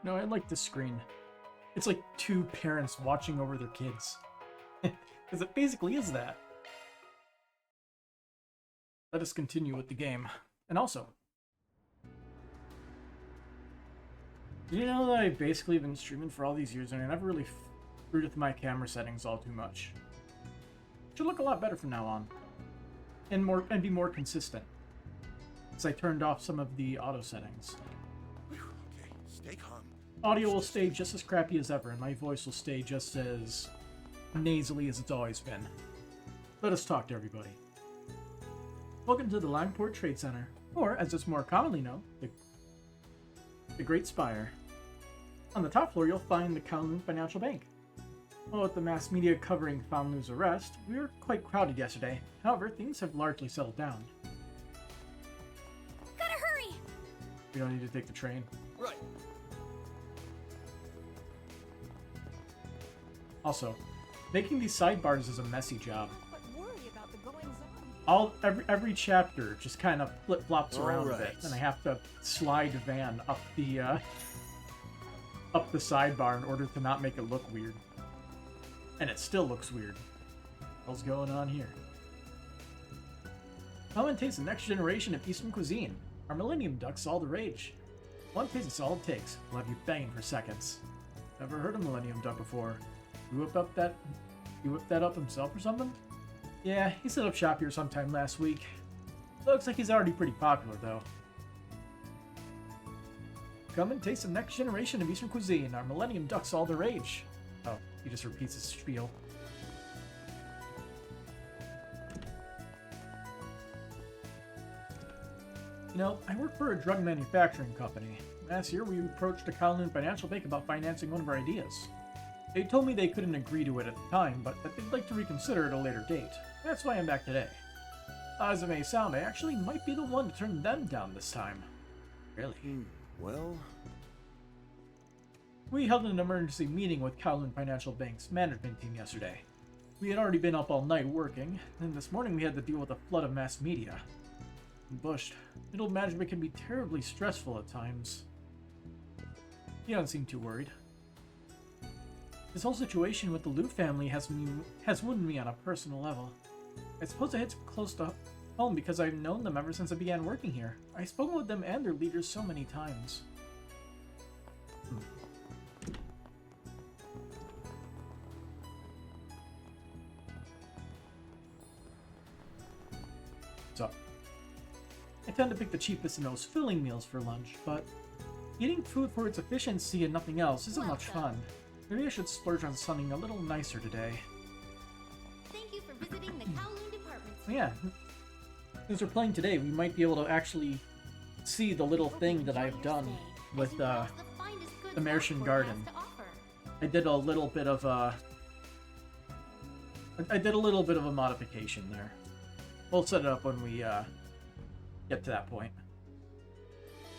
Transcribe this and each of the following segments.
No, I like this screen. It's like two parents watching over their kids. Because it basically is that. Let us continue with the game. And also, did you know that I've basically been streaming for all these years and I never really screwed with my camera settings all too much? Should look a lot better from now on. And be more consistent. As I turned off some of the auto settings. Okay, stay calm. Audio will stay just as crappy as ever, and my voice will stay just as nasally as it's always been. Let us talk to everybody. Welcome to the Langport Trade Center, or as it's more commonly known, the Great Spire. On the top floor, you'll find the Kowloon Financial Bank. Well, with the mass media covering Kowloon's arrest, we were quite crowded yesterday. However, things have largely settled down. Gotta hurry! We don't need to take the train. Right. Also, making these sidebars is a messy job. But worry about the goings-on. Every chapter just kind of flip-flops around a bit, Alright. and I have to slide Van up the sidebar in order to not make it look weird. And it still looks weird. What's going on here? Come and taste the next generation of Eastern cuisine. Our Millennium Duck's all the rage. One taste is all it takes. We'll have you banging for seconds. Never heard of Millennium Duck before. He whipped that up himself or something? Yeah, he set up shop here sometime last week. Looks like he's already pretty popular, though. Come and taste the next generation of Eastern cuisine. Our Millennium Duck's all the rage. Oh, he just repeats his spiel. You know, I work for a drug manufacturing company. Last year, we approached the Kowloon Financial Bank about financing one of our ideas. They told me they couldn't agree to it at the time, but that they'd like to reconsider at a later date. That's why I'm back today. As it may sound, I actually might be the one to turn them down this time. Really? Well, We held an emergency meeting with Kowloon Financial Bank's management team yesterday. We had already been up all night working, and this morning we had to deal with a flood of mass media. Bush, middle management can be terribly stressful at times. He doesn't seem too worried. This whole situation with the Liu family has wounded me on a personal level. I suppose it hits close to home because I've known them ever since I began working here. I've spoken with them and their leaders so many times. So, I tend to pick the cheapest and most filling meals for lunch, but eating food for its efficiency and nothing else isn't much fun. Maybe I should splurge on something a little nicer today. Thank you for visiting the Kowloon department store. Yeah, since we're playing today, we might be able to actually see the little thing that I've done with the American garden. I did a little bit of a modification there. We'll set it up when we get to that point.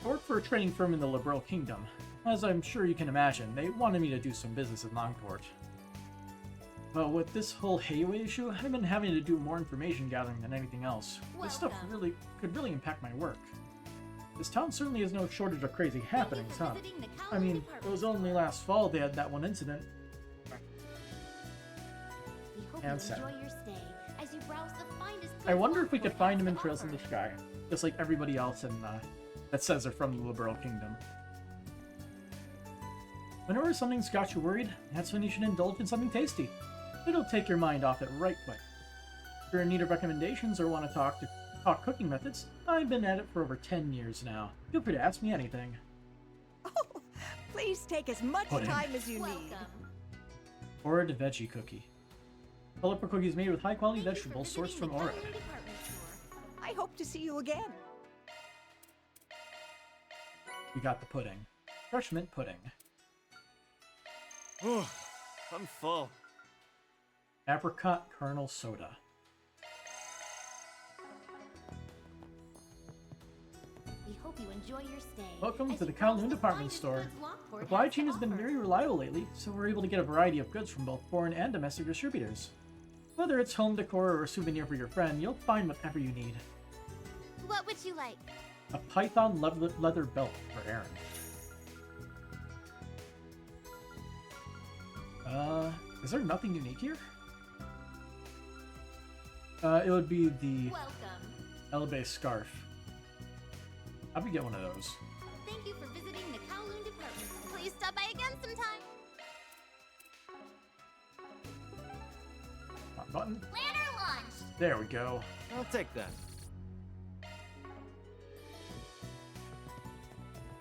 I work for a trading firm in the Liberal Kingdom. As I'm sure you can imagine, they wanted me to do some business in Longport. But with this whole Hayway issue, I've been having to do more information gathering than anything else. This stuff could really impact my work. This town certainly has no shortage of crazy happenings, huh? I mean, it was only last fall they had that one incident. And sad. I wonder if we could find him in Trails in the Sky, just like everybody else in that says they're from the Liberal Kingdom. Whenever something's got you worried, that's when you should indulge in something tasty. It'll take your mind off it right quick. If you're in need of recommendations or want to talk cooking methods, I've been at it for over 10 years now. Feel free to ask me anything. Oh, please take as much time as you need. Or a veggie cookie. Colorful cookies made with high-quality vegetables sourced from Orad. I hope to see you again. We got the pudding. Fresh mint pudding. oh, I'm full. Apricot kernel soda. We hope you enjoy your stay. Welcome to the Kowloon department store. The supply chain has been very reliable lately, so we're able to get a variety of goods from both foreign and domestic distributors. Whether it's home decor or a souvenir for your friend, you'll find whatever you need. What would you like? A python leather belt for Aaron. Is there nothing unique here? It would be the Welcome. Elbe scarf. How do we get one of those? Thank you for visiting the Kowloon department. Please stop by again sometime. Hot button. Planner launch. There we go. I'll take that.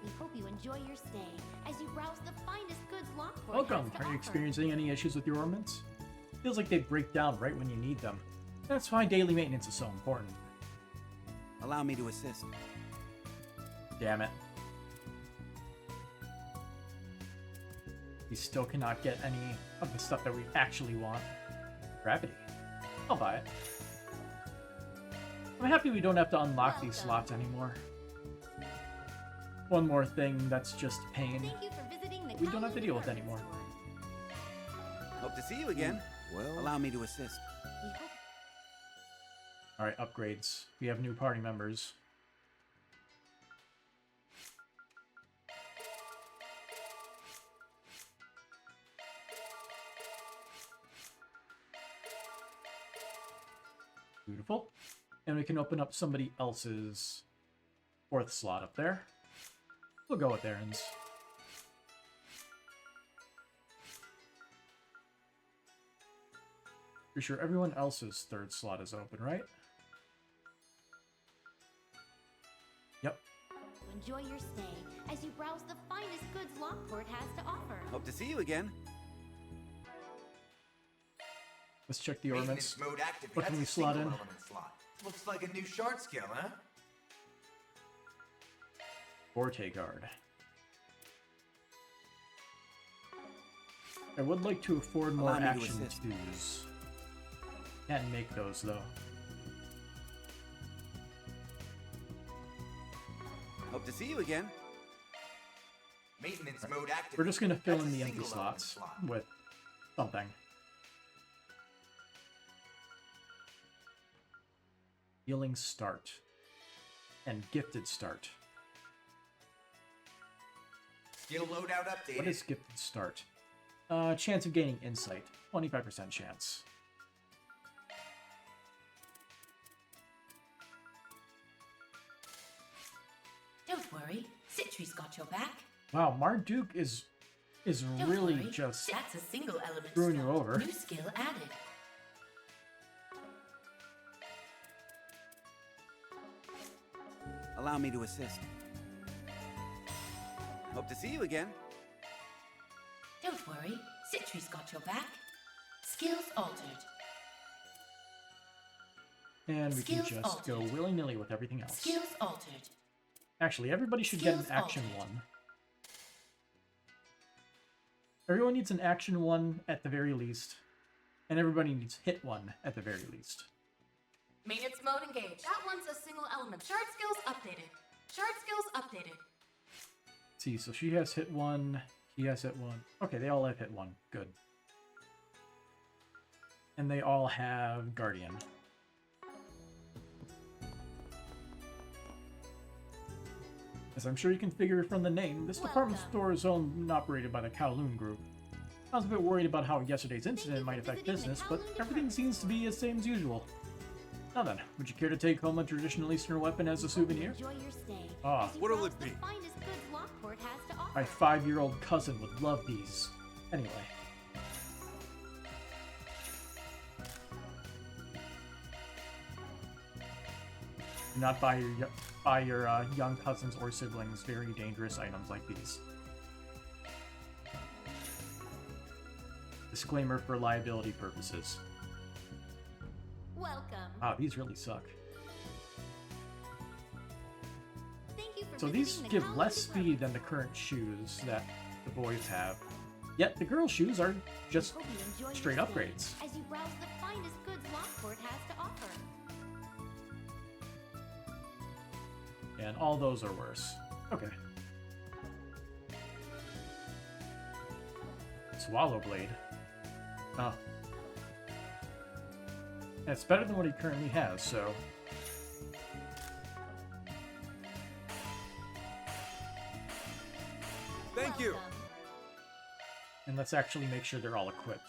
We hope you enjoy your stay as you browse the finest goods Lockport Welcome. has to Are you offer. experiencing any issues with your ornaments? Feels like they break down right when you need them. That's why daily maintenance is so important. Allow me to assist. Damn it. We still cannot get any of the stuff that we actually want. Gravity. I'll buy it. I'm happy we don't have to unlock these slots anymore. One more thing that's just pain. Thank you for visiting the We don't have to Kowloon deal with department anymore. store. Hope to see you again. Well, Allow me to assist. We hope Alright, upgrades. We have new party members. Beautiful. And we can open up somebody else's 4th slot up there. We'll go with Aaron's. Pretty sure everyone else's 3rd slot is open, right? Yep. enjoy your stay as you browse the finest goods Lockport has to offer. Hope to see you again. Let's check the ornaments. Maintenance mode active. What can That's we a slot single in? element slot. Looks like a new shard skill, huh? Forte guard. I would like to afford more Allow me to action assist. twos. Can't make those though. Hope to see you again. Maintenance mode active. We're just gonna fill That's in a the empty single element slots slot. with something. Healing start. And gifted start. Skill loadout updated. What is gifted start? Chance of gaining insight. 25% chance. Don't worry, Citri's got your back. Wow, Marduk is Don't really worry, just that's a single element screwing you slot. over. New skill added. Allow me to assist. Hope to see you again. Don't worry, Citri's got your back. Skills altered. And we can Skills just go altered. willy-nilly with everything else. Skills altered. Actually, everybody should get an Skills action altered. one. Everyone needs an action one at the very least. And everybody needs hit one at the very least. Maintenance mode engaged. That one's a single element. Shard skills updated. Shard skills updated. See, so she has hit one, he has hit one. Okay, they all have hit one. Good. And they all have Guardian. As I'm sure you can figure from the name, this department Welcome. store is owned and operated by the Kowloon Group. I was a bit worried about how yesterday's you incident for might affect visiting the business, but Kowloon everything department seems to be store. the same as usual. Now then, would you care to take home a traditional Eastern weapon as a We hope you souvenir? enjoy your stay Ah. as you What'll browse it the be? finest goods Lockport has to offer. My 5-year-old cousin would love these. Anyway. Do not buy your young cousins or siblings very dangerous items like these. Disclaimer for liability purposes. Welcome. Wow, these really suck. Thank you for So these visiting the give Kowloon less speed department than the current shoes that the boys have. Yet the girls' shoes are just Hope you enjoy your straight stay upgrades. as you browse the finest goods Lockport has to offer. And all those are worse. Okay. Swallow Blade. Oh. It's better than what he currently has, so... thank you. Welcome. And let's actually make sure they're all equipped.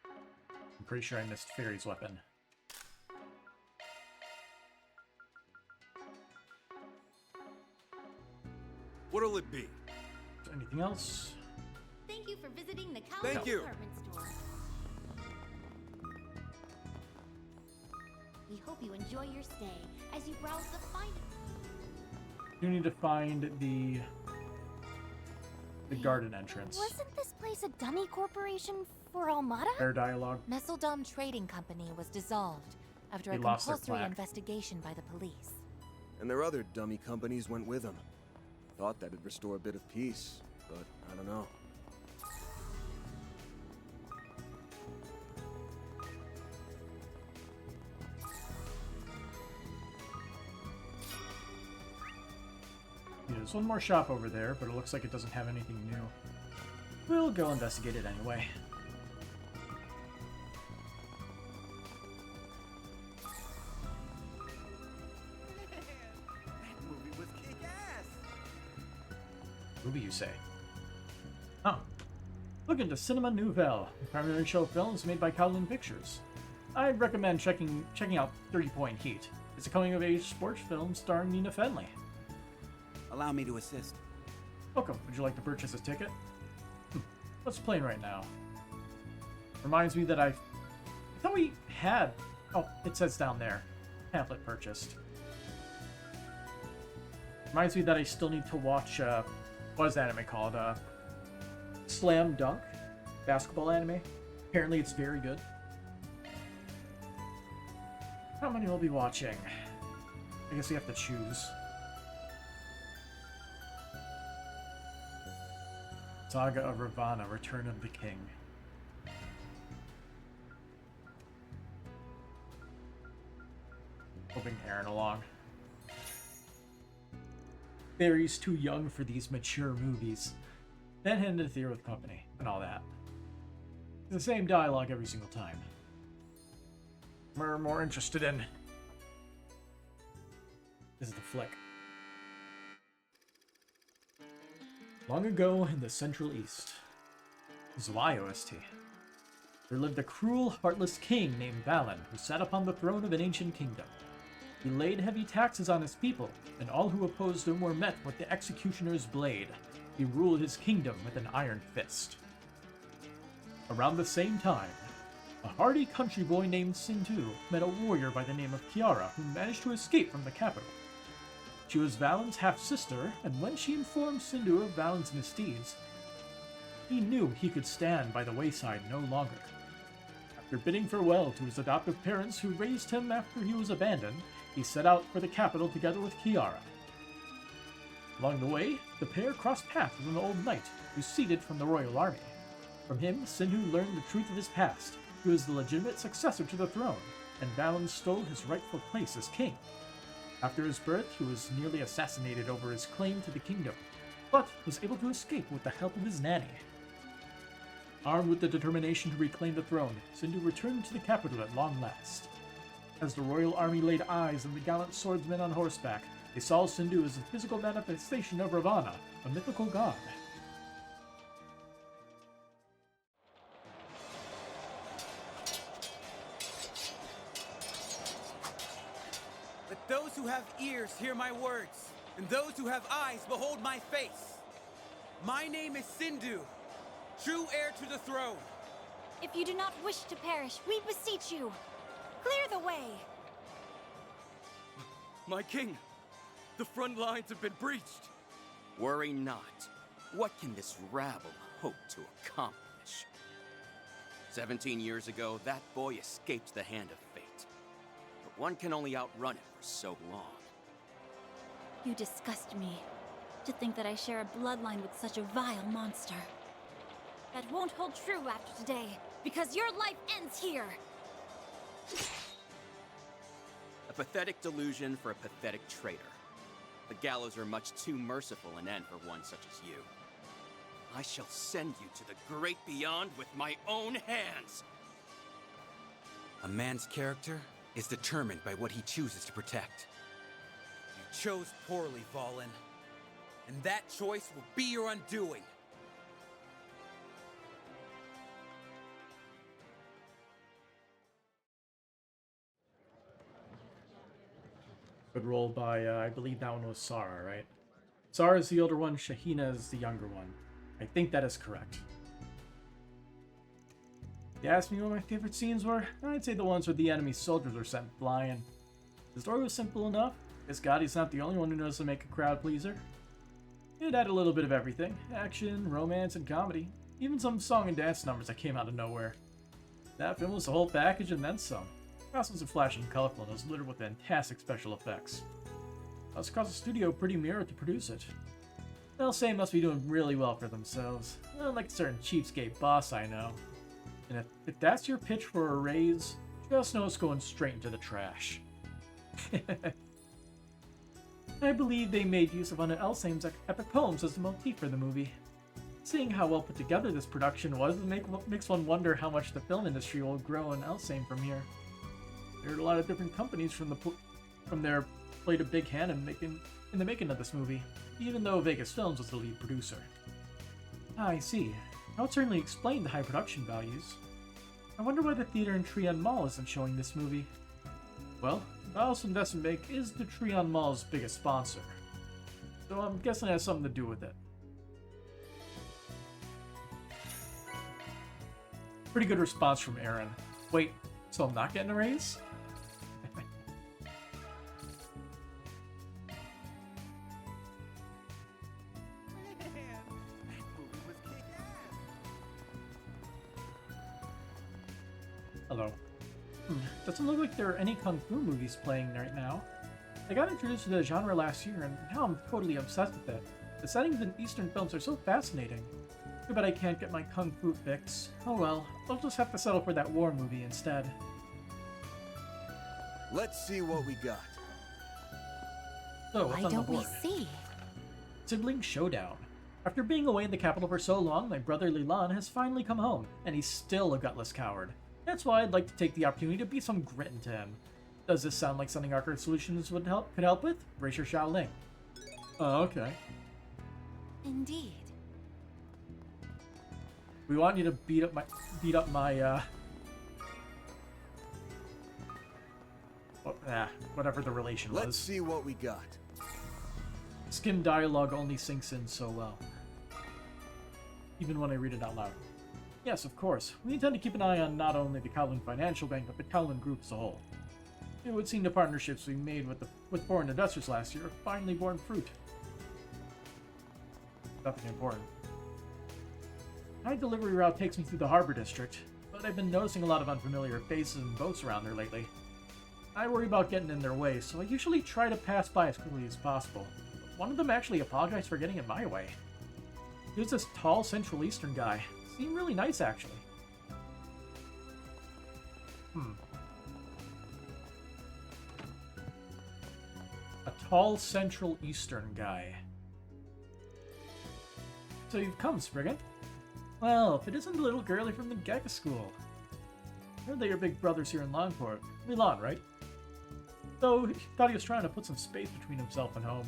I'm pretty sure I missed Fairy's weapon. What'll it be? Anything else? Thank you for visiting the Kowloon Thank you. department store. We hope you enjoy your stay as you browse the finest. You need to find the garden entrance. Wasn't this place a dummy corporation for Almada? Fair dialogue. Messeldom Trading Company was dissolved after They a lost their compulsory plaque. investigation by the police. And their other dummy companies went with them. Thought that'd restore a bit of peace, but I don't know. Yeah, there's one more shop over there, but it looks like it doesn't have anything new. We'll go investigate it anyway. That movie was kick-ass. Movie, you say? Oh. Look into Cinema Nouvelle, the primary show films made by Kowloon Pictures. I'd recommend checking out 30 Point Heat. It's a coming-of-age sports film starring Nina Fenley. Allow me to assist. Welcome. Would you like to purchase a ticket? What's playing right now? Reminds me that I thought we had... Oh, it says down there. Pamphlet purchased. Reminds me that I still need to watch, what is the anime called? Slam Dunk? Basketball anime. Apparently it's very good. How many will be watching? I guess we have to choose. Saga of Ravana, Return of the King. Hoping Aaron along. Barry's too young for these mature movies. Then head into the theater with company, and all that. It's the same dialogue every single time. We're more interested in... This is the flick. Long ago in the Central East, Zwei OST, there lived a cruel, heartless king named Valen who sat upon the throne of an ancient kingdom. He laid heavy taxes on his people, and all who opposed him were met with the executioner's blade. He ruled his kingdom with an iron fist. Around the same time, a hardy country boy named Sindhu met a warrior by the name of Kiara who managed to escape from the capital. She was Valen's half-sister, and when she informed Sindhu of Valen's misdeeds, he knew he could stand by the wayside no longer. After bidding farewell to his adoptive parents who raised him after he was abandoned, he set out for the capital together with Kiara. Along the way, the pair crossed paths with an old knight who seceded from the royal army. From him, Sindhu learned the truth of his past. He was the legitimate successor to the throne, and Valen stole his rightful place as king. After his birth, he was nearly assassinated over his claim to the kingdom, but was able to escape with the help of his nanny. Armed with the determination to reclaim the throne, Sindhu returned to the capital at long last. As the royal army laid eyes on the gallant swordsman on horseback, they saw Sindhu as a physical manifestation of Ravana, a mythical god. Let those who have ears hear my words, and those who have eyes behold my face. My name is Sindhu, true heir to the throne. If you do not wish to perish, we beseech you, clear the way. My king, the front lines have been breached. Worry not. What can this rabble hope to accomplish? 17 years ago, that boy escaped the hand of fate. But one can only outrun it for so long. You disgust me. To think that I share a bloodline with such a vile monster. That won't hold true after today, because your life ends here! A pathetic delusion for a pathetic traitor. The gallows are much too merciful an end for one such as you. I shall send you to the great beyond with my own hands! A man's character is determined by what he chooses to protect. You chose poorly, Valen. And that choice will be your undoing. Good roll by, I believe that one was Sarah, right? Sarah is the older one, Shahina is the younger one. I think that is correct. If you asked me what my favorite scenes were, I'd say the ones where the enemy soldiers were sent flying. The story was simple enough. Scotty's not the only one who knows to make a crowd pleaser. It had a little bit of everything. Action, romance, and comedy. Even some song and dance numbers that came out of nowhere. That film was the whole package and then some. The costumes are flashy and colorful and was littered with fantastic special effects. Plus, it cost the studio a pretty mirror to produce it. They'll say must be doing really well for themselves. Like a certain cheapskate boss I know. And if that's your pitch for a raise, just know it's going straight into the trash. I believe they made use of one of Elsame's epic poems as the motif for the movie. Seeing how well put together this production was makes one wonder how much the film industry will grow in Elsame from here. There are a lot of different companies from there played a big hand in the making of this movie, even though Vegas Films was the lead producer. I see. That would certainly explain the high production values. I wonder why the theater in Treon Mall isn't showing this movie. Well, Val's Investment Bank is the Treon Mall's biggest sponsor, so I'm guessing it has something to do with it. Pretty good response from Aaron. Wait, so I'm not getting a raise? Hello. Doesn't look like there are any kung fu movies playing right now. I got introduced to the genre last year, and now I'm totally obsessed with it. The settings in Eastern films are so fascinating. Too bad I can't get my kung fu fix. Oh well, I'll just have to settle for that war movie instead. Let's see what we got. So, what's on the Why don't we board? see? Sibling Showdown. After being away in the capital for so long, my brother Lilan has finally come home, and he's still a gutless coward. That's why I'd like to take the opportunity to beat some grit into him. Does this sound like something Arcade Solutions could help with? Brace your Shaoling. Oh, okay. Indeed. We want you to beat up my whatever the relation was. Let's see what we got. Skim dialogue only sinks in so well, even when I read it out loud. Yes, of course. We intend to keep an eye on not only the Kowloon Financial Bank, but the Kowloon Group as a whole. It would seem the partnerships we made with foreign investors last year have finally borne fruit. Nothing important. My delivery route takes me through the Harbor District, but I've been noticing a lot of unfamiliar faces and boats around there lately. I worry about getting in their way, so I usually try to pass by as quickly as possible. But one of them actually apologized for getting in my way. He was this tall Central Eastern guy. Seemed really nice, actually. A tall Central Eastern guy. So you've come, Spriggan? Well, if it isn't the little girlie from the Gecko School. I heard that your big brother's here in Longport. Milan, right? Though he thought he was trying to put some space between himself and home.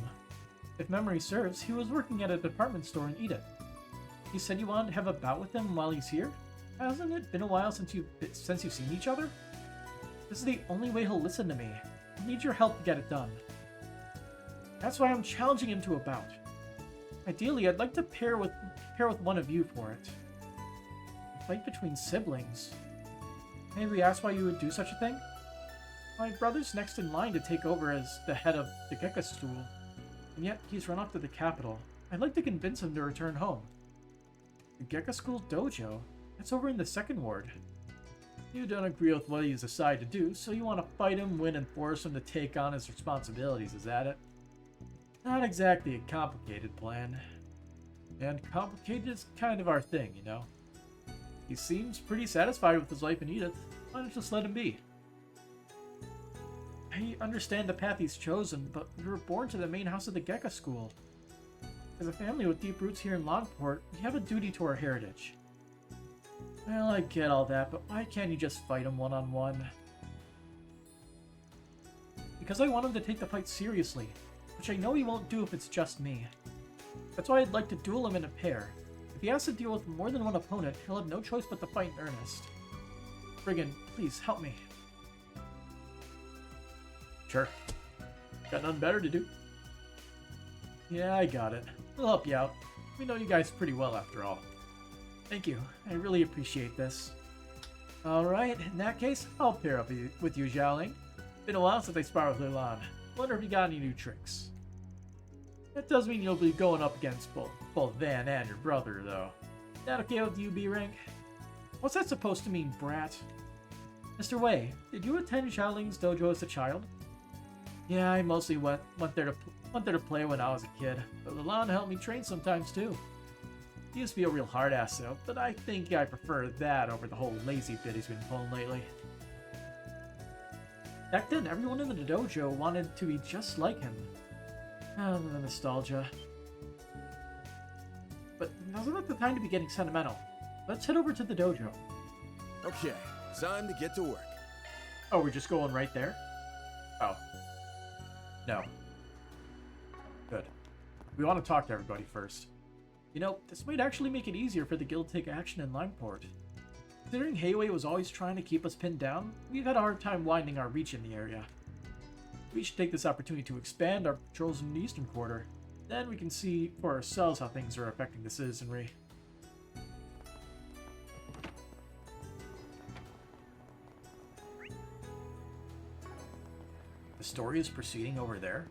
If memory serves, he was working at a department store in Edith. He said you wanted to have a bout with him while he's here? Hasn't it been a while since you've seen each other? This is the only way he'll listen to me. I need your help to get it done. That's why I'm challenging him to a bout. Ideally, I'd like to pair with one of you for it. A fight between siblings. Maybe ask why you would do such a thing? My brother's next in line to take over as the head of the Gecko School, and yet he's run off to the capital. I'd like to convince him to return home. The Gecko School Dojo? That's over in the second ward. You don't agree with what he's decided to do, so you want to fight him, win, and force him to take on his responsibilities, is that it? Not exactly a complicated plan. And complicated is kind of our thing, you know? He seems pretty satisfied with his life in Edith. Why not just let him be? I understand the path he's chosen, but we were born to the main house of the Gecko School. As a family with deep roots here in Longport, we have a duty to our heritage. Well, I get all that, but why can't you just fight him one-on-one? Because I want him to take the fight seriously, which I know he won't do if it's just me. That's why I'd like to duel him in a pair. If he has to deal with more than one opponent, he'll have no choice but to fight in earnest. Friggin', please help me. Sure. Got nothing better to do. Yeah, I got it. We'll help you out. We know you guys pretty well after all. Thank you. I really appreciate this. Alright, in that case, I'll pair up with you, Xiaoling. Been a while since I sparred with Lilan. Wonder if you got any new tricks. That does mean you'll be going up against both Van and your brother, though. That okay with you, B-Rank? What's that supposed to mean, brat? Mr. Wei, did you attend Xiaoling's dojo as a child? Yeah, I mostly went there to play when I was a kid, but Lilan helped me train sometimes too. He used to be a real hard ass though, but I think I prefer that over the whole lazy bit he's been pulling lately. Back then, everyone in the dojo wanted to be just like him. Oh, the nostalgia. But now's not the time to be getting sentimental. Let's head over to the dojo. Okay, time to get to work. Oh, we're just going right there? Oh. No. Good. We want to talk to everybody first. You know, this might actually make it easier for the guild to take action in Limeport. Considering Heiwei was always trying to keep us pinned down, we've had a hard time widening our reach in the area. We should take this opportunity to expand our patrols in the eastern quarter. Then we can see for ourselves how things are affecting the citizenry. The story is proceeding over there?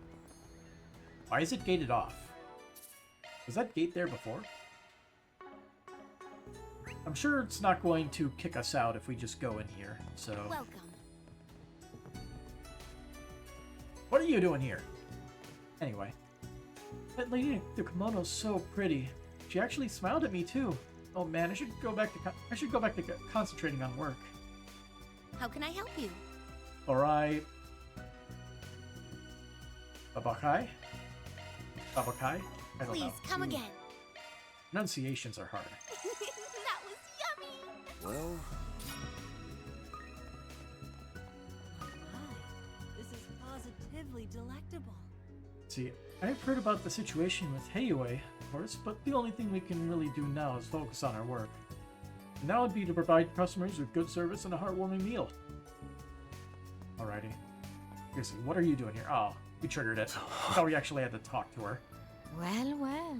Why is it gated off? Was that gate there before? I'm sure it's not going to kick us out if we just go in here, so... Welcome. What are you doing here? Anyway. That lady in the kimono's so pretty. She actually smiled at me too. Oh man, I should go back to concentrating on work. How can I help you? Alright. Babakai? Babakai? I don't Please, know. come again. Pronunciations are hard. That was yummy! Well, This is positively delectable. See, I've heard about the situation with Heiwei, of course, but the only thing we can really do now is focus on our work. And that would be to provide customers with good service and a heartwarming meal. Alrighty. Seriously, what are you doing here? Oh, we triggered it. I thought we actually had to talk to her. Well, well.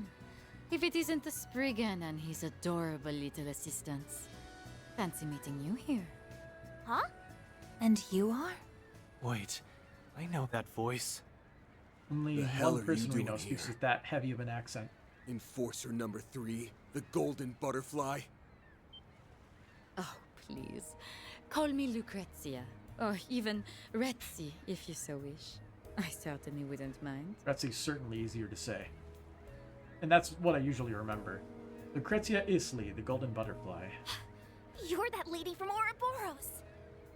If it isn't the Spriggan and his adorable little assistants. Fancy meeting you here. Huh? And you are? Wait, I know that voice. Only The hell are one you person we doing know speaks here? with that heavy of an accent. Enforcer number 3, the golden butterfly. Oh, please. Call me Lucrezia. Or even Retzi, if you so wish. I certainly wouldn't mind. That's certainly easier to say. And that's what I usually remember. Lucrezia Isli, the golden butterfly. You're that lady from Ouroboros!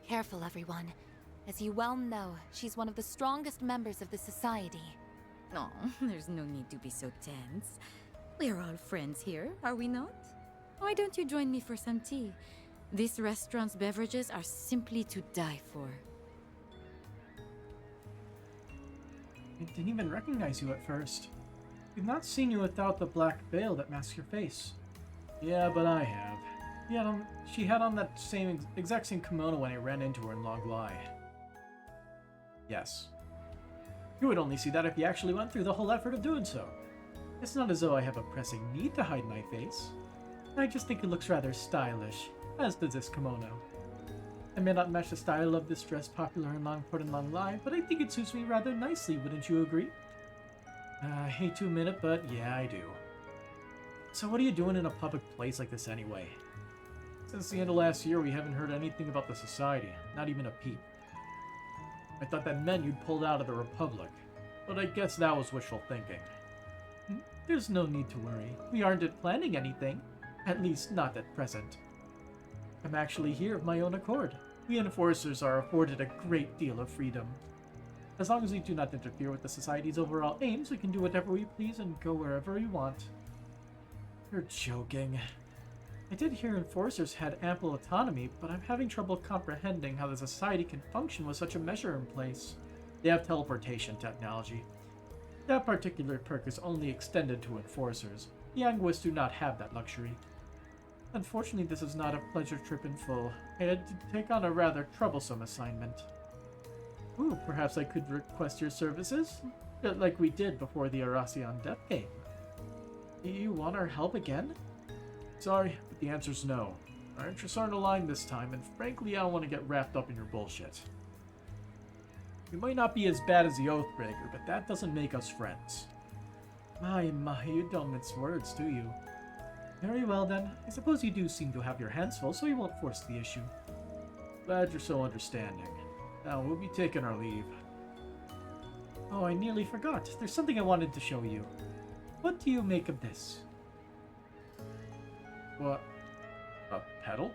Careful, everyone. As you well know, she's one of the strongest members of the society. Oh, there's no need to be so tense. We're all friends here, are we not? Why don't you join me for some tea? This restaurant's beverages are simply to die for. I didn't even recognize you at first. We've not seen you without the black veil that masks your face. Yeah, but I have. She had on that exact same kimono when I ran into her in Longlai. Yes. You would only see that if you actually went through the whole effort of doing so. It's not as though I have a pressing need to hide my face. I just think it looks rather stylish, as does this kimono. I may not match the style of this dress popular in Longport and Longlai, but I think it suits me rather nicely, wouldn't you agree? I hate to admit it, but yeah, I do. So what are you doing in a public place like this anyway? Since the end of last year, we haven't heard anything about the society, not even a peep. I thought that meant you'd pulled out of the Republic, but I guess that was wishful thinking. There's no need to worry. We aren't planning anything, at least not at present. I'm actually here of my own accord. We enforcers are afforded a great deal of freedom. As long as we do not interfere with the society's overall aims, we can do whatever we please and go wherever we want. You're joking. I did hear enforcers had ample autonomy, but I'm having trouble comprehending how the society can function with such a measure in place. They have teleportation technology. That particular perk is only extended to enforcers. Yanguis do not have that luxury. Unfortunately, this is not a pleasure trip in full. I had to take on a rather troublesome assignment. Ooh, perhaps I could request your services? Like we did before the Aracion death game. You want our help again? Sorry, but the answer's no. Our interests aren't aligned this time, and frankly, I don't want to get wrapped up in your bullshit. You might not be as bad as the Oathbreaker, but that doesn't make us friends. My, you don't mince words, do you? Very well then. I suppose you do seem to have your hands full, so you won't force the issue. Glad you're so understanding. Now, we'll be taking our leave. Oh, I nearly forgot. There's something I wanted to show you. What do you make of this? What? A pedal?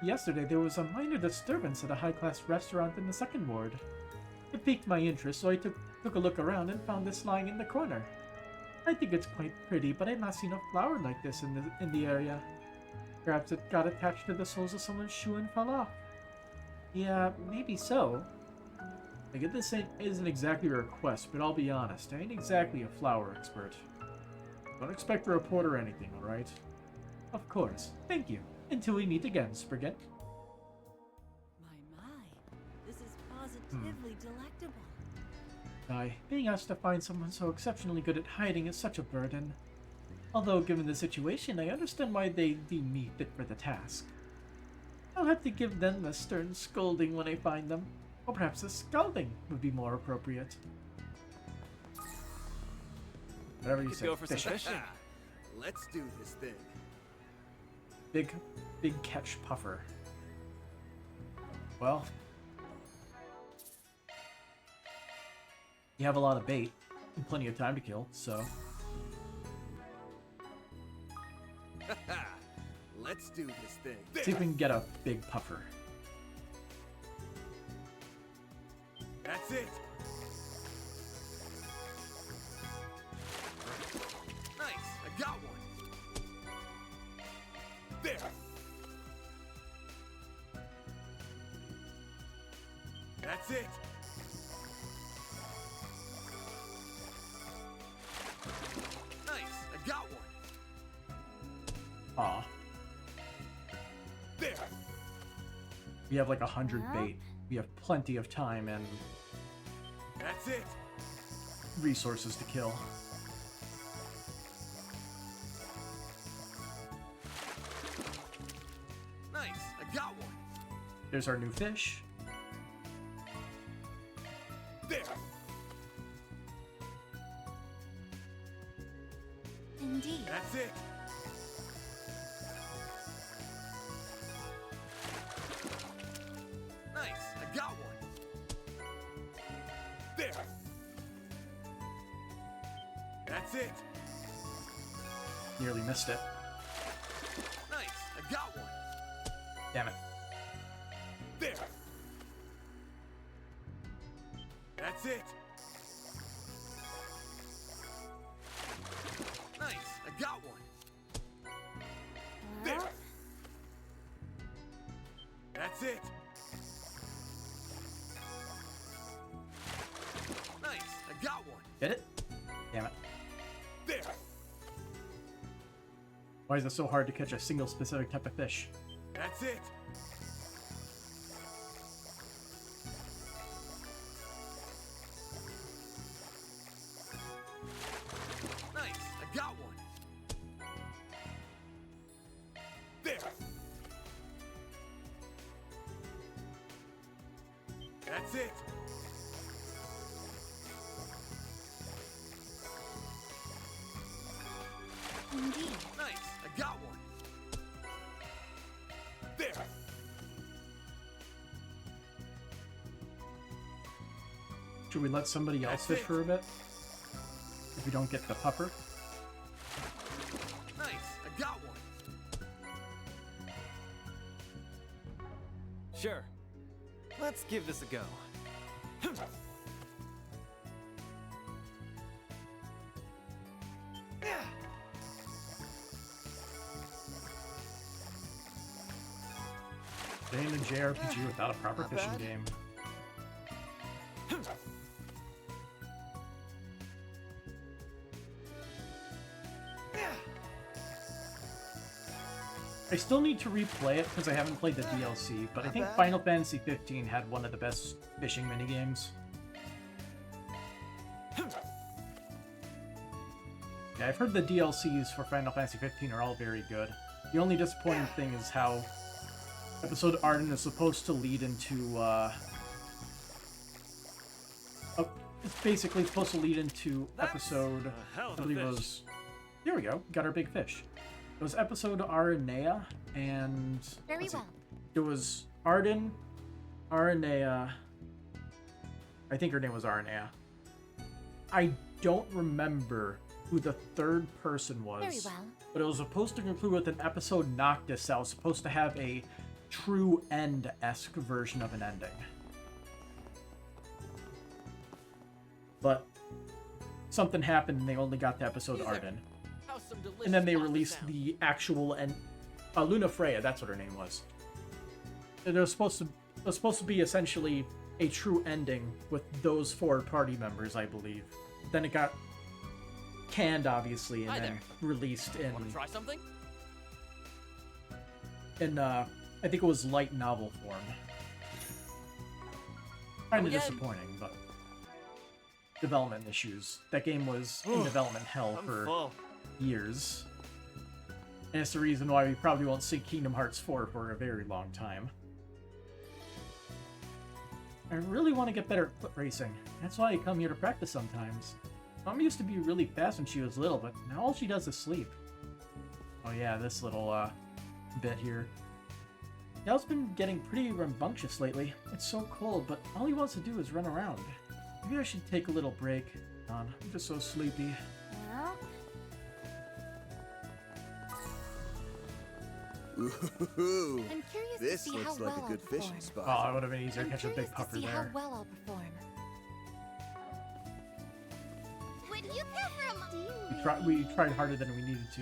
Yesterday, there was a minor disturbance at a high-class restaurant in the second ward. It piqued my interest, so I took a look around and found this lying in the corner. I think it's quite pretty, but I've not seen a flower like this in the area. Perhaps it got attached to the soles of someone's shoe and fell off. Yeah, maybe so. I get this isn't exactly a request, but I'll be honest, I ain't exactly a flower expert. Don't expect a report or anything, alright? Of course. Thank you. Until we meet again, Spriggan. My. This is positively delectable. Being asked to find someone so exceptionally good at hiding is such a burden. Although, given the situation, I understand why they deem me fit for the task. I'll have to give them a stern scolding when I find them. Or perhaps a scalding would be more appropriate. Whatever you say. Go for some fishing. Let's do this thing. Big catch puffer. Well, you have a lot of bait and plenty of time to kill, so. Let's do this thing. See if we can get a big puffer. That's it. Nice, I got one. There. That's it. Nice, I got one. Aw. There. We have like 100 bait. We have plenty of time and that's it. Resources to kill. Nice, I got one. There's our new fish. There. Indeed. That's it. Nice, I got one. There. That's it. Nearly missed it. Nice, I got one. Damn it. There. That's it. Nice, I got one. There. That's it. Nice, I got one. Get it? Damn it. There. Why is it so hard to catch a single specific type of fish? That's it. Nice, I got one. There. That's it. Indeed. Nice, I got one. There. Should we let somebody else fish for a bit? If we don't get the puffer? Nice, I got one. Sure. Let's give this a go. They ain't a JRPG without a proper Not fishing bad. game. I still need to replay it because I haven't played the DLC, but I think Final Fantasy 15 had one of the best fishing minigames. Yeah, I've heard the DLCs for Final Fantasy 15 are all very good. The only disappointing thing is how episode Arden is supposed to lead into, it's basically supposed to lead into episode, I believe it was, there we go, got our big fish. It was episode Aranea, and Very well. It was Arden, Aranea, I think her name was Aranea. I don't remember who the third person was. Very well. But it was supposed to conclude with an episode Noctis that was supposed to have a true end-esque version of an ending. But something happened and they only got the episode Arden. And then they released the actual end, Luna Freya, that's what her name was. It was supposed to be essentially a true ending with those 4 party members, I believe. Then it got canned, obviously, and then released in... Want to try something? In, I think it was light novel form. Kind of disappointing, but... Development issues. That game was in development hell for years. And it's the reason why we probably won't see Kingdom Hearts 4 for a very long time. I really want to get better at foot racing. That's why I come here to practice sometimes. Mom used to be really fast when she was little, but now all she does is sleep. Oh yeah, this little, bit here. Dale's been getting pretty rambunctious lately. It's so cold, but all he wants to do is run around. Maybe I should take a little break. I'm just so sleepy. Well... Ooh, I'm curious this to see looks how like well a good I'll fishing perform. spot. Oh, it would have been easier to catch a big puffer to see there. how well I'll perform. Would you prefer We tried harder than we needed to.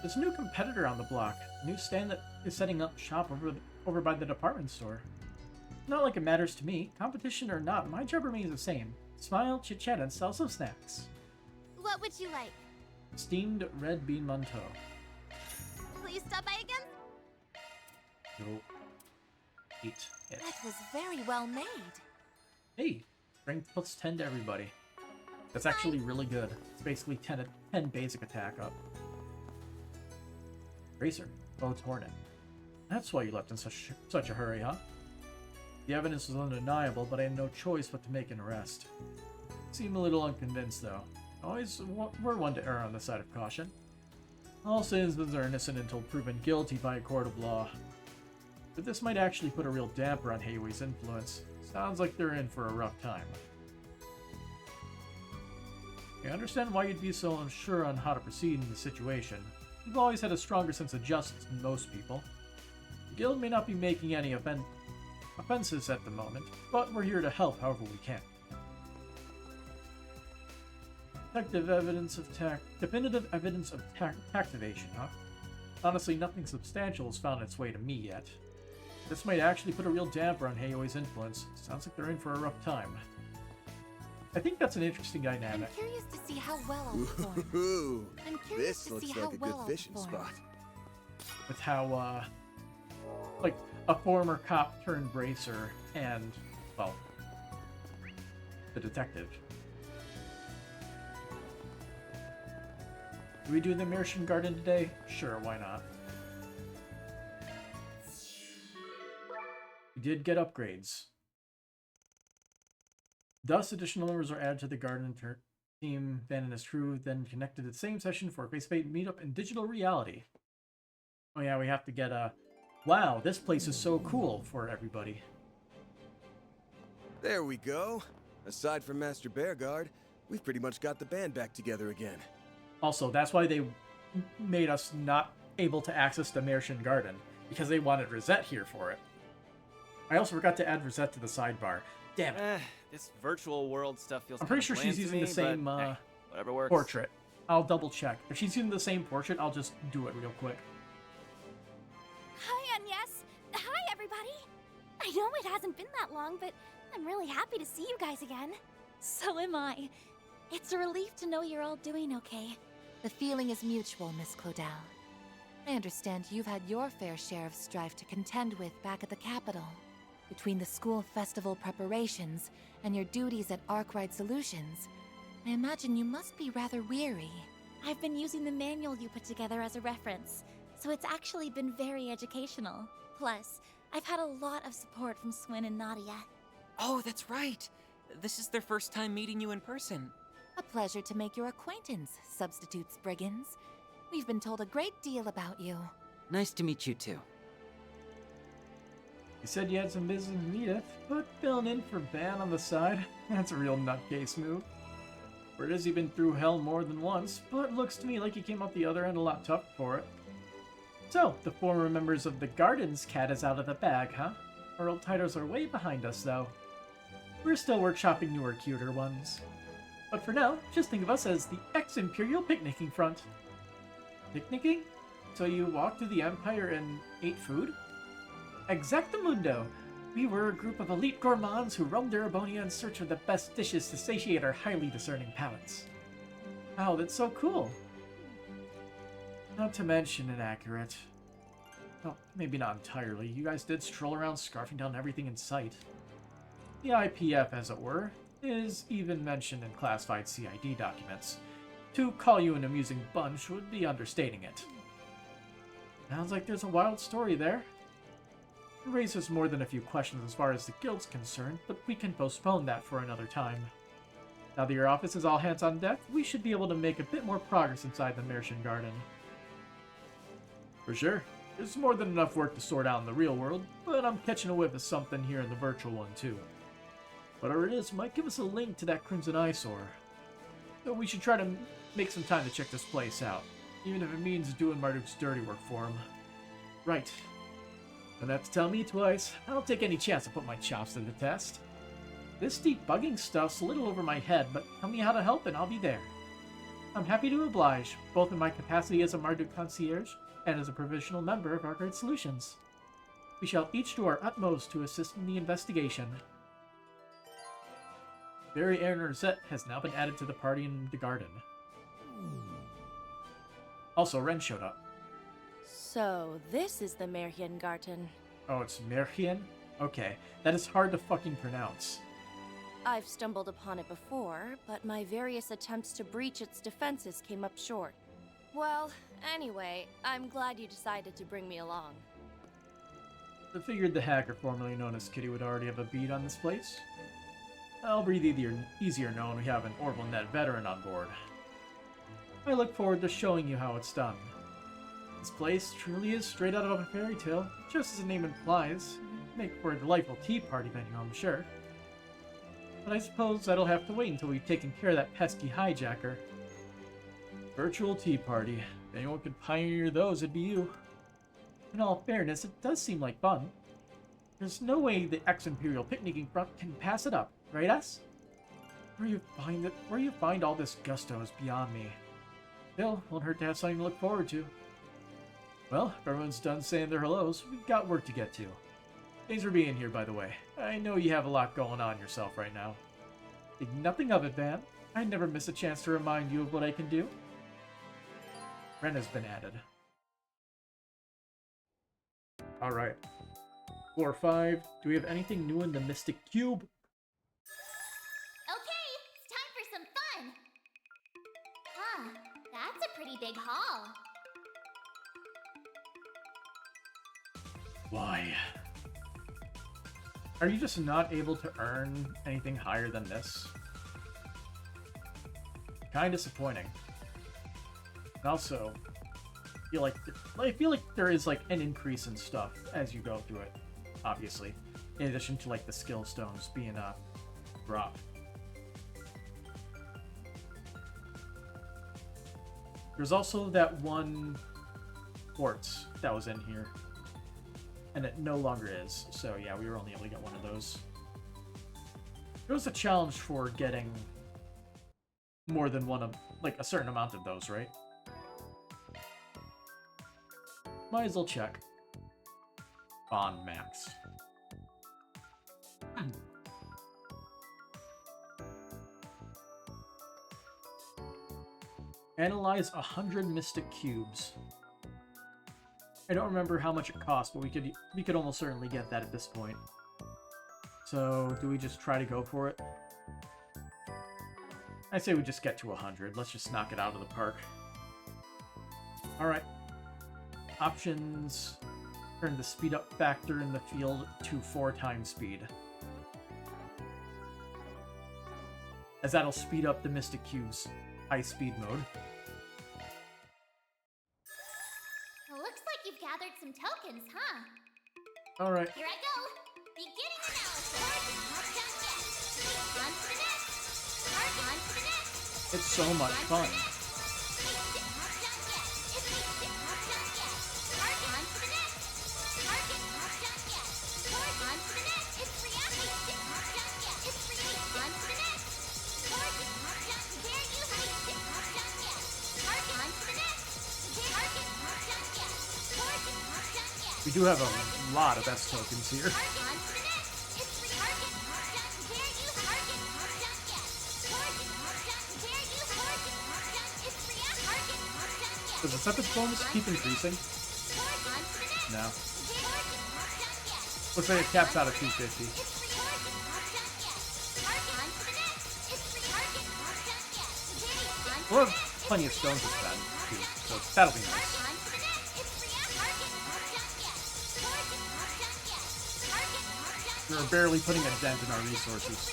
There's a new competitor on the block. A new stand that is setting up shop over by the department store. Not like it matters to me. Competition or not, my job remains the same. Smile, chit-chat, and sell some snacks. What would you like? Steamed red bean mantou. Will you stop by again? Go eat it. That was very well made. Hey, strength plus 10 to everybody. That's actually really good. It's basically 10 basic attack up. Racer, Boat's Hornet. That's why you left in such a hurry, huh? The evidence was undeniable, but I had no choice but to make an arrest. Seemed a little unconvinced, though. Always we're one to err on the side of caution. All citizens are innocent until proven guilty by a court of law. But this might actually put a real damper on Heiwei's influence. Sounds like they're in for a rough time. I understand why you'd be so unsure on how to proceed in the situation. You've always had a stronger sense of justice than most people. The guild may not be making any offenses at the moment, but we're here to help however we can. Definitive evidence of activation, huh? Honestly, nothing substantial has found its way to me yet. This might actually put a real damper on Heiwei's influence. Sounds like they're in for a rough time. I think that's an interesting dynamic. I'm curious to see how well I'll perform. Ooh, I'm curious this to looks see like how a good well I'll fishing perform. spot. With how, like, a former cop turned bracer and, well, the detective. Do we do the immersion garden today? Sure, why not? We did get upgrades. Thus, additional members are added to the garden team. Van and his crew then connected to the same session for a face-to-face meetup in digital reality. Oh yeah, we have to get a... Wow, this place is so cool for everybody. There we go. Aside from Master Bearguard, we've pretty much got the band back together again. Also, that's why they made us not able to access the Immersion Garden, because they wanted Rosette here for it. I also forgot to add Rosette to the sidebar. Damn it. This virtual world stuff feels I'm pretty sure bland she's to using me, the same but, whatever works. portrait. I'll double check. If she's using the same portrait, I'll just do it real quick. Hi, Agnes. Hi, everybody. I know it hasn't been that long, but I'm really happy to see you guys again. So am I. It's a relief to know you're all doing okay. The feeling is mutual, Miss Claudel. I understand you've had your fair share of strife to contend with back at the capital. Between the school festival preparations and your duties at Arkwright Solutions, I imagine you must be rather weary. I've been using the manual you put together as a reference, so it's actually been very educational. Plus, I've had a lot of support from Swin and Nadia. Oh, that's right. This is their first time meeting you in person. A pleasure to make your acquaintance, Substitute Spriggans. We've been told a great deal about you. Nice to meet you too. You said you had some business with Edith, but filling in for Van on the side? That's a real nutcase move. Word is you've been through hell more than once, but looks to me like you came out the other end a lot tougher for it. So, the former members of the Garden's cat is out of the bag, huh? Our old titles are way behind us, though. We're still workshopping newer, cuter ones. But for now, just think of us as the ex-Imperial picnicking front. Picnicking? So you walked through the Empire and ate food? Exactamundo! We were a group of elite gourmands who roamed Erabonia in search of the best dishes to satiate our highly discerning palates. Wow, that's so cool! Not to mention inaccurate. Well, maybe not entirely. You guys did stroll around scarfing down everything in sight. The IPF, as it were, is even mentioned in classified CID documents. To call you an amusing bunch would be understating it. Sounds like there's a wild story there. It raises more than a few questions as far as the guild's concerned, but we can postpone that for another time. Now that your office is all hands on deck, we should be able to make a bit more progress inside the Mercian Garden. For sure. There's more than enough work to sort out in the real world, but I'm catching a whiff of something here in the virtual one too. Whatever it is might give us a link to that Crimson Eyesore. So we should try to make some time to check this place out, even if it means doing Marduk's dirty work for him. Right. Don't have to tell me twice. I don't take any chance to put my chops to the test. This debugging stuff's a little over my head, but tell me how to help and I'll be there. I'm happy to oblige, both in my capacity as a Marduk concierge and as a provisional member of Arkwright Solutions. We shall each do our utmost to assist in the investigation. Barry Aaron Rosette has now been added to the party in the garden. Also, Ren showed up. So, this is the Merhian Garten. Oh, it's Merhian? Okay, that is hard to fucking pronounce. I've stumbled upon it before, but my various attempts to breach its defenses came up short. Well, anyway, I'm glad you decided to bring me along. I figured the hacker formerly known as Kitty would already have a bead on this place. I'll breathe easier knowing we have an OrbitalNet veteran on board. I look forward to showing you how it's done. This place truly is straight out of a fairy tale, just as the name implies. Make for a delightful tea party venue, I'm sure. But I suppose that'll have to wait until we've taken care of that pesky hijacker. Virtual tea party. If anyone could pioneer those, it'd be you. In all fairness, it does seem like fun. There's no way the ex-Imperial picnicking front can pass it up, right, us? Where you find all this gusto is beyond me. Still, won't hurt to have something to look forward to. Well, if everyone's done saying their hellos, we've got work to get to. Thanks for being here, by the way. I know you have a lot going on yourself right now. Think nothing of it, Van. I never miss a chance to remind you of what I can do. Ren has been added. Alright. Floor 5. Do we have anything new in the Mystic Cube? Okay, it's time for some fun! Huh, that's a pretty big haul. Why? Are you just not able to earn anything higher than this? Kind of disappointing. And also, I feel like there is like an increase in stuff as you go through it, obviously. In addition to like the skill stones being dropped. There's also that one quartz that was in here. And it no longer is. So yeah, we were only able to get one of those. There was a challenge for getting more than one of, like, a certain amount of those, right? Might as well check. Bond max. Analyze 100 mystic cubes. I don't remember how much it cost, but we could almost certainly get that at this point. So, do we just try to go for it? I say we just get to 100. Let's just knock it out of the park. Alright. Options. Turn the speed up factor in the field to 4 times speed. As that'll speed up the Mystic Cube's high speed mode. Looks like you've gathered some tokens, huh? Alright. Here I go. Beginning analysis. Not done yet. On to the next. On to the next. It's so much fun. We do have a lot of S tokens here. Does the Sepith bonus keep increasing? No. Looks like it caps out at 250. We'll have plenty of stones to spend, too, so that'll be nice. We're barely putting a dent in our resources.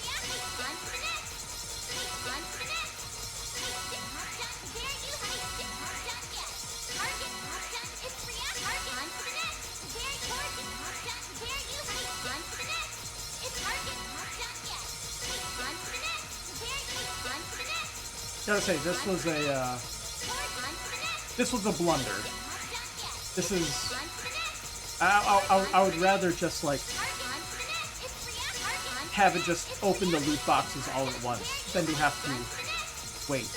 Gotta say, this was a blunder. This is... I would rather just, like, have it just open the loot boxes all at once than to have to wait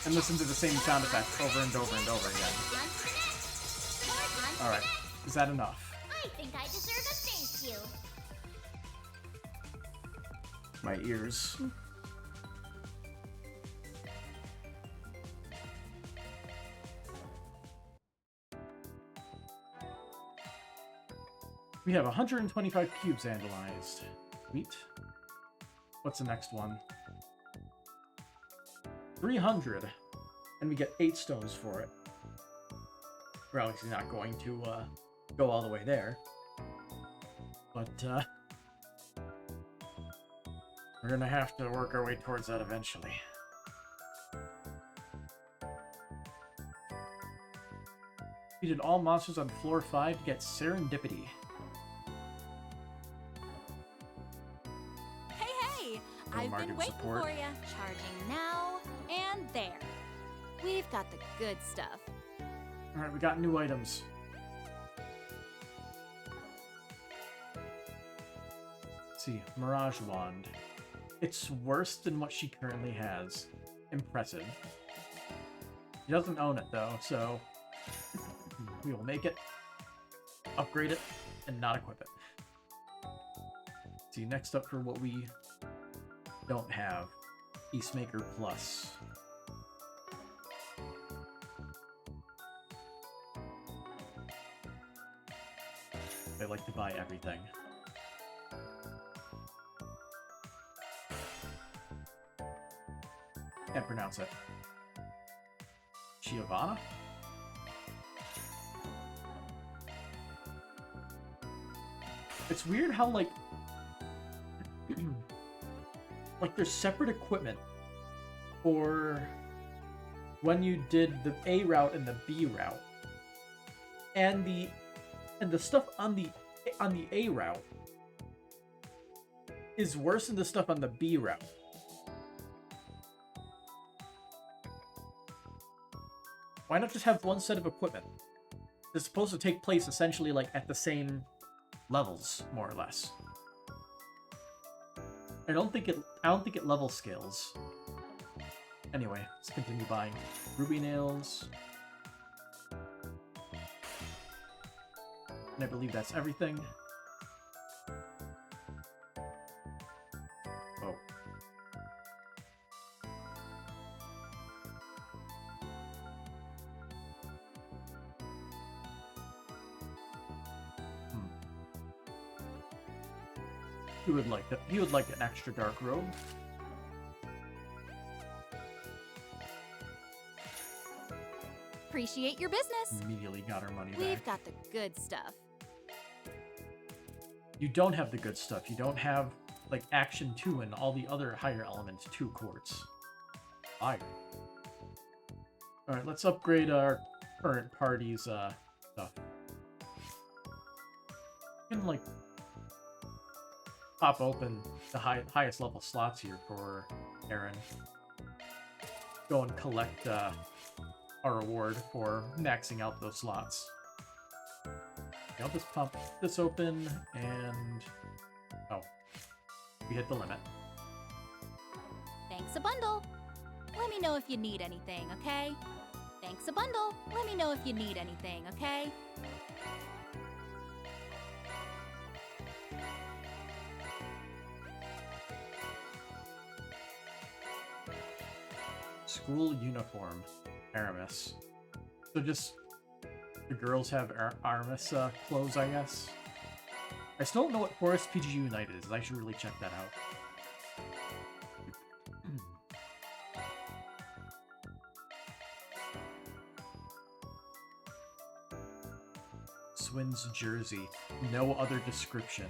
and listen to the same sound effect over and over and over again. Alright, is that enough? I think I deserve a thank you. My ears. We have 125 cubes analyzed. Sweet. What's the next one? 300. And we get 8 stones for it. We're obviously not going to go all the way there. But we're gonna have to work our way towards that eventually. Defeated all monsters on floor 5 to get Serendipity. I've been waiting for you. Charging now and there. We've got the good stuff. Alright, we got new items. Let's see, Mirage Wand. It's worse than what she currently has. Impressive. She doesn't own it though, so we will make it, upgrade it, and not equip it. Let's see, next up for what we don't have. Peacemaker Plus. They like to buy everything. Can't pronounce it. Giovanna? It's weird how, like, there's separate equipment for when you did the A route and the B route, and the stuff on the A route is worse than the stuff on the B route. Why not just have one set of equipment? It's supposed to take place essentially like at the same levels, more or less. I don't think it level scales. Anyway, let's continue buying ruby nails. And I believe that's everything. Oh. He would like that. He would like an extra dark robe. Appreciate your business. Immediately got our money We've back. got the good stuff. You don't have the good stuff. You don't have like Action 2 and all the other higher elements 2 quartz. Fire. Alright, let's upgrade our current party's stuff. You can like pop open the highest level slots here for Aaron. Go and collect our reward for maxing out those slots. Okay, I'll just pop this open and... oh. We hit the limit. Thanks a bundle. Let me know if you need anything, okay? Thanks a bundle. Let me know if you need anything, okay? School uniform. Aramis. So just... the girls have Aramis clothes, I guess. I still don't know what Forest PG Unite is. I should really check that out. Swin's jersey. No other description.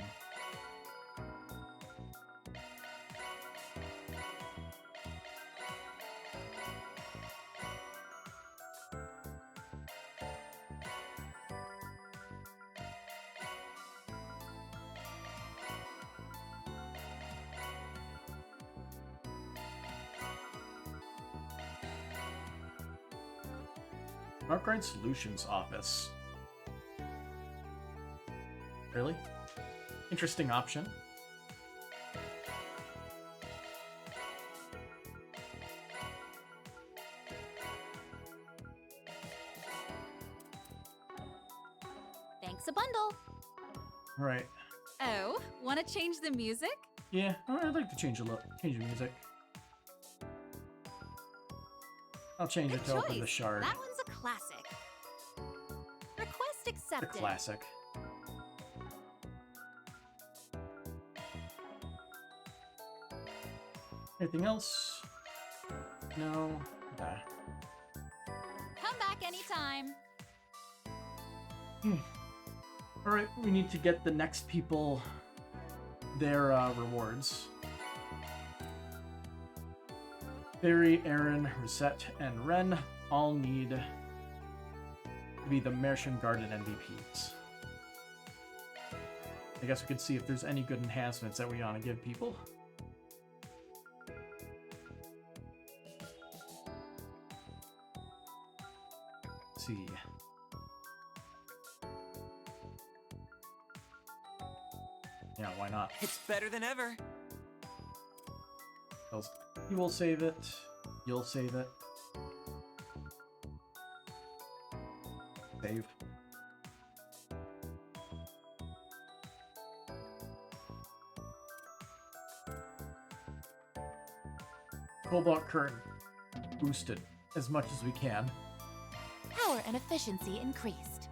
Arkwright Solutions office. Really? Interesting option. Thanks a bundle. Right. Oh, want to change the music? Yeah, I'd like to change the music. I'll change it to open the shard. That one's a classic. Request accepted. The classic. Anything else? No. Nah. Come back anytime. Alright, we need to get the next people their rewards. Barry, Aaron, Rosette, and Ren all need to be the Martian Garden MVPs. I guess we could see if there's any good enhancements that we want to give people. Let's see. Yeah, why not? It's better than ever. You will save it. You'll save it. Save. Cobalt current boosted as much as we can. Power and efficiency increased.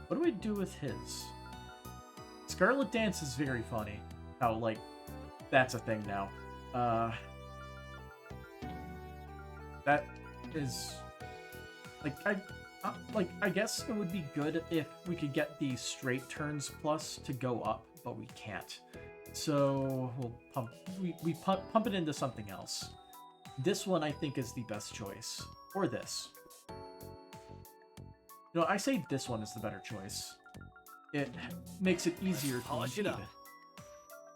What do we do with his? Scarlet Dance is very funny. How, like, that's a thing now. That is... I guess it would be good if we could get the straight turns plus to go up, but we can't. So, we'll pump it into something else. This one, I think, is the best choice. Or this. No, I say this one is the better choice. It makes it easier to polish it up.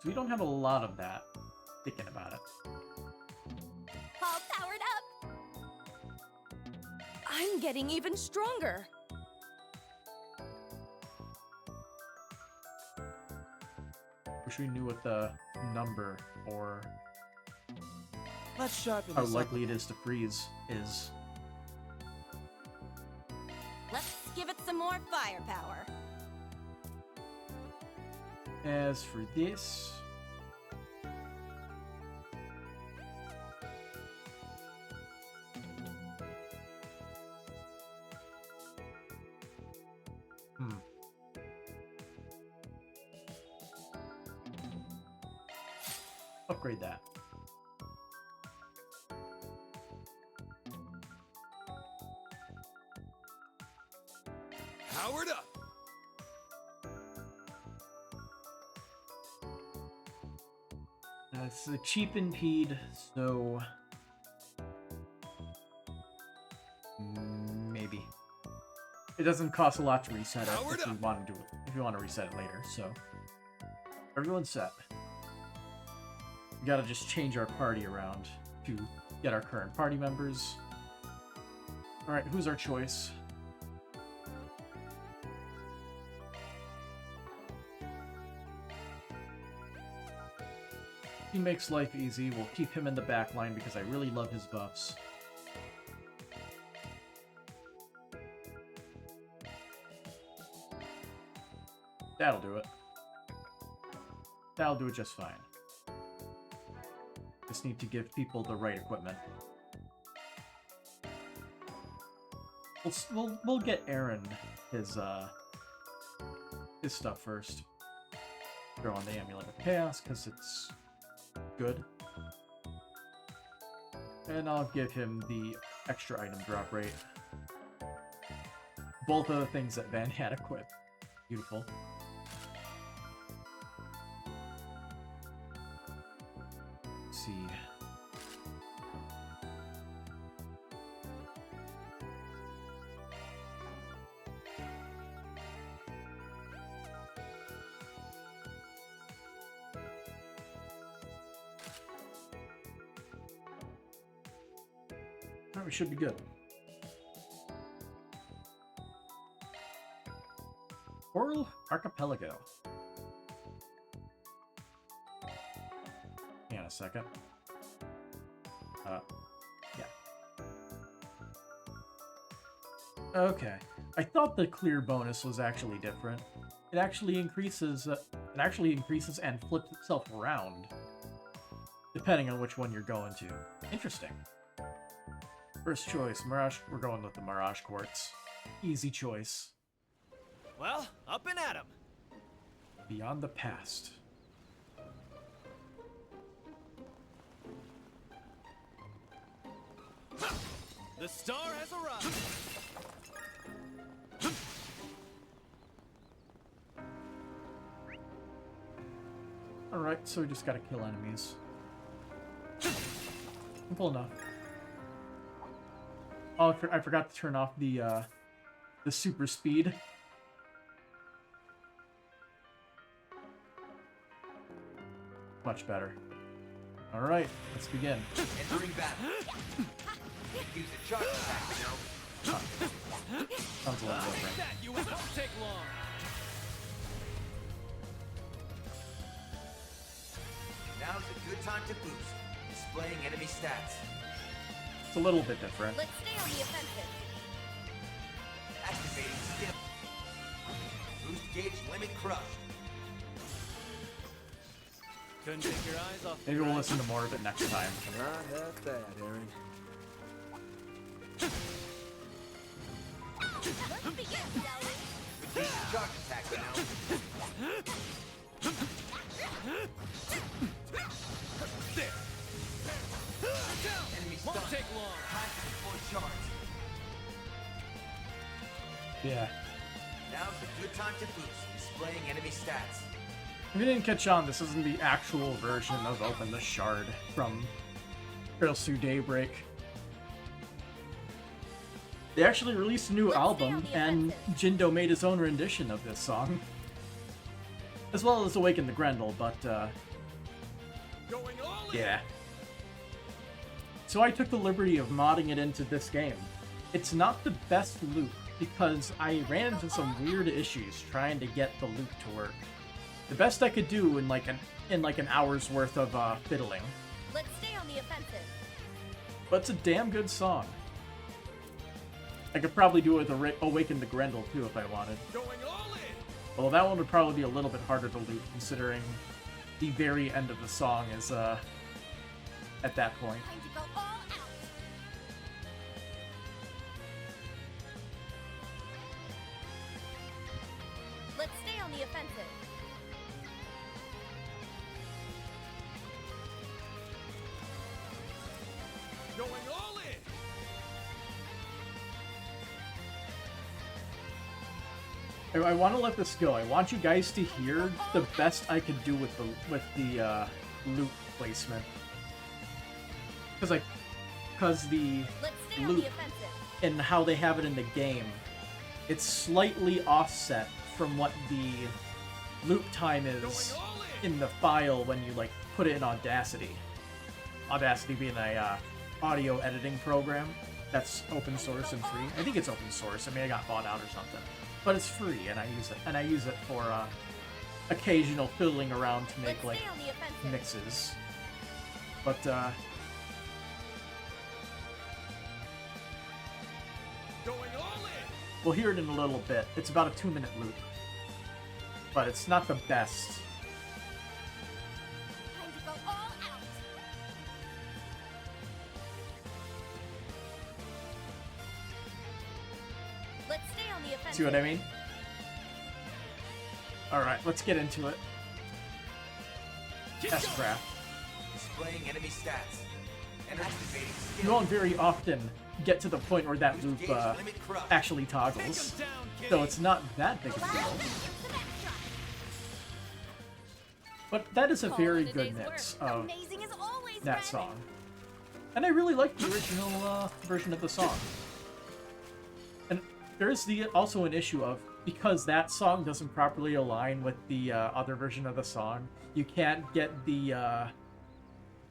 So we don't have a lot of that. Thinking about it. All powered up. I'm getting even stronger. Wish we knew what the number or Let's sharpen how this likely up. it is to freeze is. Let's give it some more firepower. As for this... upgrade that. Powered up! It's a cheap impede, so maybe it doesn't cost a lot to reset it if you want to do it. If you want to reset it later, so everyone's set. We gotta just change our party around to get our current party members. All right, who's our choice? He makes life easy. We'll keep him in the back line because I really love his buffs. That'll do it. That'll do it just fine. Just need to give people the right equipment. We'll get Aaron his stuff first. Throw on the Amulet of Chaos because it's good. And I'll give him the extra item drop rate. Both of the things that Van had equipped. Beautiful. Let's see. We should be good. Coral Archipelago. Hang on a second. Yeah. Okay. I thought the clear bonus was actually different. It actually increases. And flips itself around, depending on which one you're going to. Interesting. First choice, Mirage. We're going with the Mirage Quartz. Easy choice. Well, up and at 'em. Beyond the past. The star has arrived. Alright, so we just gotta kill enemies. Simple enough. Oh, I forgot to turn off the super speed. Much better. All right, let's begin. Entering battle. Use a charge attack, you know. Sounds a little different. That you won't take long. Now's a good time to boost, displaying enemy stats. It's a little bit different. Let's stay on the offensive. Activating skill. Boost gauge limit crushed. Couldn't take your eyes off. Maybe we'll listen to more of it next time. Not half bad, Aaron. Let's begin, shall we? With these charge attack, you know. There. Enemy Won't stunned. take long. Time to deploy charge. Yeah. Now's a good time to boost, displaying enemy stats. If you didn't catch on, this isn't the actual version of Open the Shard from Trails Through Daybreak. They actually released a new album, and Jindo made his own rendition of this song. As well as Awaken the Grendel, but, Going all in. yeah. So I took the liberty of modding it into this game. It's not the best loop, because I ran into some weird issues trying to get the loop to work. The best I could do in like an hour's worth of fiddling. Let's stay on the offensive. But it's a damn good song. I could probably do it with Awaken the Grendel too if I wanted. Going all in. Well, that one would probably be a little bit harder to loop considering the very end of the song is at that point. Time to go all out. Let's stay on the offensive. Going all in. I want to let this go. I want you guys to hear the best I could do with the loot placement. Because the loot and how they have it in the game, it's slightly offset from what the loop time is in the file when you like put it in Audacity. Audacity being a audio editing program that's open source and free. I think it's open source. I mean, I got bought out or something, but it's free, and I use it. And I use it for occasional fiddling around to make like mixes. But we'll hear it in a little bit. It's about a 2-minute loop, but it's not the best. Time to go all out. Let's stay on the offensive. See what I mean? Alright, let's get into it. Test craft. Displaying enemy stats. Activating skill. You won't very often get to the point where that loop actually toggles, so it's not that big of a deal. But that is a very good mix of that song. And I really like the original version of the song. And there's also an issue of, because that song doesn't properly align with the other version of the song, you can't get the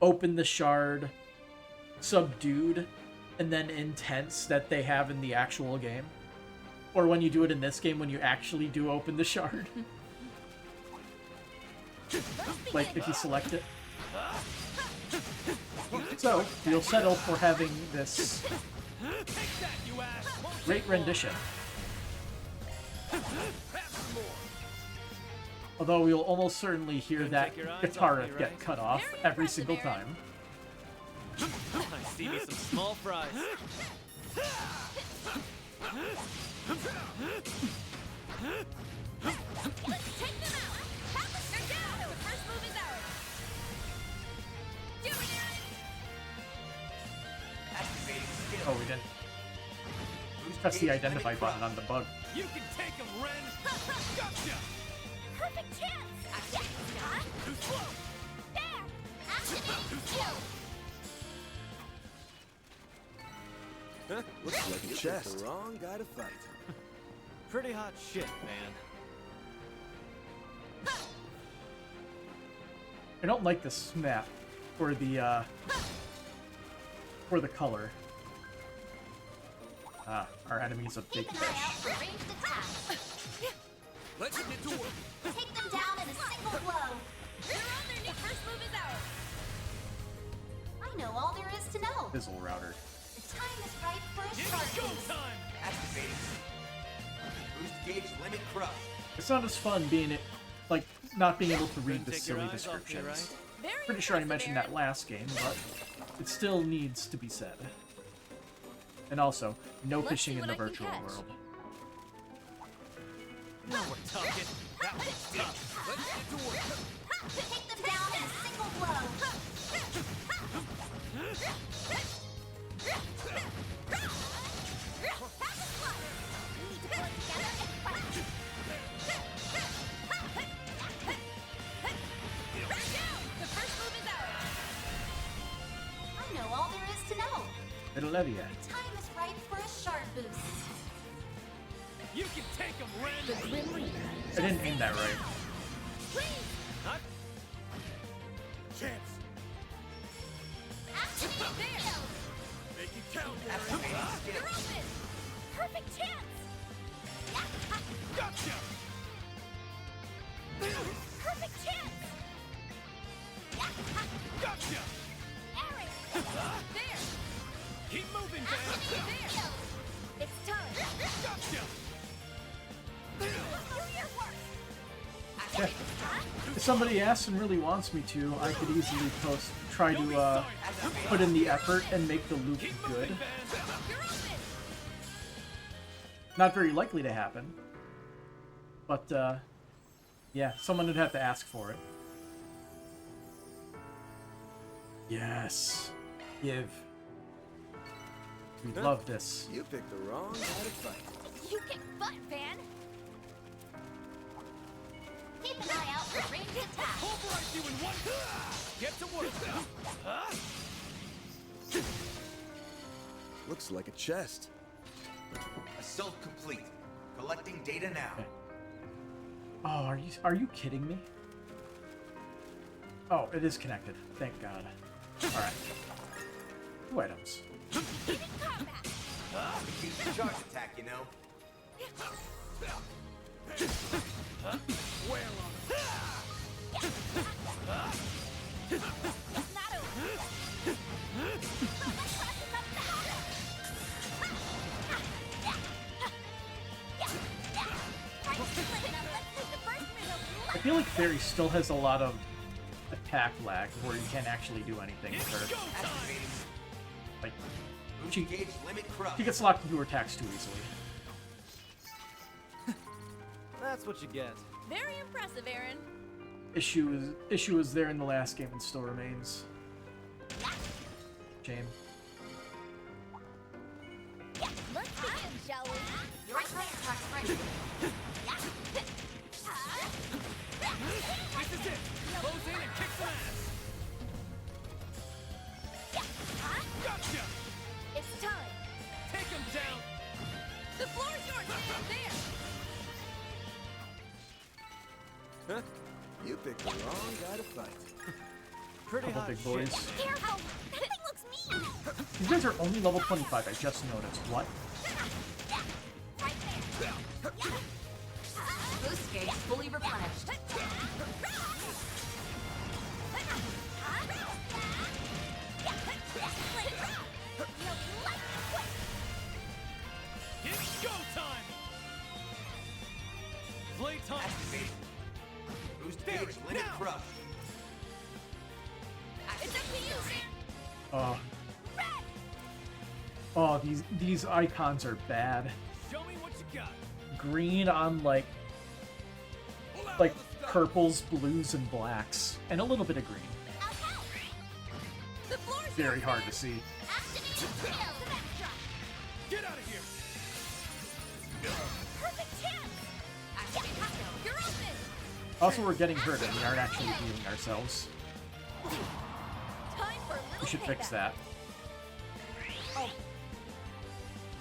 open the shard, subdued, and then intense that they have in the actual game. Or when you do it in this game, when you actually do open the shard. Like, if you select it. So, you'll settle for having this great rendition. Although we'll almost certainly hear that guitar riff get cut off every single time. I see me some small fries. Let's take them out. They're down. The first move is ours. Doing it. Activating skill. Oh, we didn't. Press the identify button on the bug. You can take him, Ren. Gotcha. Perfect chance. Too slow. There. Activate skill. Huh? Looks like a chest. The wrong guy to fight. Pretty hot shit, man. I don't like the snap for the color. Our enemy's a big Keep an fish. eye out for ranged attacks. Let's get to work. Take them down in a single blow. They're on their knee. First move is ours. I know all there is to know. Fizzle router. The time is right for a It's shark go boost. time. Activating. Boost gauge limit crush. It's not as fun being like not being able to read the Take your silly eyes off me, descriptions. right? Pretty sure I mentioned that last game, but it still needs to be said. And also, no Let's fishing see in what the I can virtual catch. world. Now we're talking. That was tough. Let's get to work. Take them down in a single blow. We need to work together and fight. The first move is ours. I know all there is to know. It'll love you. The time is right for a shark boost. You can take him, Ren. I didn't aim that right. Huh? Chance. Activate skill. Make it count, Activating Warren. skill. You're open. Perfect chance. Gotcha. Perfect chance. Gotcha. Eric. There. Keep moving, man. Activate skill. It's time. Gotcha. Do your work. Yeah. If somebody asks and really wants me to, I could easily try to put in the effort and make the loop good. You're open. Not very likely to happen. But, yeah, someone would have to ask for it. Yes. Give. We love this. You picked the wrong guy to fight. You kick butt, fan! Keep an eye out for ranged attacks. Pulverize you in one. Get to work. Looks like a chest. Assault complete. Collecting data now. Okay. Oh, are you kidding me? Oh, it is connected. Thank God. All right. 2 items. Use the charge attack, you know. Where on? I feel like Fairy still has a lot of attack lag where you can't actually do anything with her. Like, she gets locked into her attacks too easily. That's what you get. Very impressive, Aaron. Issue is there in the last game and still remains. Shame. Let's begin, shall we? Your attack attack's ready. This is it. Close in and kick some ass. Gotcha. It's time. Take him down. The floor's yours, man. There. Huh? You picked the wrong guy to fight. Pretty Couple hot big boys. Careful. That thing looks mean. These guys are only level 25. I just noticed. What? Boost gauge fully replenished. It's go time. Play time. Activate. Boost gauge limit crush. It's up to you, Sam. Oh, these icons are bad. Show me what you got. Green on like purples, blues, and blacks, and a little bit of green. The floor's Very hard to see. Get out of here. Perfect chance. Activate hot zone. You're open. Also, we're getting hurt and we aren't actually healing ourselves. Time for a little We should fix payback. that. Oh.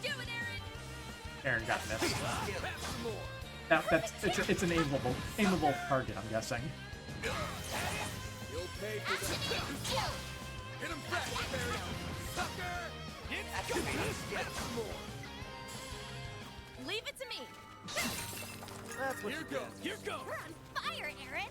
Do it, Aaron. Aaron got missed. It's an aimable target, I'm guessing. You'll pay for that. Hit him back, Barry. Sucker. It's go time. More. Leave it to me. That's what you get. Here goes. We're on fire, Aaron.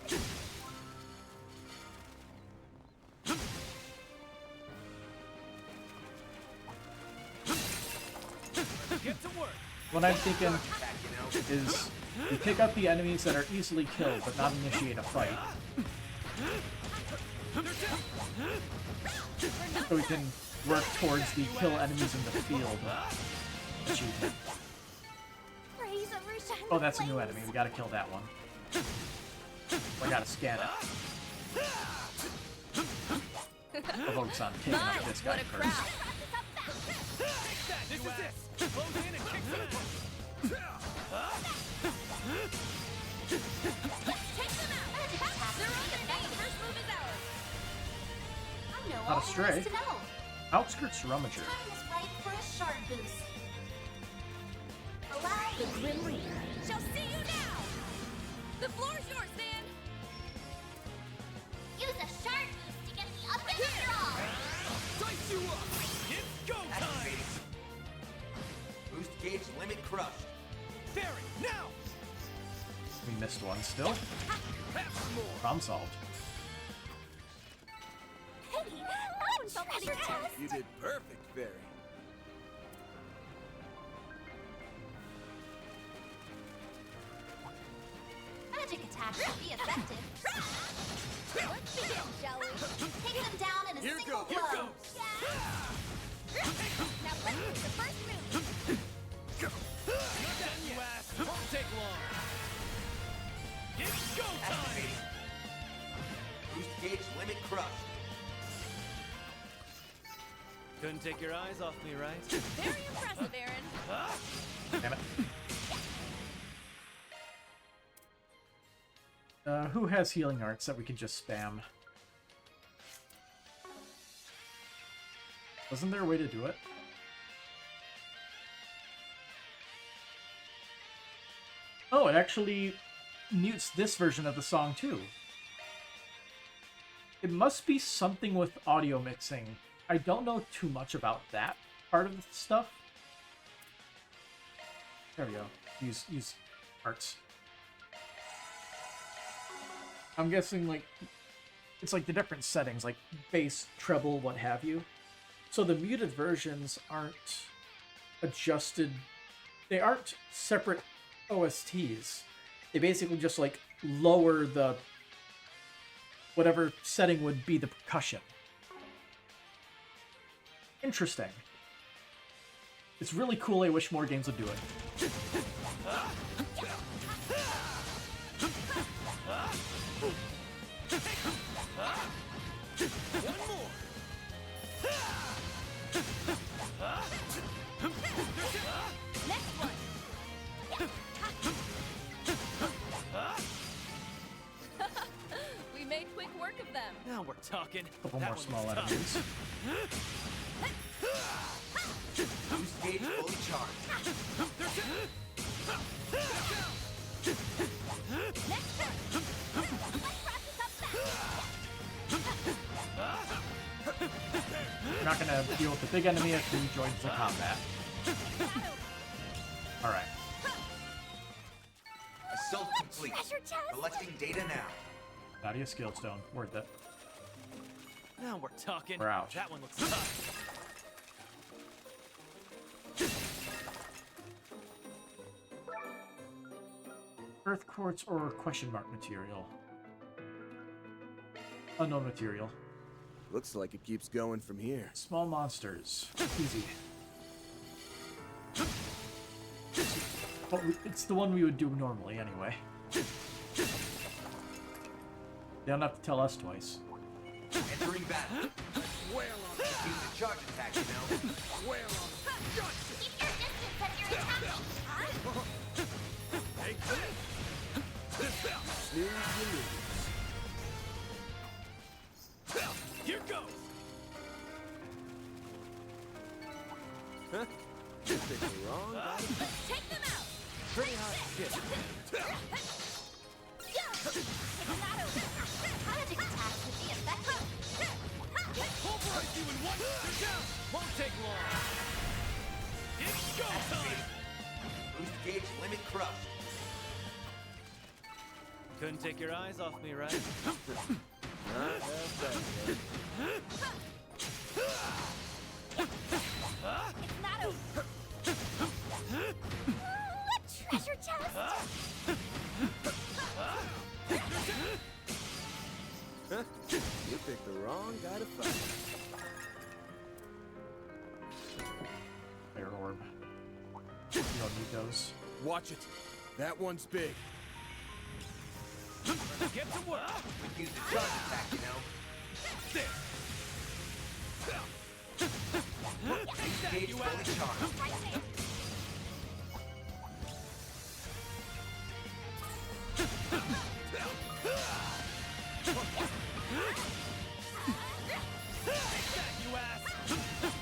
Get to work. What I'm thinking is we pick up the enemies that are easily killed but not initiate a fight. So we can work towards the kill enemies in the field achievement. Oh, that's a new enemy. We gotta kill that one. I gotta scan it. I'll focus on taking out this guy first. This is it. Close in and kick some. Take them out. They're on their feet. First move is ours. I know Not all a there stray. is to know. Outskirts Rummager. Time is right for a shard boost. Allow the Grim Reaper. Shall see you now. The floor's yours, man. Use a shard boost to get the up and draw. Dice you up. It's go time. Activating. Boost gauge limit crushed. Barry, now. We missed one still. Problem solved. Hey, that one felt pretty tough. You did perfect, Barry. Magic attacks will be effective. Let's begin, shall we? Take them down in a single Here blow. goes. Now let's do the first move. Not done, you ass. Won't take long. It's go time. Activating. Boost gauge limit crushed. Couldn't take your eyes off me, right? Very impressive, Aaron. Damn it. Who has healing arts that we can just spam? Wasn't there a way to do it? Oh, it actually mutes this version of the song too. It must be something with audio mixing. I don't know too much about that part of the stuff. There we go. Use arts. I'm guessing like it's like the different settings, like bass, treble, what have you. So the muted versions aren't adjusted. They aren't separate OSTs. They basically just like lower the whatever setting would be the percussion. Interesting. It's really cool. I wish more games would do it. One more. Next one. We made quick work of them. Now we're talking. Couple more small enemies. Boost gauge fully charged. Next one. Let's wrap this up fast. We're not gonna deal with the big enemy if he joins the combat. Alright. Assault complete. Collecting data now. Nadia Skillstone. Worth it. Now we're talking. We're out. That one looks tough. Earth quartz or question mark material? Unknown material. Looks like it keeps going from here. Small monsters. Easy. But it's the one we would do normally anyway. They don't have to tell us twice. Entering battle. Whale on Use the charge attack, you know. Whale on Keep your distance as you're attacking. Take this. Snooze you lose. Here goes. Huh? You picked the wrong guy. Take them out. Pretty hot shit. Magic attack would be effective. Pulverize you in one. They're down. Won't take long. It's go time. Boost gauge limit crushed. Couldn't take your eyes off me, right? Not half bad yet. It's not over. Treasure chest. Huh? You picked the wrong guy to fight. Fire orb. You don't need those. Watch it. That one's big. Get to work. Use the charge attack, you know. There. Boost gauge fully charged. You ass.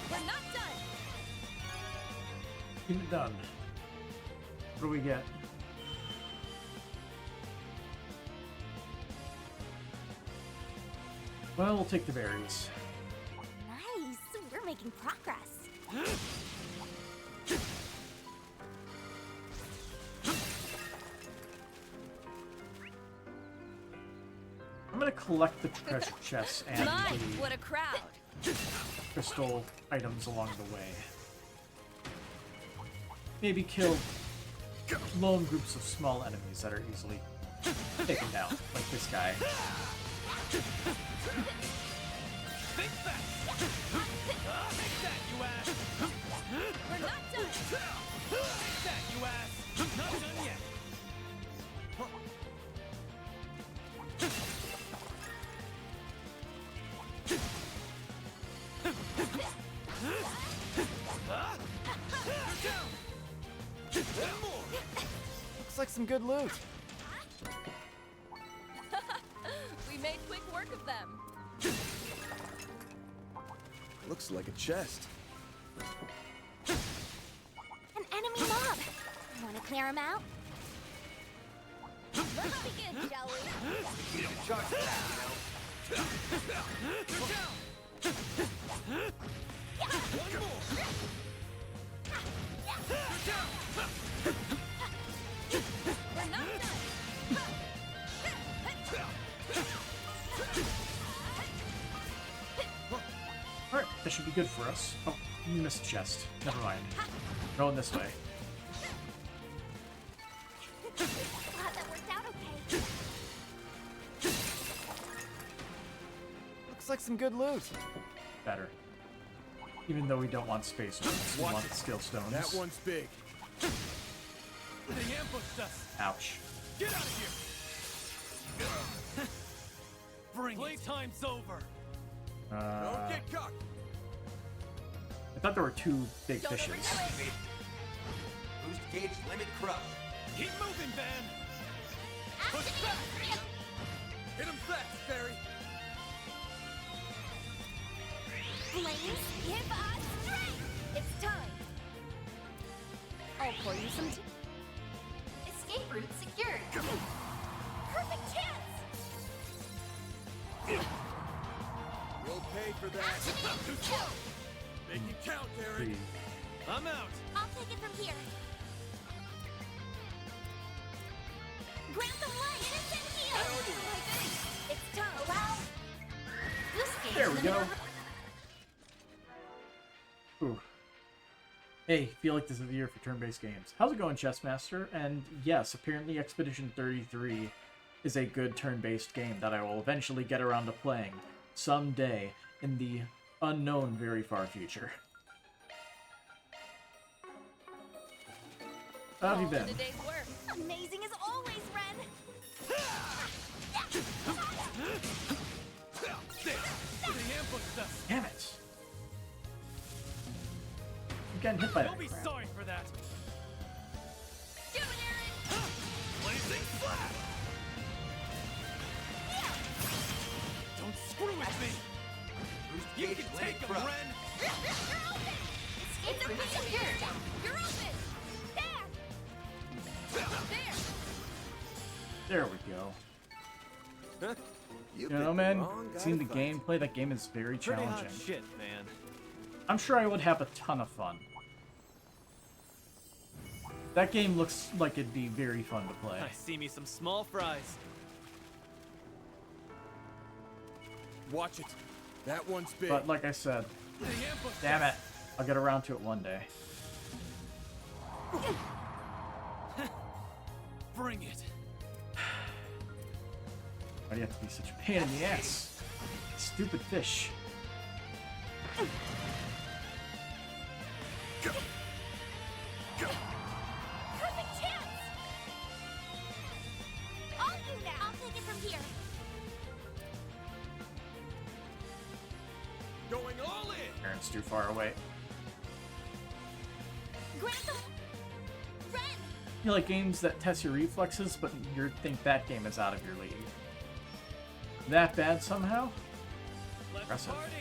We're not done. Get it done. What do we get? Well, we'll take the berries. Nice. We're making progress. I'm gonna collect the treasure chests and My, the what a crowd. crystal items along the way. Maybe kill lone groups of small enemies that are easily taken down, like this guy. Think fast. Take that, you ass. We're not done. Take that, you ass. Not done yet. Looks like some good loot. We made quick work of them. Looks like a chest. An enemy mob. Want to clear him out? Let's begin, shall we? You don't charge for that, you know? One more! We're not done. Alright, that should be good for us. Oh, you missed chest. Never mind. Going this way. Glad that worked out okay. Looks like some good loot. Better. Even though we don't want space ones, we want the skill stones. That one's big. They ambushed us! Ouch. Get out of here! Bring Playtime's over! Don't get cocked! I thought there were two big fishes. Boost gauge limit crush. Keep moving, Van! Push back! Hit him fast, Fairy! Flames, give us strength! It's time. I'll pour you some tea. Escape route secured. Perfect chance! You'll pay for that. Make it count, Derek! Three. I'm out! I'll take it from here. Grant them light! Innocent heal! It's time. Allow. Boost gauge There we limit go. over- Ooh. Hey, feel like this is the year for turn-based games. How's it going, Chessmaster? And yes, apparently Expedition 33 is a good turn-based game that I will eventually get around to playing someday in the unknown very far future. How have you been? The day's work. Amazing as always, Ren! They ambushed us! Damn it! I'm getting hit by that You'll be crap. sorry for that! Do it, Aaron! Blazing flat! Don't screw with me! Boost You gauge can limit take him, crush. Ren! Escape route secured. You're open! There! There we go. You You know, picked man, the wrong guy seeing to the fight. gameplay, that game is very Pretty hot challenging. shit, man. I'm sure I would have a ton of fun. That game looks like it'd be very fun to play. I see me some small fries. Watch it. That one's big. But like I said, They ambushed damn us. it, I'll get around to it one day. Bring it. Why do you have to be such a pain in the ass? Stupid fish. Perfect chance! I'll do that! I'll take it from here. Going all in. Aaron's too far away. Grant them... Ren! You like games that test your reflexes, but you think that game is out of your league. That bad somehow? Let's Impressive. party.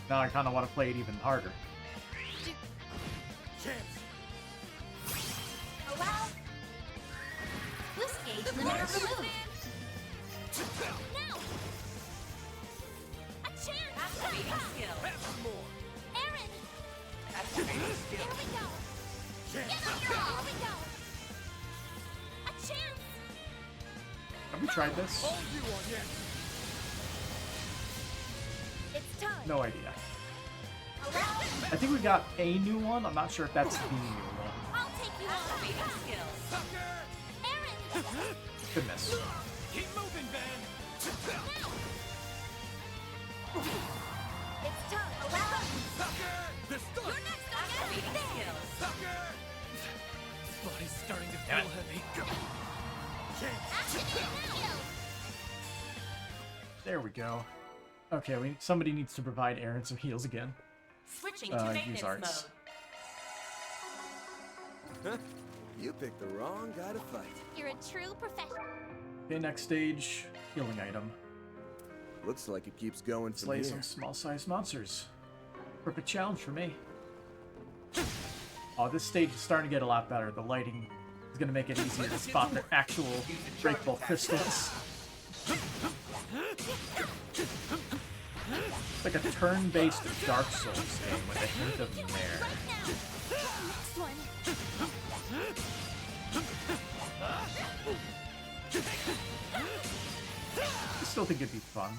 Now I kind of want to play it even harder. Chance. Allow. Boost gauge limit removed. Now! A chance! Activating skill. Have some more. Aaron! Activating Here skill. we go! Chance. Get up, girl! Here we go! A chance! Have we tried this? All you on yet. It's time. No idea. Allow. I think we got a new one. I'm not sure if that's the new one. I'll take you on! Activating skill. Sucker. Aaron! Goodness. Keep moving, Van. Now! It's time. Allow. Sucker. They're stuck. You're next on Activating there! skill. Sucker. This body's starting to Damn feel it. heavy. Chance. Activate now! There we go. Okay, somebody needs to provide Aaron some heals again. Switching to Use maintenance arts. mode. You picked the wrong guy to fight. You're a true professional. Okay, next stage, healing item. Looks like it keeps going from Slay here. some small-sized monsters. Perfect challenge for me. Oh, this stage is starting to get a lot better. The lighting is going to make it easier to spot their actual breakable crystals. It's like a turn-based Dark Souls game with a hint of Nair. I still think it'd be fun.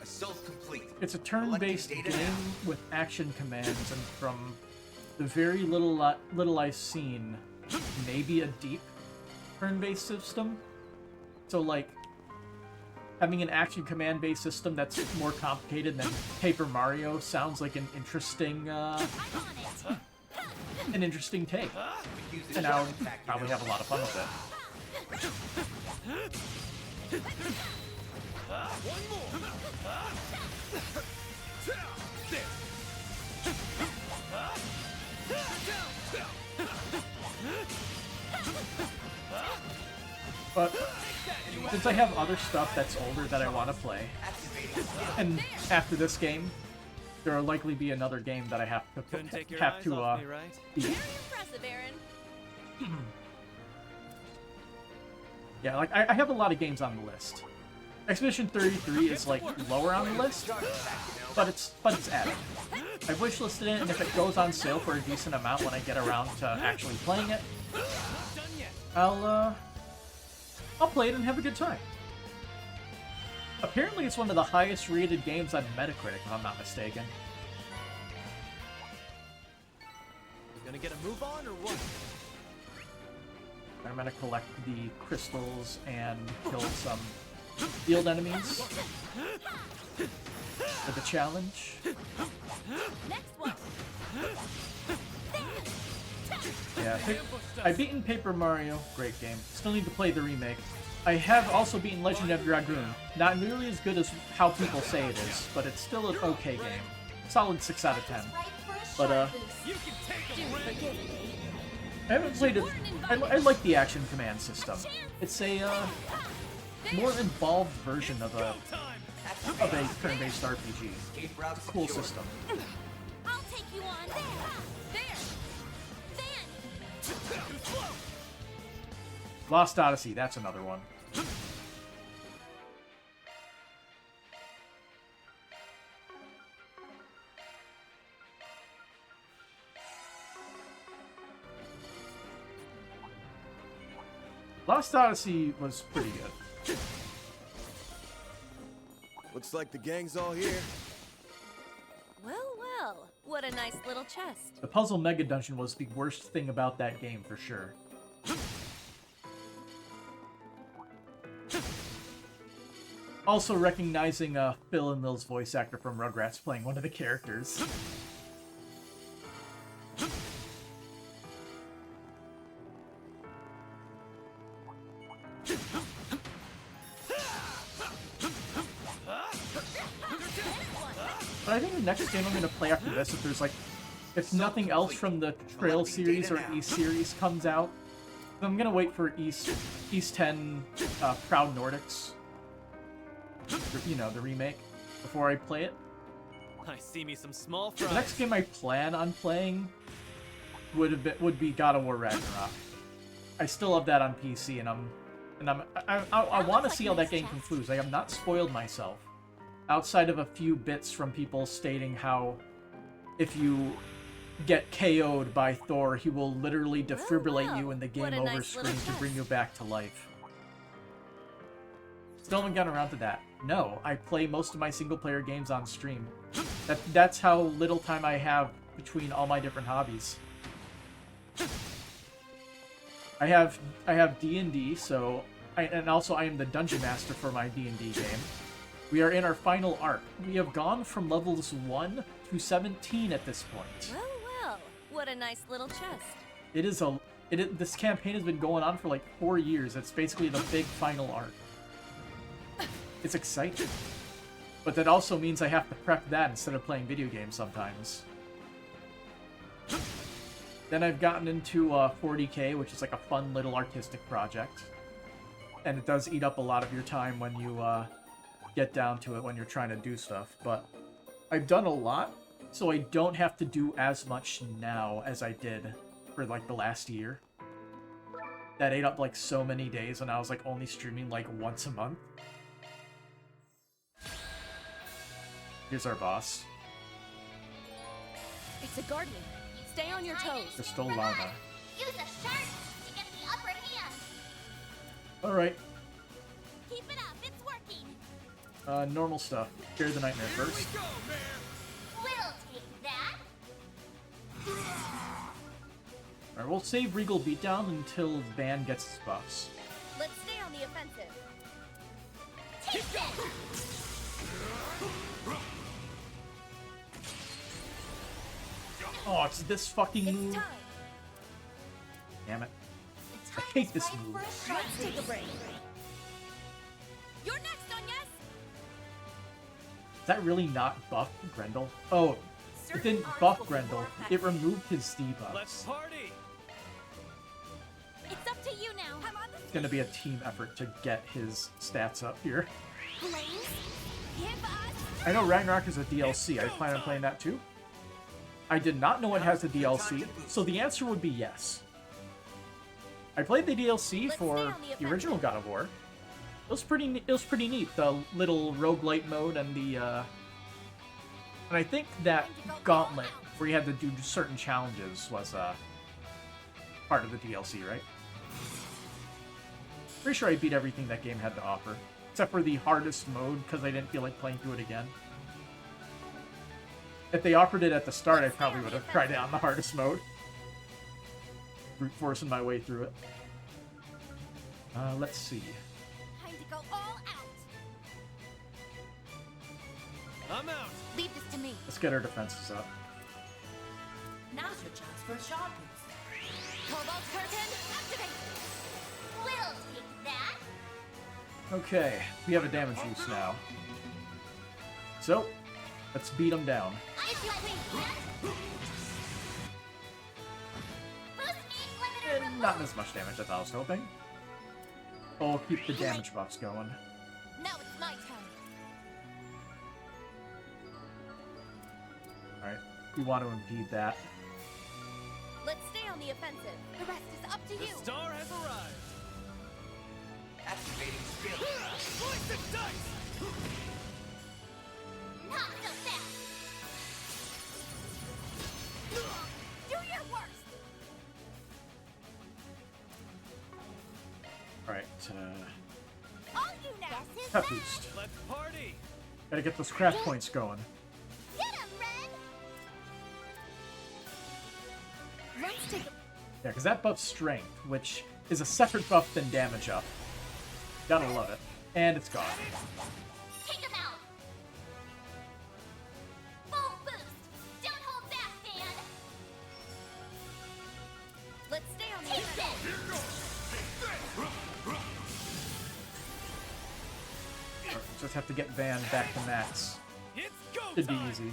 Assault complete. It's a turn-based game with action commands, and from the very little I've seen, maybe a deep turn-based system. So, like, having an action command-based system that's more complicated than Paper Mario sounds like an interesting take. And I'll probably have a lot of fun with it. One more. But since I have other stuff that's older that I want to play, and after this game, there will likely be another game that I have to beat. Very impressive, Aaron. Yeah, like I have a lot of games on the list. Expedition 33 is like lower on the list, but it's added. I wishlisted it, and if it goes on sale for a decent amount when I get around to actually playing it, I'll play it and have a good time. Apparently, it's one of the highest rated games on Metacritic, if I'm not mistaken. You gonna get a move on or what? I'm gonna collect the crystals and kill some field enemies for the challenge. Next one. Yeah, I've beaten Paper Mario, great game. Still need to play the remake. I have also beaten Legend of Dragoon. Not nearly as good as how people say it is, but it's still an okay game. Solid 6 out of 10. But I haven't played it. I like the action command system. It's a more involved version of a turn-based RPG. It's a cool system. I'll take you on. There. Lost Odyssey, that's another one. Lost Odyssey was pretty good. Looks like the gang's all here. Well, what a nice little chest. The Puzzle Mega Dungeon was the worst thing about that game, for sure. Also recognizing Phil and Lil's voice actor from Rugrats playing one of the characters. But I think the next game I'm going to play after this, if nothing else from the Trail series or East series comes out, I'm going to wait for East 10 Proud Nordics, you know, the remake, before I play it. I see me some small fries. The next game I plan on playing would be God of War Ragnarok. I still have that on PC, and I want to see how that game concludes. I have not spoiled myself, outside of a few bits from people stating how if you get KO'd by Thor, he will literally defibrillate you in the game over screen to bring you back to life. Still haven't gotten around to that. No, I play most of my single-player games on stream. That's how little time I have between all my different hobbies. I have D&D, so and also I am the dungeon master for my D&D game. We are in our final arc. We have gone from levels 1 to 17 at this point. Well, what a nice little chest. This campaign has been going on for like 4 years. It's basically the big final arc. It's exciting. But that also means I have to prep that instead of playing video games sometimes. Then I've gotten into 40K, which is like a fun little artistic project. And it does eat up a lot of your time when you get down to it, when you're trying to do stuff. But I've done a lot, so I don't have to do as much now as I did for like the last year. That ate up like so many days, and I was like only streaming like once a month. Here's our boss. It's a garden. Stay on your toes. Crystal Lana. Use a shark to get the upper hand. Alright. Keep it up, it's working. Normal stuff. Fear the Nightmare first. We'll take that. Alright, we'll save Regal Beatdown until Van gets his buffs. Let's stay on the offensive. Take it. Oh, it's this fucking move. Time. Damn it. I hate this move. Let's take a break. You're next, Onyes. Is that really not buff Grendel? Oh, it didn't buff Grendel. It removed his debuff. Let's party. It's up to you now. I'm on It's gonna be a team effort to get his stats up here. Flames, give us. I know Ragnarok is a DLC. I plan on playing that too. I did not know it has a DLC, so the answer would be yes. I played the DLC for the original God of War. It was pretty neat. The little roguelite mode and the and I think that gauntlet where you had to do certain challenges was part of the DLC, right? Pretty sure I beat everything that game had to offer, except for the hardest mode because I didn't feel like playing through it again. If they offered it at the start, I probably would have tried it on the hardest mode. Brute forcing my way through it. Let's see. Time to go all out. I'm out. Leave this to me. Let's get our defenses up. Now's your chance for a shot boost. Cobalt curtain, activate. We'll take that. Okay, we have a damage use now. So, let's beat them down. If you please. Boost speed limiter And not as much damage as I was hoping. Oh, keep the damage buffs going. Now it's my turn. Alright, we want to impede that. Let's stay on the offensive. The rest is up to The you. star has arrived. Activating skill. Slice the dice. Not so fast. Do your worst. Alright, All you now. pep boost. Let's party. Gotta get those craft points going. Get him, Red. Let's take a... Yeah, because that buffs strength, which is a separate buff than damage up. Gotta love it. And it's gone. Take him out. Full boost. Don't hold back, man. Let's stay on the Take offensive. Just have to get Van back to max. It's go Should be time. easy.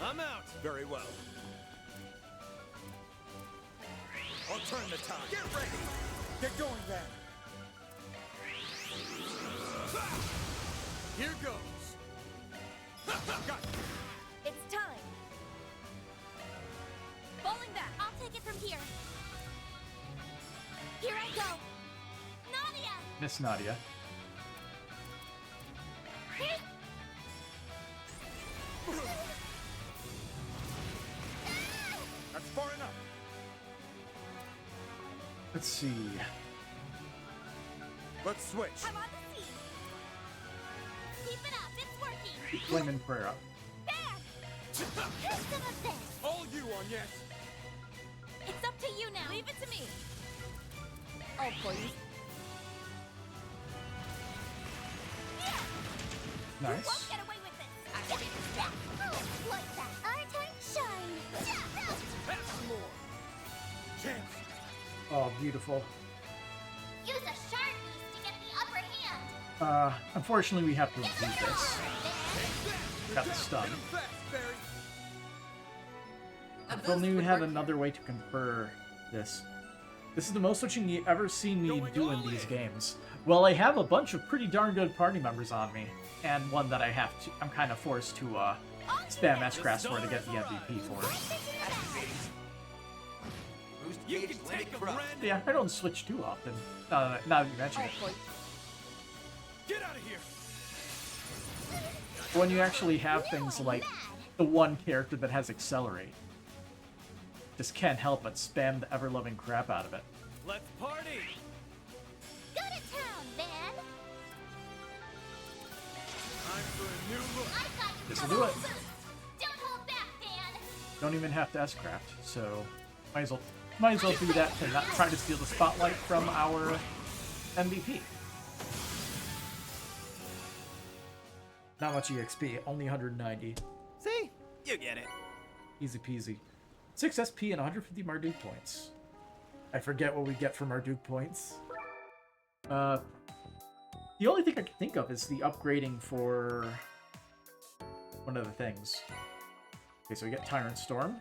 I'm out. Very well. I'll turn the tide. Get ready. Get going then. Here goes. Got it. It's time. Falling back. I'll take it from here. Here I go. Nadia. Miss Nadia. That's far enough. Let's see. Let's switch. I'm on the scene. Keep it up. It's working. Keep flaming prayer up. Bam. Here's some of this. All you on, yes. It's up to you now. Leave it to me. Oh, please. Nice. Won't get away with this. Oh, like that. Our turn shine. Have some more. Chance. Oh, beautiful. Use a shark boost to get the upper hand. Unfortunately we have to impede this. Got the stun. Hit him fast, Barry. If only we had another way to confer this. This is the most switching you ever seen me do in these games. Well, I have a bunch of pretty darn good party members on me, and one that I'm kind of forced to spam S-Crass for to get the MVP for. Yeah, I don't switch too often. Now that you mention it. Get out of here. When you actually have things like the one character that has Accelerate, just can't help but spam the ever-loving crap out of it. Let's party. Go to town, Van. Time for a new look. I got you. This'll do it. Don't hold back, Van. Don't even have to S-Craft, so might as well do that to not try to steal the spotlight from our MVP. Not much EXP, only 190. See? You get it. Easy peasy. 6 SP and 150 Marduk points. I forget what we get from Marduk points. The only thing I can think of is the upgrading for one of the things. Okay, so we get Tyrant Storm,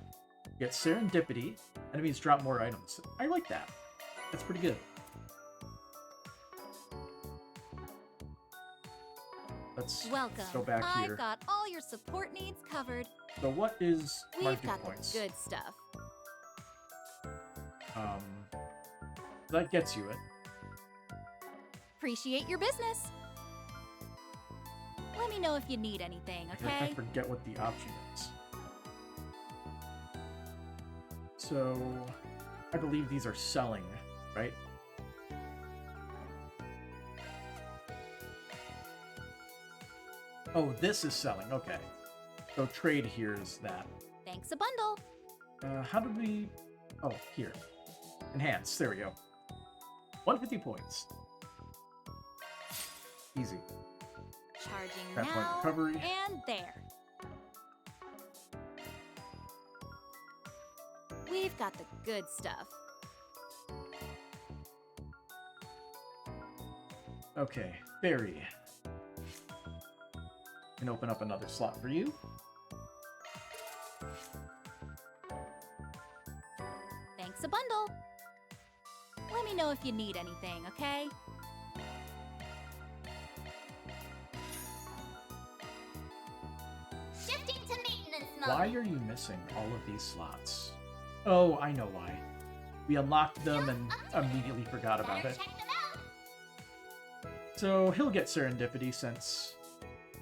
we get Serendipity, enemies drop more items. I like that. That's pretty good. Let's go back here. I've got all your support needs covered. So what is We've Marduk got points? the good stuff. That gets you it. Appreciate your business. Let me know if you need anything, I okay? forget what the option is. So, I believe these are selling, right? Oh, this is selling, okay. So trade here is that. Thanks a bundle. How did we... Oh, here. Enhance, there we go. 150 points. Easy. Charging Crap point now recovery. and there. We've got the good stuff. Okay, Barry. And open up another slot for you. Thanks a bundle. Let me know if you need anything, okay? Shifting to maintenance mode. Why are you missing all of these slots? Oh, I know why. We unlocked them and immediately forgot about it. So he'll get Serendipity since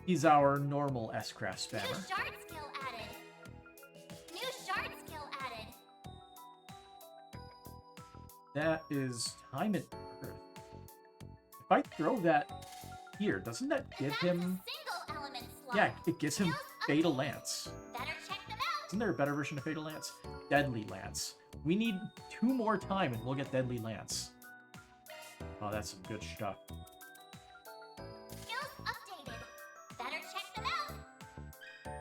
he's our normal S-Craft spammer. New shard skill added. New shard skill added. That is Time and Earth. If I throw that here, doesn't that give him... Single element slot. Yeah, it gives him Fatal Lance. Better check them out. Isn't there a better version of Fatal Lance? Deadly Lance. We need 2 more time and we'll get Deadly Lance. Oh, that's some good stuff. Skills updated. Better check them out.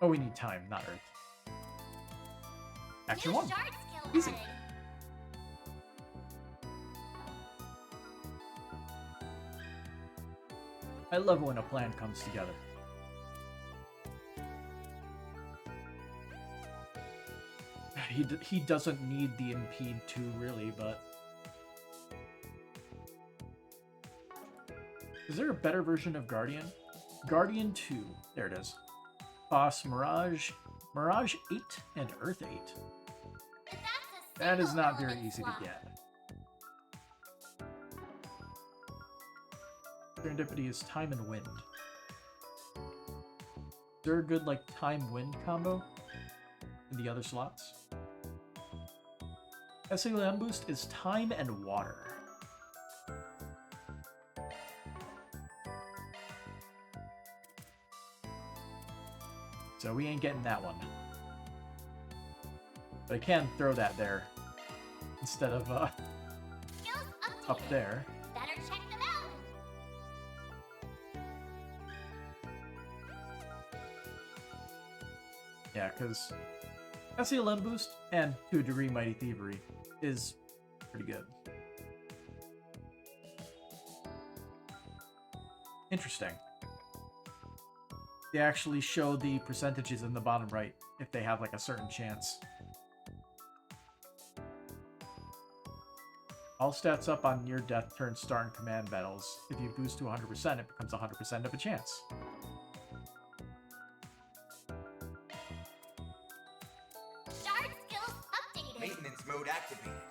Oh, we need time, not Earth. Action 1. Shard skill Easy. added. I love when a plan comes together. He doesn't need the Impede 2, really, but... Is there a better version of Guardian? Guardian 2. There it is. Boss Mirage 8, and Earth 8. That is not very easy to get. Serendipity is Time and Wind. Is there a good, like, Time-Wind combo in the other slots? SALM boost is Time and Water. So we ain't getting that one. But I can throw that there instead of up there. Better check them out. Yeah, because SALM boost and to a degree Mighty Thievery is pretty good. Interesting. They actually show the percentages in the bottom right if they have like a certain chance. All stats up on near-death turn star and command battles. If you boost to 100%, it becomes 100% of a chance. Shard skills updated. Maintenance mode activated.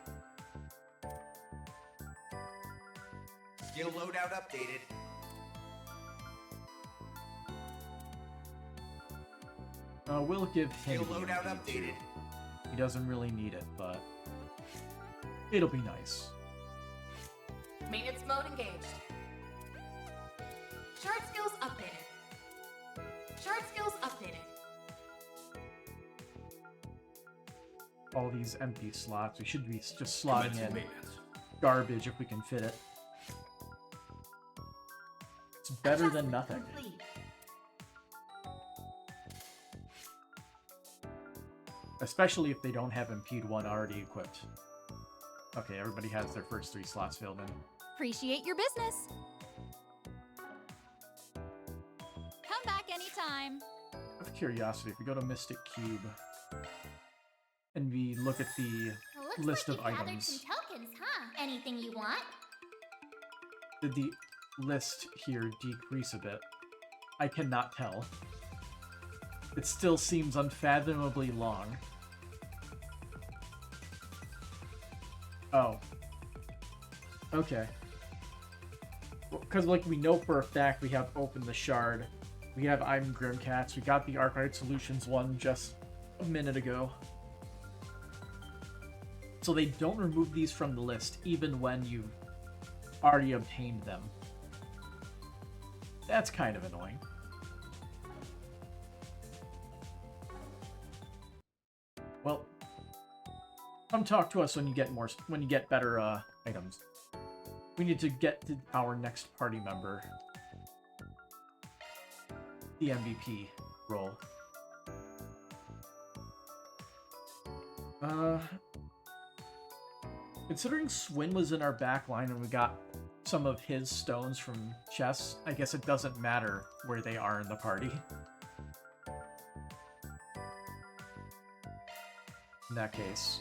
Skill loadout updated. We'll give him Skill loadout updated. He doesn't really need it, but it'll be nice. Maintenance mode engaged. Shard skills updated. Shard skills updated. All these empty slots. We should be just slotting in garbage if we can fit it. It's better than nothing. Complete. Especially if they don't have Impede 1 already equipped. Okay, everybody has their first 3 slots filled in. Appreciate your business. Come back anytime. Out of curiosity, if we go to Mystic Cube and we look at the list Looks of like you gathered items, some tokens, huh? Anything you want? did the list here decrease a bit? I cannot tell. It still seems unfathomably long. Oh. Okay. Because, like, we know for a fact we have Open the Shard. We have I'm Grimcats. We got the Arcade Solutions one just a minute ago. So they don't remove these from the list, even when you've already obtained them. That's kind of annoying. Well, come talk to us when you get better items. We need to get to our next party member. The MVP role. Considering Swin was in our back line and we got some of his stones from chests, I guess it doesn't matter where they are in the party. In that case.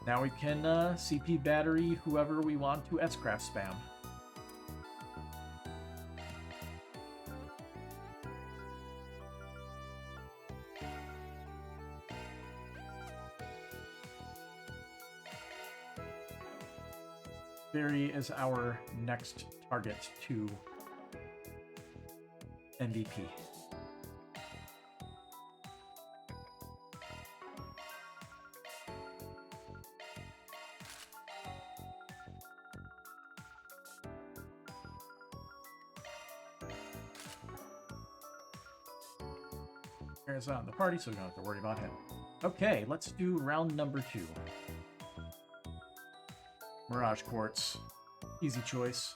Now we can CP battery whoever we want to S-Craft spam. Barry is our next target to MVP. Barry's not in the party, so we don't have to worry about him. Okay, let's do round number 2. Mirage Quartz. Easy choice.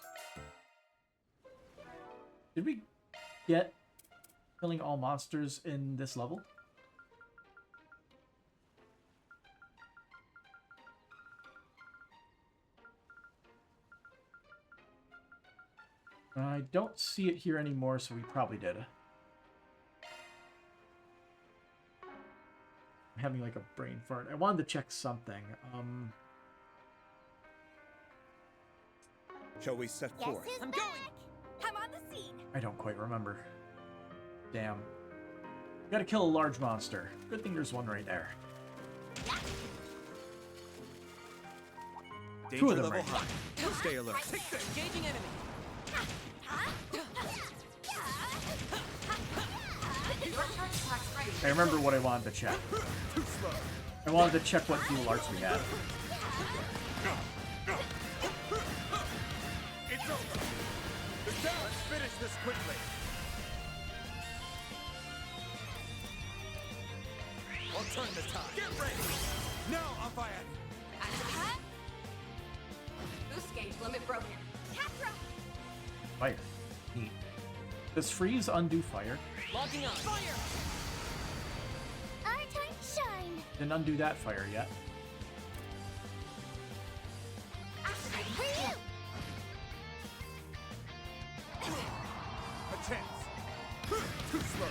Did we get killing all monsters in this level? I don't see it here anymore, so we probably did. I'm having like a brain fart. I wanted to check something. Shall we set forth? I'm going! I'm on the scene! I don't quite remember. Damn. Gotta kill a large monster. Good thing there's one right there. Danger 2 of them level right high. Stay alert. Engaging enemy. I remember what I wanted to check. Too slow. I wanted to check what dual arts we had. It's over. Let's finish this quickly. I'll turn the tide. Get ready. Now I'll fire. Boost gauge limit broken. Fire. Neat. Does freeze undo fire? Logging on. Fire! Our time to shine! Didn't undo that fire yet. Activating skill. A chance. Too slow.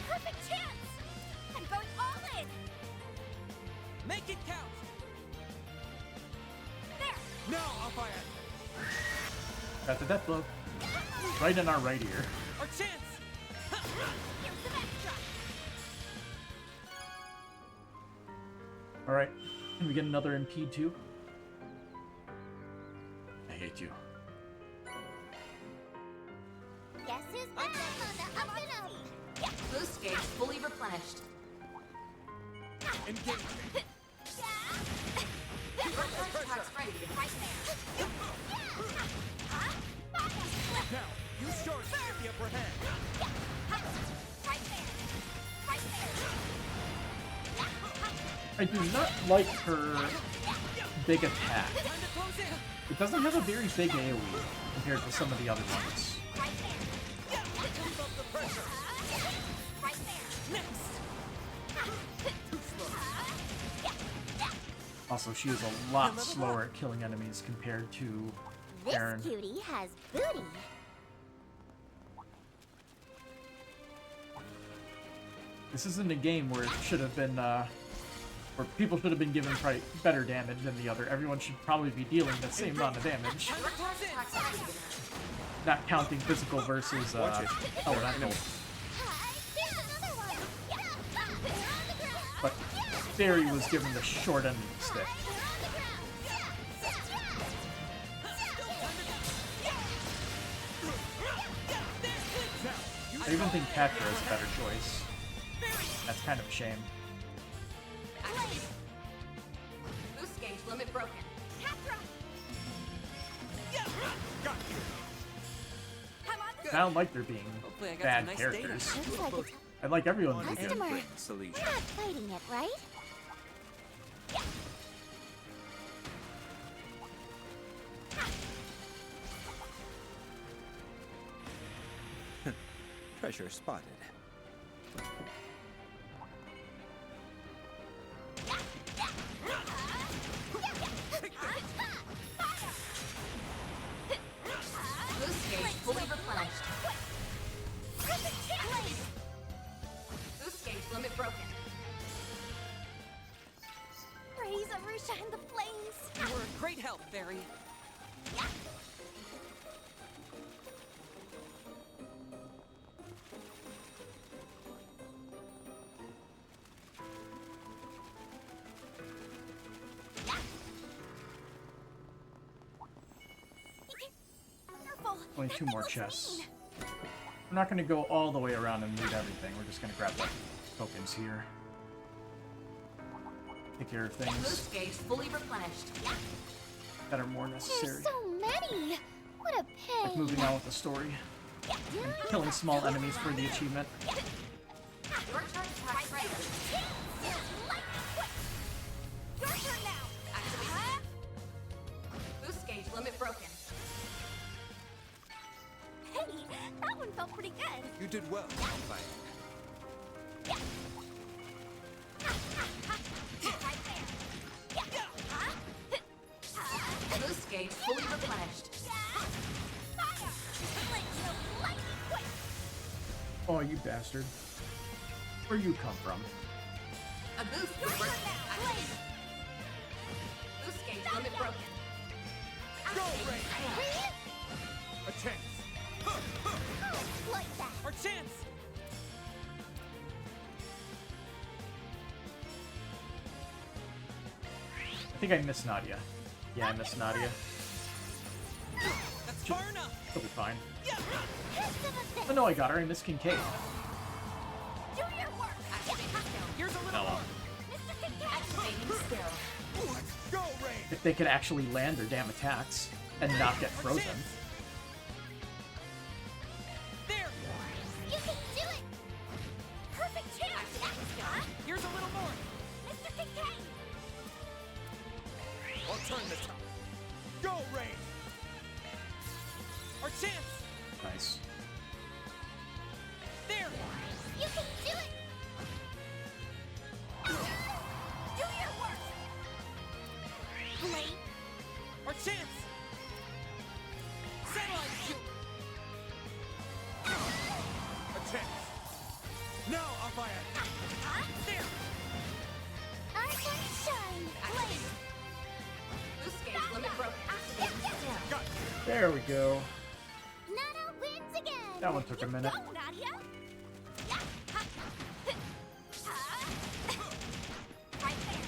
Perfect chance! I'm going all in! Make it count! There! Now I'll fire! Got the death blow. Right in our right ear. Our chance! Here's some extra! Alright. Can we get another impede too? I hate you. Guess who's back on the up and up? Boost gauge fully replenished. Engage! Recharge packs ready. Right there. Now, use yours to get the upper hand! Right there! Right there! I do not like her big attack. It doesn't have a very big AoE compared to some of the other ones. Right there! Keep up the pressure! Right there! Too slow! Also, she is a lot slower at killing enemies compared to This Aaron. cutie has booty. This isn't a game where it should have been, where people should have been given probably better damage than the other. Everyone should probably be dealing the same amount of damage. Recharge packs ready. Not counting physical versus, elemental. Here's another one. They're on the ground. But Fairy was given the short end of the stick. I even think Patra is a better choice. That's kind of a shame. Activate. Boost gauge limit broken. I don't like there being Hopefully I got bad some nice characters. Looks like it's I'd like everyone to be good. customer. Great solution. We're not fighting it, right? Treasure spotted. Boost gauge fully replenished. Boost gauge limit broken. Praise Arusha and the flames! You were a great help, Fairy. Careful! Only two more chests. We're not going to go all the way around and loot everything. We're just going to grab the tokens here. Take care of things Boost gauge fully replenished. that are more necessary. There's so many. What a pain. Like moving on with the story. And killing small enemies for the achievement. Recharge packs ready. Your turn now! Activate. Boost gauge limit broken. Hey, that one felt pretty good! You did well, Fire. Boost gauge fully replenished. Oh, you bastard. Where you come from? A boost is broken. Activate. Boost gauge limit broken. Go, Activate. Ray! A chance! Like that. Our chance! I think I missed Nadia. Yeah, I missed Nadia. That's far enough! She'll be fine. Here's some of this. Oh no, I got her. I missed Kincaid. Do your work! Activate skill. Here's a little No. more! Mr. Kincaid! Activating skill. Let's go, Ray! If they could actually land their damn attacks and not get frozen. There! You can do it. Perfect chance! Here's a little more! Mr. Kincaid! I'll turn the top. Go, Ray! Our chance! Nice. There! You can do it. Do your work! Blade. Our chance! Now I'll fire. There. Arcane shine. Blade. Boost gauge limit broken. Activating skill. Got There we go. Nana wins again. That one took a minute. Go, Nadia.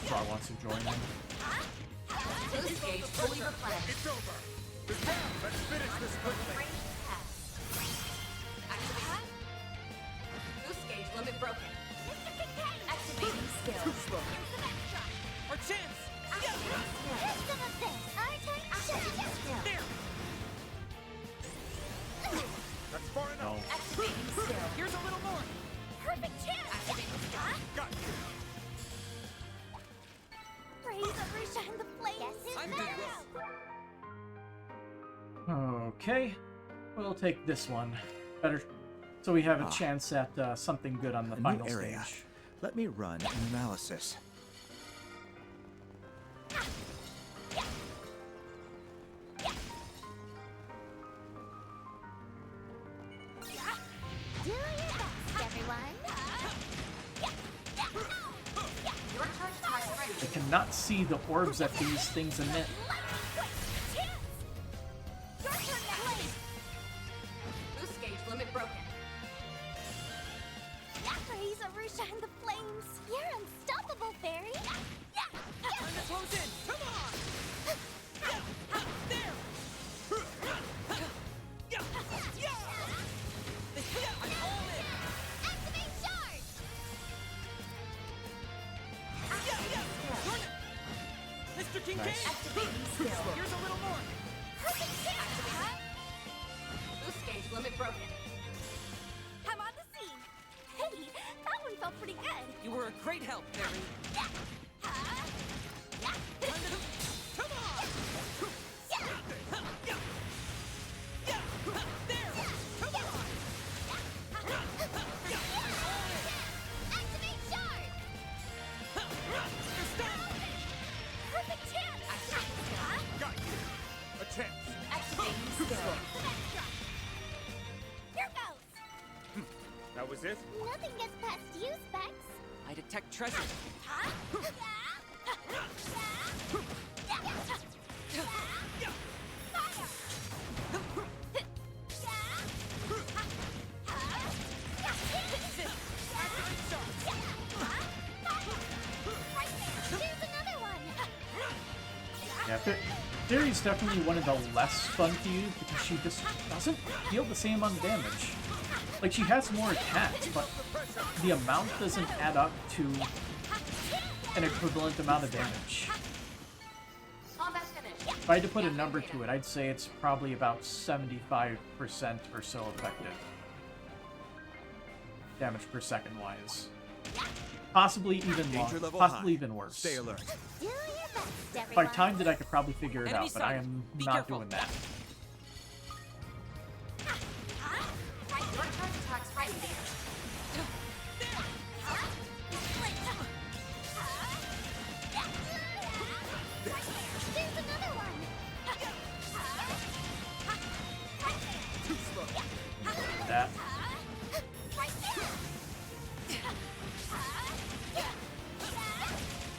Frog wants to join in. Boost gauge fully replenished. It's over. Let's finish this quickly. Activate. Boost gauge limit broken. Activating skill. Too slow. Our chance. Activating skill. Here's some of this. Arcane Activating shine. skill. There. That's far enough. No. Activating skill. Here's a little more. Perfect chance. Activating skill. Got you. Raise and reshine the flames. Guess I'm who's good. now? Okay, we'll take this one. Better, so we have a chance at something good on the A new final area. stage. Let me run an analysis. Do your best, everyone. Your charge attack is ready. I cannot see the orbs that these things emit. Boost gauge limit broken. Raise and reshine the flames. You're unstoppable, fairy. Time to close in. Come on. There. I'm all in. Activate charge. Darn it. Mr. Kincaid. Nice. Activating skill. Here's a little more. Perfect chance. Boost gauge limit broken. I'm on the scene. Hey, that one felt pretty good. You were a great help, Barry. Come on. There. Come on. Activate charge. Perfect chance. Got you. A chance. Activating skill. Here goes. That was it? Nothing gets past you, Specs. I detect treasure. Here's another one. Yeah, Fairy's definitely one of the less fun to use because she just doesn't deal the same amount of damage. Like, she has more attacks, but the amount doesn't add up to an equivalent amount of damage. Combat finished. If I had to put a number to it, I'd say it's probably about 75% or so effective. Damage per second wise. Possibly even Danger longer, level possibly high. even worse. Stay alert. Do your best, If I everyone. timed it, I could probably figure it Enemy out, but I sighted. am Be not careful. doing that. Your charge attack's ready. Here's another one. That.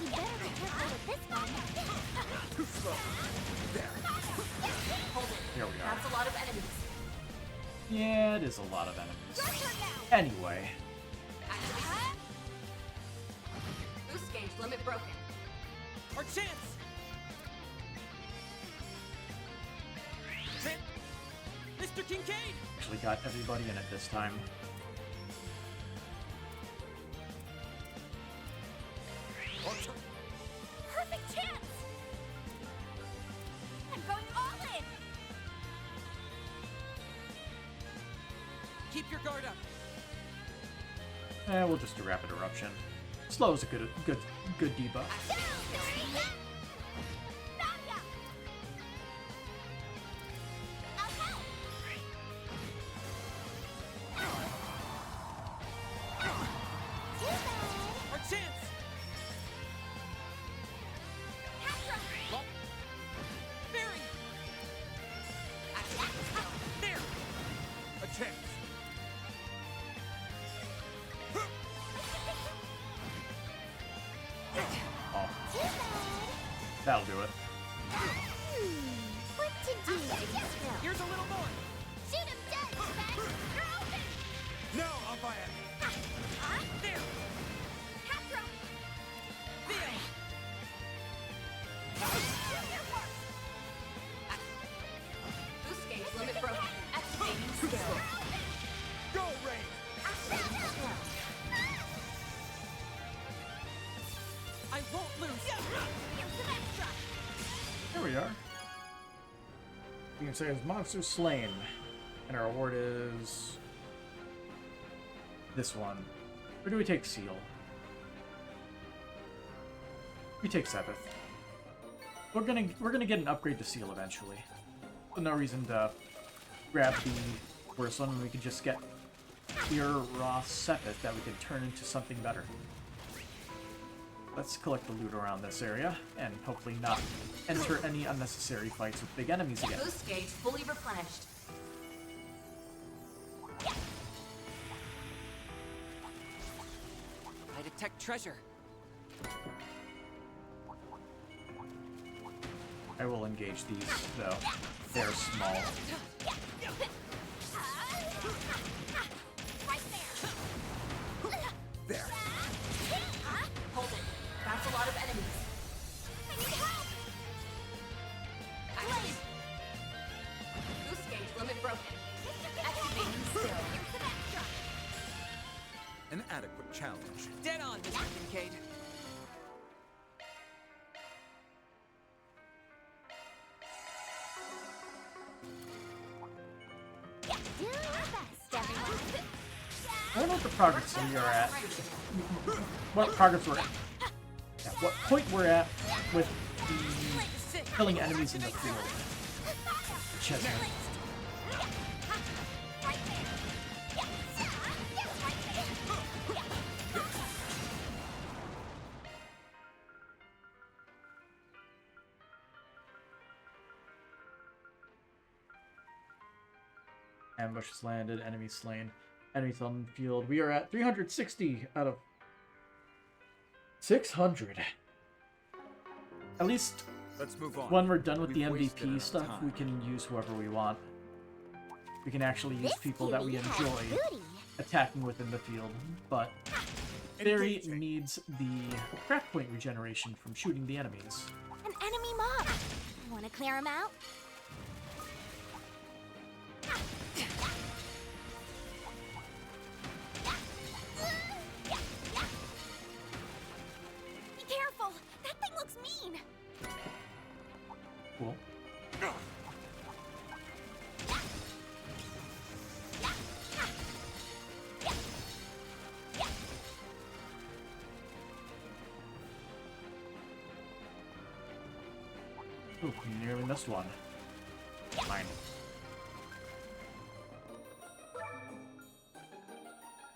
You better be careful with this one. Too slow. There. Hold it. Here we are. That's a lot of enemies. Yeah, it is a lot of enemies. Anyway, Boost gauge limit broken. Our chance. Mr. Kincaid. actually got everybody in it this time. Perfect chance. I'm going all in. Keep your guard up. We'll just do rapid eruption. Slow is a good debuff. Our chance. Barry. There. A chance. That'll do it. What to do? Here's a little more. Shoot him dead, Spec! You're open! No, I'll buy it. There. Capture him! There. Boost gauge limit broken. Activating skill. Go, Ray. Activating skill. I won't lose. Here we are. You can say it's monster slain. And our award is this one. Or do we take Seal? We take Sepith. We're gonna get an upgrade to Seal eventually. So no reason to grab the worst one when we could just get pure raw Sepith that we could turn into something better. Let's collect the loot around this area, and hopefully not enter any unnecessary fights with big enemies again. Boost gauge fully replenished. I detect treasure. I will engage these, though. They're small. There. Hold it. That's a lot of enemies. Activate. Boost gauge limit broken. Activating skill. An adequate challenge. Dead on, Mr. Kincaid. Do your best, everyone. I don't know what the progress we are at. What progress we're at. Yeah, what point we're at with the killing enemies in the field. Chestnut. Ambush is landed, enemy slain. Enemies on the field. We are at 360 out of 600. At least Let's move on. when we're done with We've the wasted MVP enough stuff, time. we can use whoever we want. We can actually use This people that we beauty has enjoy booty. attacking within the field, but Barry needs the craft point regeneration from shooting the enemies. An enemy mob. Want to clear him out? Be careful! That thing looks mean! Cool. Ooh, we nearly missed one. Fine.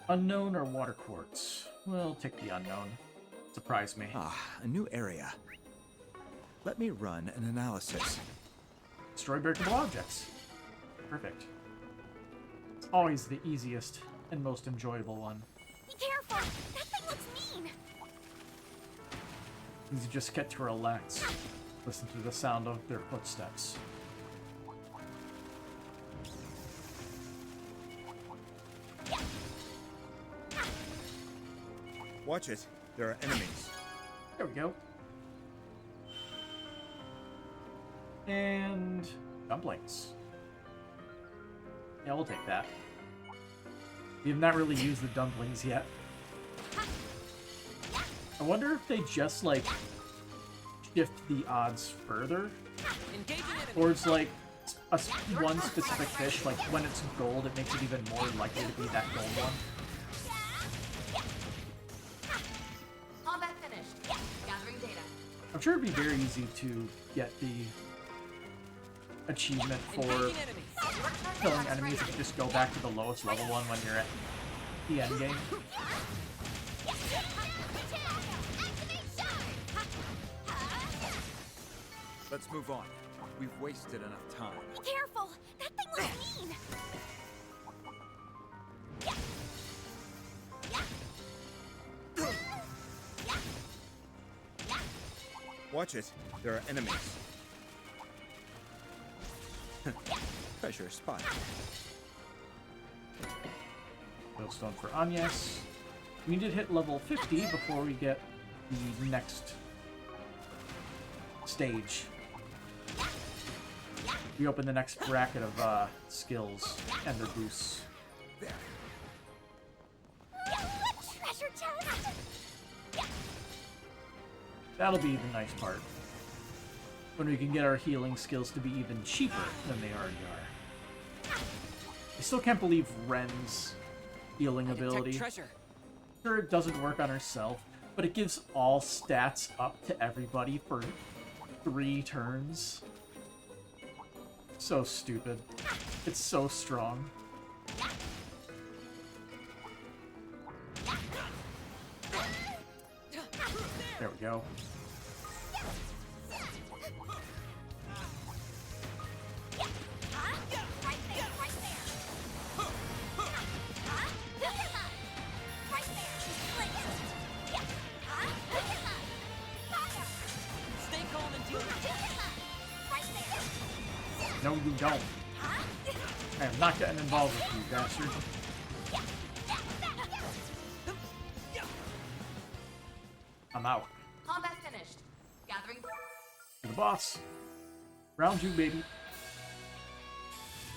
Unknown or water quartz? We'll take the unknown. Surprise me. Ah, a new area. Let me run an analysis. Destroy breakable objects. Perfect. It's always the easiest and most enjoyable one. Be careful! That thing looks mean! You just get to relax. Listen to the sound of their footsteps. Watch it. There are enemies. There we go. And dumplings. Yeah, we'll take that. We have not really used the dumplings yet. I wonder if they just, like, shift the odds further? Or it's like one specific fish, like when it's gold, it makes it even more likely to be that gold one. Combat finished. Gathering data. I'm sure it'd be very easy to get the achievement for killing enemies if you just go back to the lowest level one when you're at the end game. Let's move on. We've wasted enough time. Be careful! That thing looks mean! Watch it. There are enemies. Treasure spot. Glowstone for Agnes. We need to hit level 50 before we get the next stage. We open the next bracket of skills and their boosts. There. Treasure chest! That'll be the nice part. When we can get our healing skills to be even cheaper than they already are. I still can't believe Ren's healing ability. Treasure. Sure, it doesn't work on herself, but it gives all stats up to everybody for 3 turns. So stupid. It's so strong. There we go. No, you don't. I am not getting involved with you, bastard. I'm out. Combat finished. Gathering. To the boss. Round 2, baby.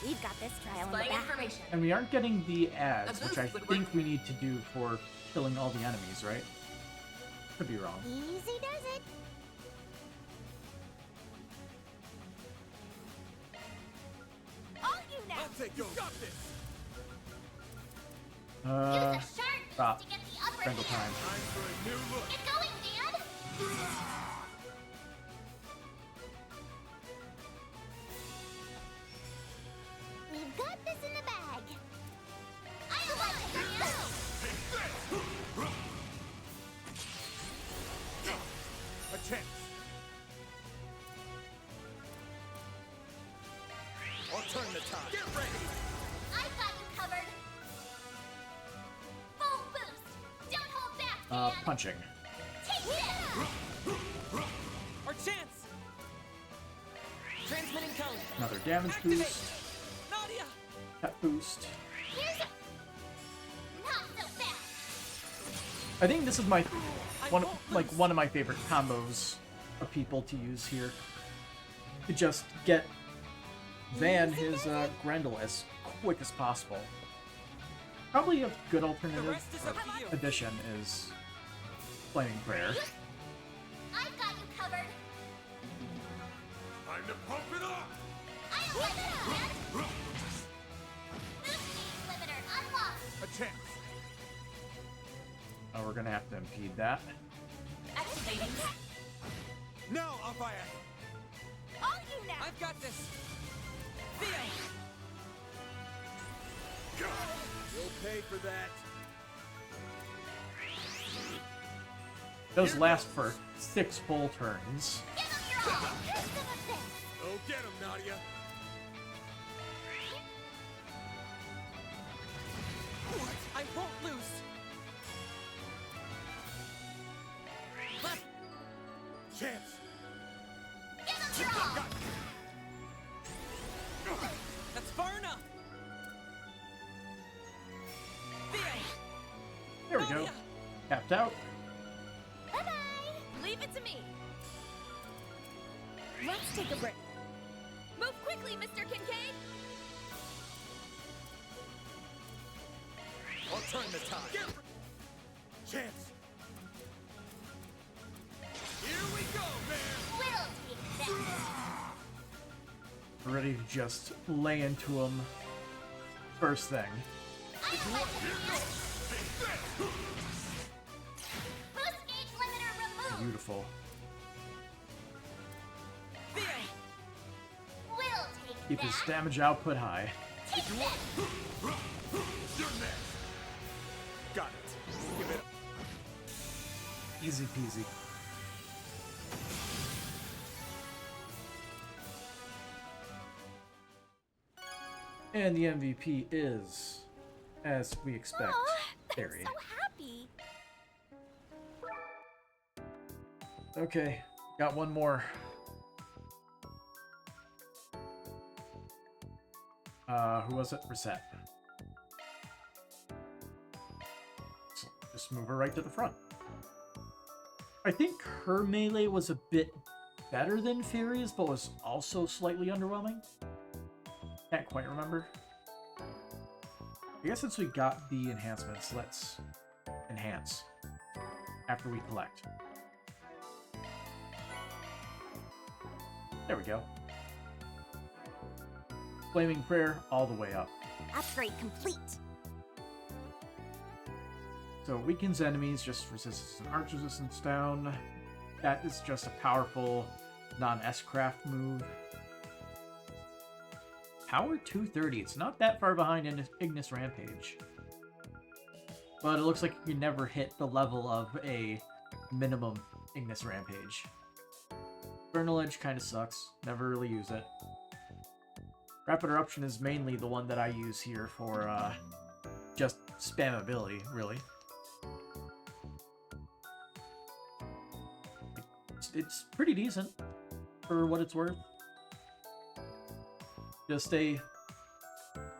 We've got this trial in the Displaying back. information. And we aren't getting the ads, A which I boost would think we need to do for killing all the enemies, right? Could be wrong. Easy does it. On you now. I'll take those. Got this. Use a sharp Stop. to get the upper Strangle hand. time. Time for a new look. Get going, Dan. We've got this in the bag. I like it, Dan. A chance. I'll turn the tide. Get ready. I got you covered. Full boost. Don't hold back, Dan. Punching. Take this. Our chance. Transmitting code. Another damage Activate. boost. Nadia. Pet boost. Here's a... Not so fast. I think this is my one of my favorite combos of people to use here. To just get Van his Grendel as quick as possible. Probably a good alternative rest is up to you. addition is Flaming Prayer. I got you covered. Time to pump it up. I like it, Dan. Boost speed limiter unlocked. A chance. Oh, we're gonna have to impede that. Activating. Now I'll fire. On you now. I've got this. Theo. You'll pay for that. Those last for 6 full turns. Give him your all. Here's some of this. Go get him, Nadia. I won't lose. Left. Chance. Give him your all. That's far enough. Theo. There we go. Tapped out. Bye-bye. Leave it to me. Let's take a break. Move quickly, Mr. Kincaid. I'll turn the tide. Chance. Here we go, man. We'll take that. We're ready to just lay into him first thing. I like it. Boost gauge limiter removed. Beautiful. Theo. We'll take Keep that. his damage output high. Take this. You're next. Got it. Give it up. Easy peasy. And the MVP is, as we expect, Aw, Terry. I'm so happy. Okay, Got one more. Who was it? Reset. So just move her right to the front. I think her melee was a bit better than Fury's, but was also slightly underwhelming. Can't quite remember. I guess since we got the enhancements, let's enhance after we collect. There we go. Flaming Prayer all the way up. Upgrade complete. So weakens enemies, just resistance and arch resistance down. That is just a powerful non-S-craft move. Power 230. It's not that far behind Ignis Rampage. But it looks like you never hit the level of a minimum Ignis Rampage. Vernal Edge kind of sucks. Never really use it. Rapid Eruption is mainly the one that I use here for just spammability, really. It's pretty decent for what it's worth. Just a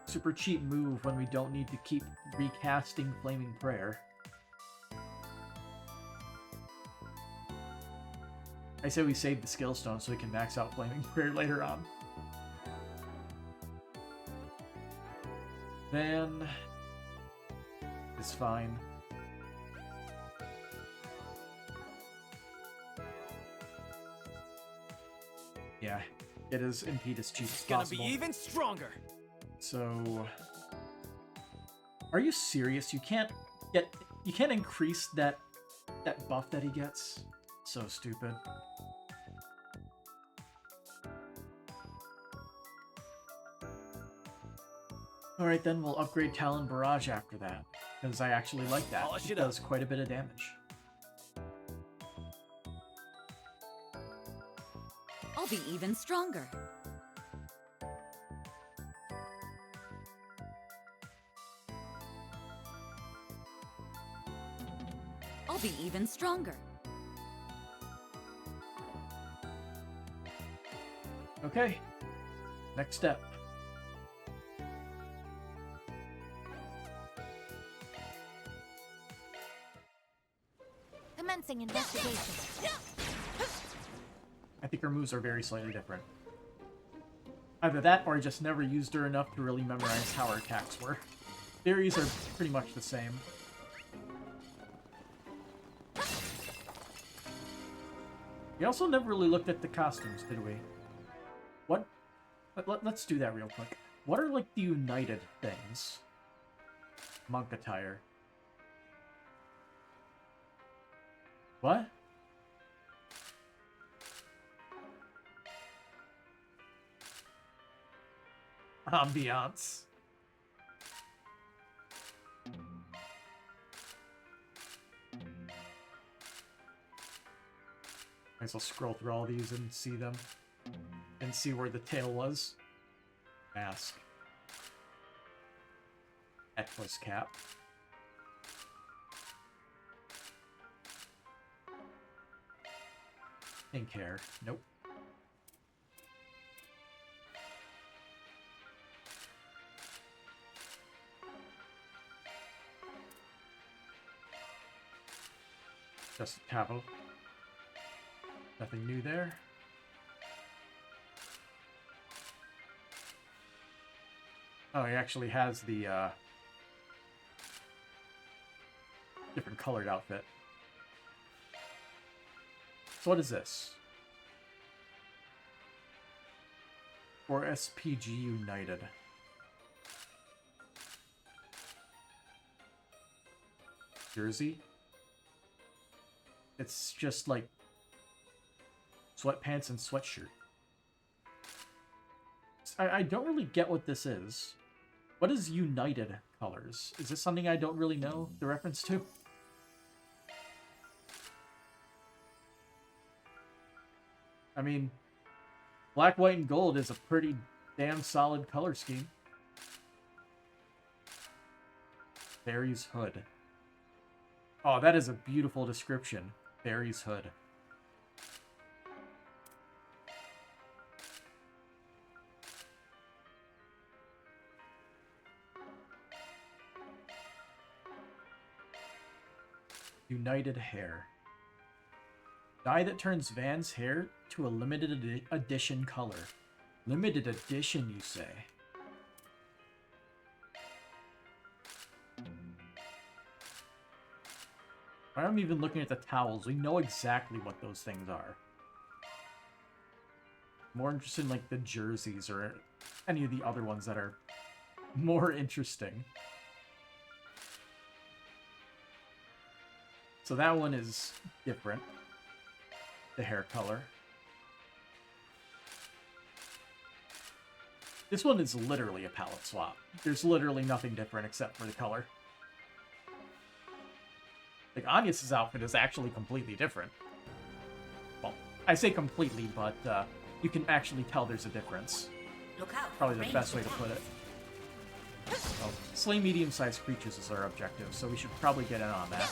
super cheap move when we don't need to keep recasting Flaming Prayer. I say we save the skill stone so we can max out Flaming Prayer later on. Then it's fine. Yeah, it is impede as cheap as possible. It's gonna be even stronger. So, are you serious? You can't increase that buff that he gets. So stupid. Alright then, we'll upgrade Talon Barrage after that, because I actually like that. It does quite a bit of damage. I'll be even stronger. I'll be even stronger. Okay, next step. Commencing investigation. I think her moves are very slightly different. Either that, or I just never used her enough to really memorize how her attacks were. Theories are pretty much the same. We also never really looked at the costumes, did we? What? Let's do that real quick. What are, like, the united things? Monk attire. What? Ambiance. Might as well scroll through all these and see them. And see where the tail was. Mask. Equus cap. Pink hair. Nope. Just a capital. Nothing new there. Oh, he actually has the different colored outfit. So what is this? For SPG United. Jersey? It's just like sweatpants and sweatshirt. I don't really get what this is. What is United colors? Is this something I don't really know the reference to? I mean, black, white, and gold is a pretty damn solid color scheme. Barry's hood. Oh, that is a beautiful description. Barry's hood. United Hair. Dye that turns Van's hair to a limited edition color. Limited edition, you say? I'm even looking at the towels. We know exactly what those things are. More interested in like the jerseys or any of the other ones that are more interesting. So that one is different. The hair color. This one is literally a palette swap. There's literally nothing different except for the color. Like, Agnes's outfit is actually completely different. Well, I say completely, but you can actually tell there's a difference. Probably the best way to put it. Well, slay medium-sized creatures is our objective, so we should probably get in on that.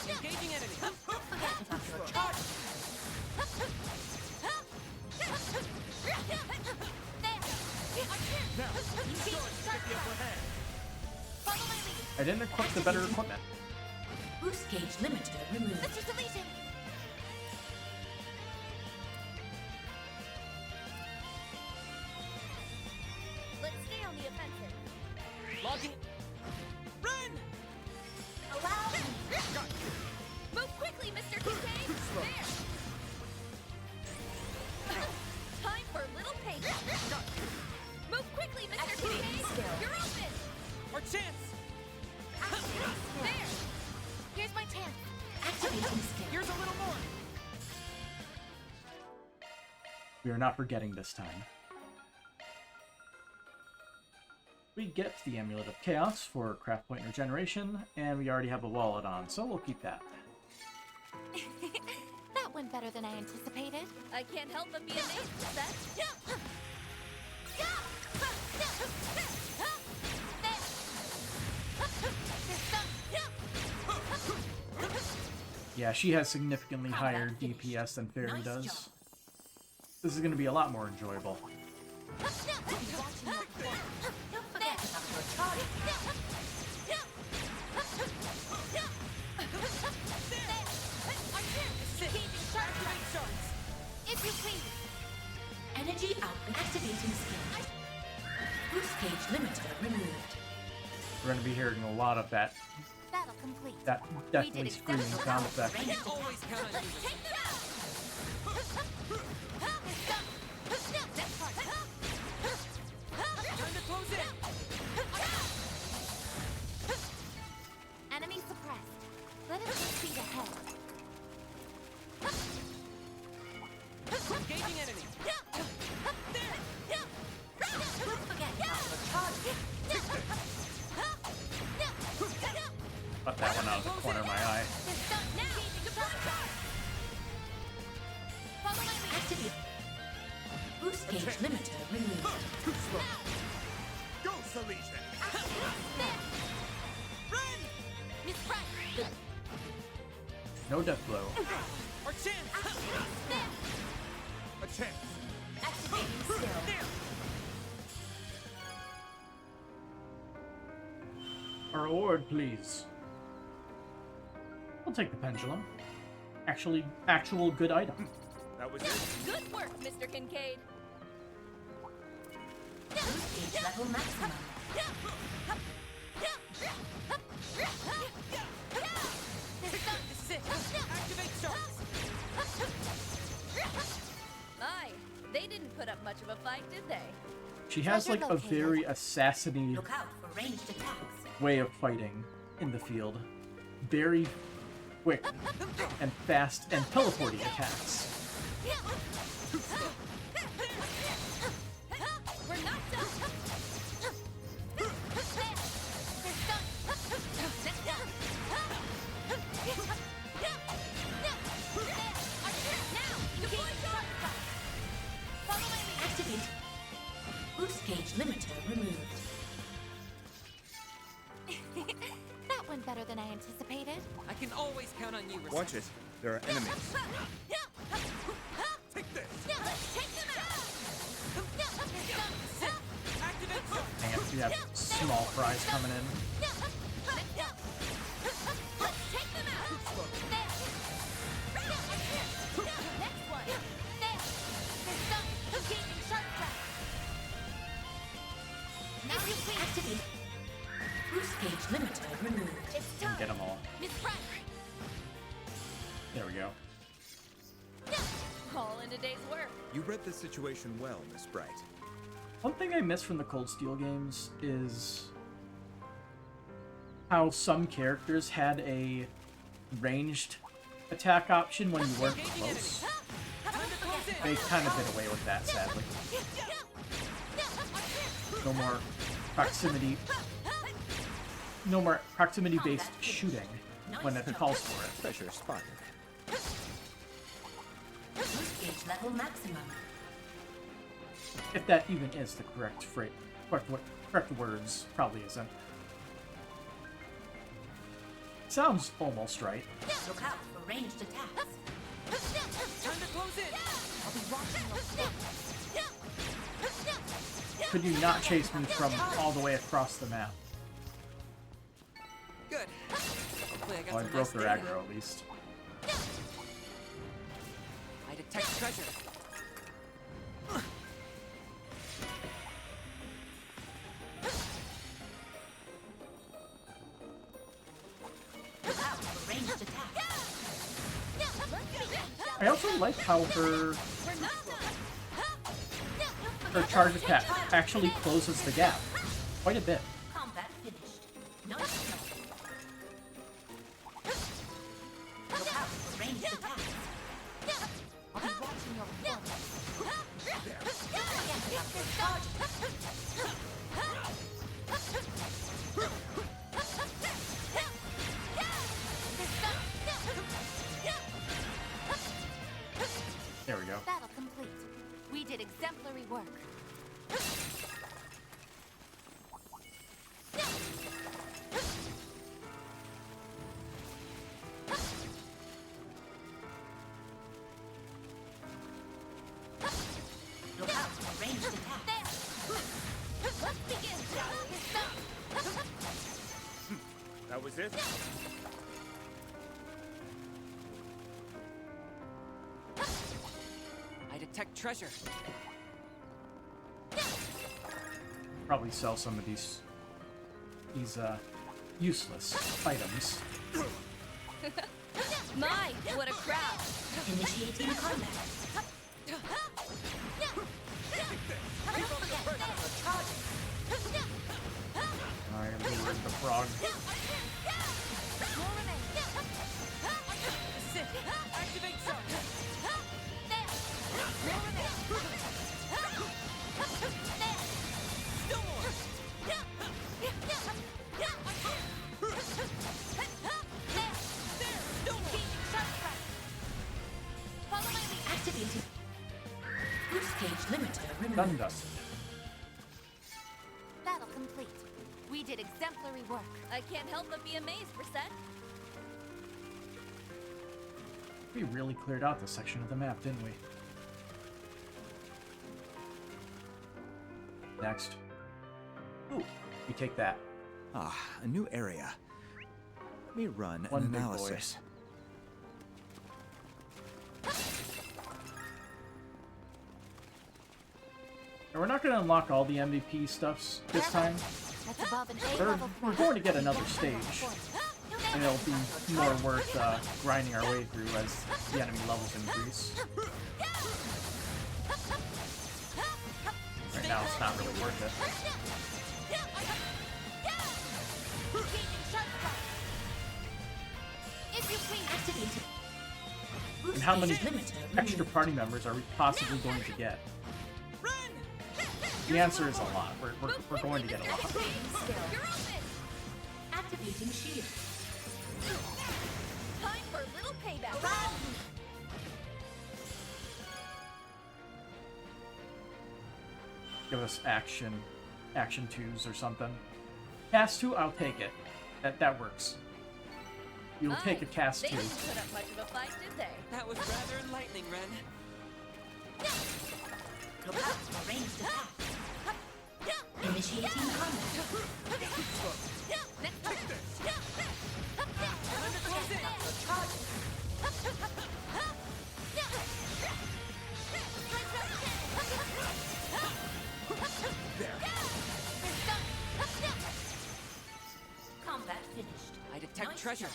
I didn't equip the better equipment. Boost gauge limiter removed. Mr. Deletion! Let's stay on the offensive. Logging. Run! Allow me! Move quickly, Mr. Kincaid! There! Time for a little patience. Move quickly, Mr. Kincaid! You're open! Our chance! There! Here's my chance. Activating skill. Here's a little more. We are not forgetting this time. We get the Amulet of Chaos for craft point regeneration, and we already have a wallet on, so we'll keep that. That went better than I anticipated. I can't help but be amazed with that. Yeah, she has significantly higher DPS than Fairy does. This is going to be a lot more enjoyable. Don't forget about your target. If you please. Energy output activating skill. Boost gauge limiter removed. We're going to be hearing a lot of that. Battle complete. That definitely screaming sound effect. I can always count on you. Take them out! Time to close in. Enemy suppressed. Let us get speed ahead. Engaging enemy. Don't forget about your target. Cut that one out of the corner of my eye. Activate. Boost gauge limiter removed. Too slow. Go, Salesian. Run! Miss Pratt. No death blow. Our chance. A chance. Activating skill. There. Our award, please. We'll take the pendulum. Actual good item. That was it. Good work, Mr. Kincaid. Boost gauge level maximum. This is it. Activate sharks. My, they didn't put up much of a fight, did they? She has like a very assassiny Look out for ranged attacks. way of fighting in the field. Very quick and fast and teleporting attacks. We're not done. Activate. Boost gauge limiter removed. That went better than I anticipated. I can always count on you. Watch it. There are enemies. Take this. Let's take them out. Activate sharks. Dang it, we have small fries coming in. Let's take them out. There we go. All in a day's work. You read the situation well, Miss Bright. One thing I miss from the Cold Steel games is how some characters had a ranged attack option when you weren't close. They kind of did away with that, sadly. No more proximity. No more proximity-based shooting when it calls for it. Treasure spotted. Boost gauge level maximum. If that even is the correct phrase, correct words, probably isn't. Sounds almost right. Look out for ranged attacks. Time to close in. I'll be watching your step. Could you not chase me from all the way across the map? Good. Hopefully I got Well, I some broke nice their data. aggro at least. I detect treasure. Look out for ranged attacks. I also like how her charge attack actually closes the gap quite a bit. Combat finished. Nice job. Look out for ranged attacks. I'll be watching your performance. Get up for charge. There we go. Battle complete. We did exemplary work. Look out for ranged attacks. Let's begin, shall we? That was it? I detect treasure. Probably sell some of these useless items. My, what a crowd! Initiating combat. I lured the frog. Sit. Activate charge. Still more. Activating. Boost gauge limiter removed. Gun dust. Battle complete. We did exemplary work. I can't help but be amazed, Brissette. We really cleared out this section of the map, didn't we? Next. Ooh, we take that. Ah, a new area. Let me run One an big analysis. And we're not going to unlock all the MVP stuffs this time. That's above an A-level We're going to get another stage. And it'll be more worth grinding our way through as the enemy levels increase. Right now it's not really worth it. And how many extra party members are we possibly going to get? The answer is a lot. We're going to get a lot. Activating shield. Time for a little payback. Give us action 2s or something. Cast 2, I'll take it. That works. You'll take a cast 2. They didn't put up much of a fight, did they? That was rather enlightening, Ren. Look out for ranged attacks. Initiating combat. Combat finished. I detect treasure.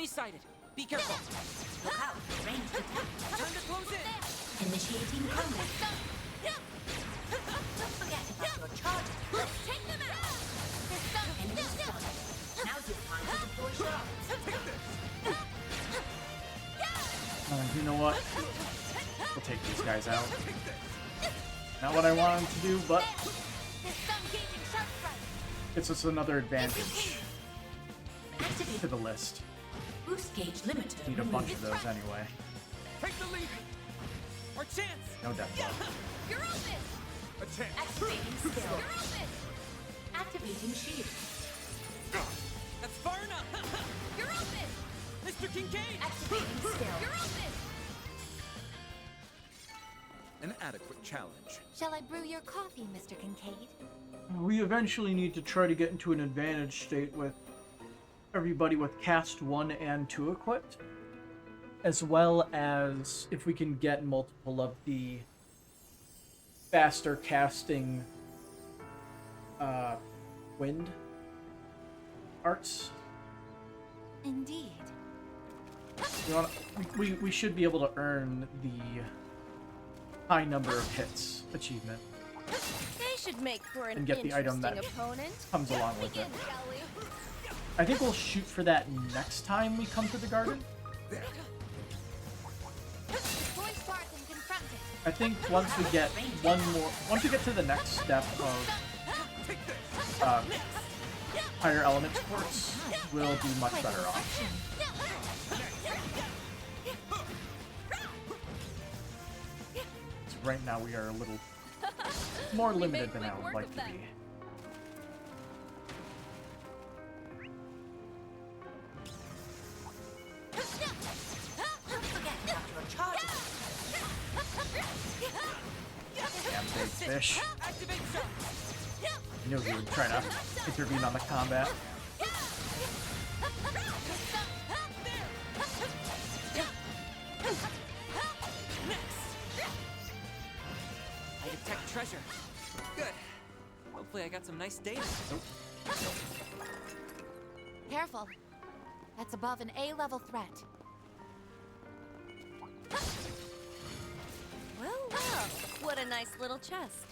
Enemy sighted. Be careful. Look out for ranged attack. Time to close in. Initiating combat. Don't forget about your charge attack. Take them out! Enemy spotted. Now's your time to deploy shards. You know what? We'll take these guys out. Not what I wanted to do, but it's just another advantage to the list. Boost gauge limiter. Need a bunch of those anyway. Take the lead. Our chance. No death blow. You're open! Attack. Activating skill. You're open! Activating shield. That's far enough. You're open! Mr. Kincaid. Activating skill. You're open! An adequate challenge. Shall I brew your coffee, Mr. Kincaid? We eventually need to try to get into an advantage state with everybody with cast 1 and 2 equipped, as well as if we can get multiple of the faster casting wind arts. Indeed. You know, we should be able to earn the high number of hits achievement They should make for an and get the item that opponent. comes along with it. Begin, shall we? I think we'll shoot for that next time we come to the garden. I think once we get once we get to the next step of higher element sports, we'll be much better off. So right now we are a little more limited than I would like to be. Damn big fish. I knew he would try to intervene on the combat. I detect treasure. Good. Hopefully I got some nice data. Careful. That's above an A-level threat. Well, well. What a nice little chest.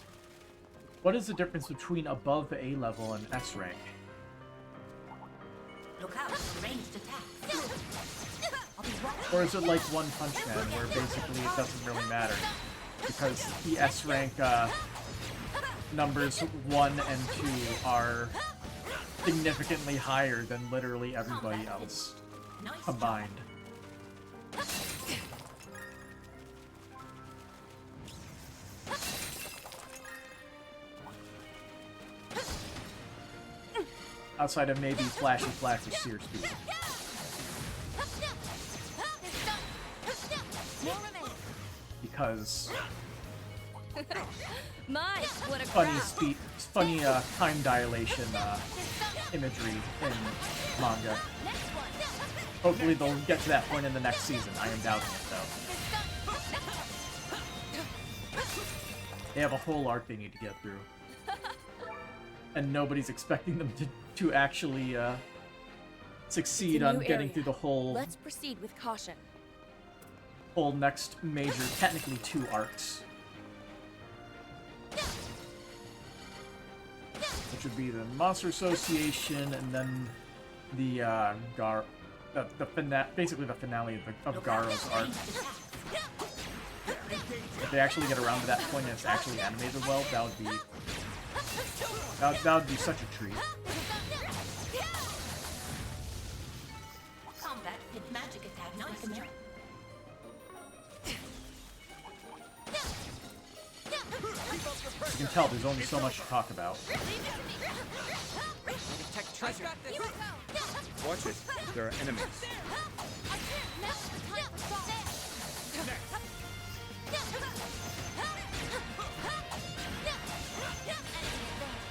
What is the difference between above A level and S rank? Look out for ranged attacks. Or is it like One Punch Man, where basically it doesn't really matter? Because the S rank numbers 1 and 2 are significantly higher than literally everybody else combined. Outside of maybe Flashy Flash or Sear Speed. Because My, what a funny crowd. time dilation imagery in manga. Hopefully they'll get to that point in the next season. I am doubting it though. They have a whole arc they need to get through. And nobody's expecting them to actually succeed on getting through the whole Let's proceed with caution. whole next major, technically 2 arcs. Which would be the Monster Association and then the basically the finale of Garo's arc. If they actually get around to that point and it's actually animated well, that would be such a treat. Combat with magic attack. Nice jump. You can tell there's only so much to talk about. Detect treasure. Watch it. There are enemies.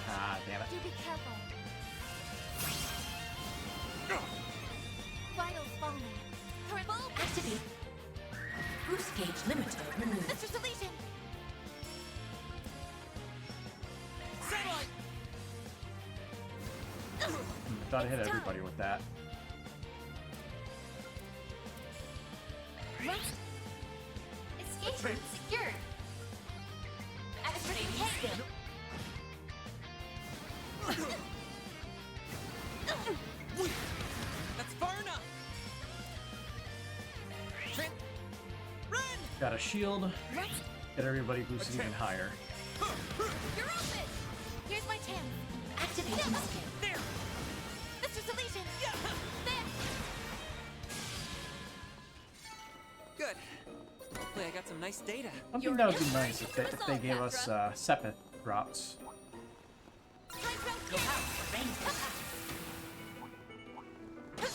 Ah, damn it. Do be careful. Vitals falling. Current bulb. Activate. Boost gauge limiter removed. Sister's deletion. Thought I hit everybody with that. That's far enough. Run! Got a shield. Get everybody boosted even higher. You're open! Here's my chance. Activating skill. There. Mr. Solution! There! Good. Hopefully I got some nice data. I think that would be nice if they gave us Sepith drops.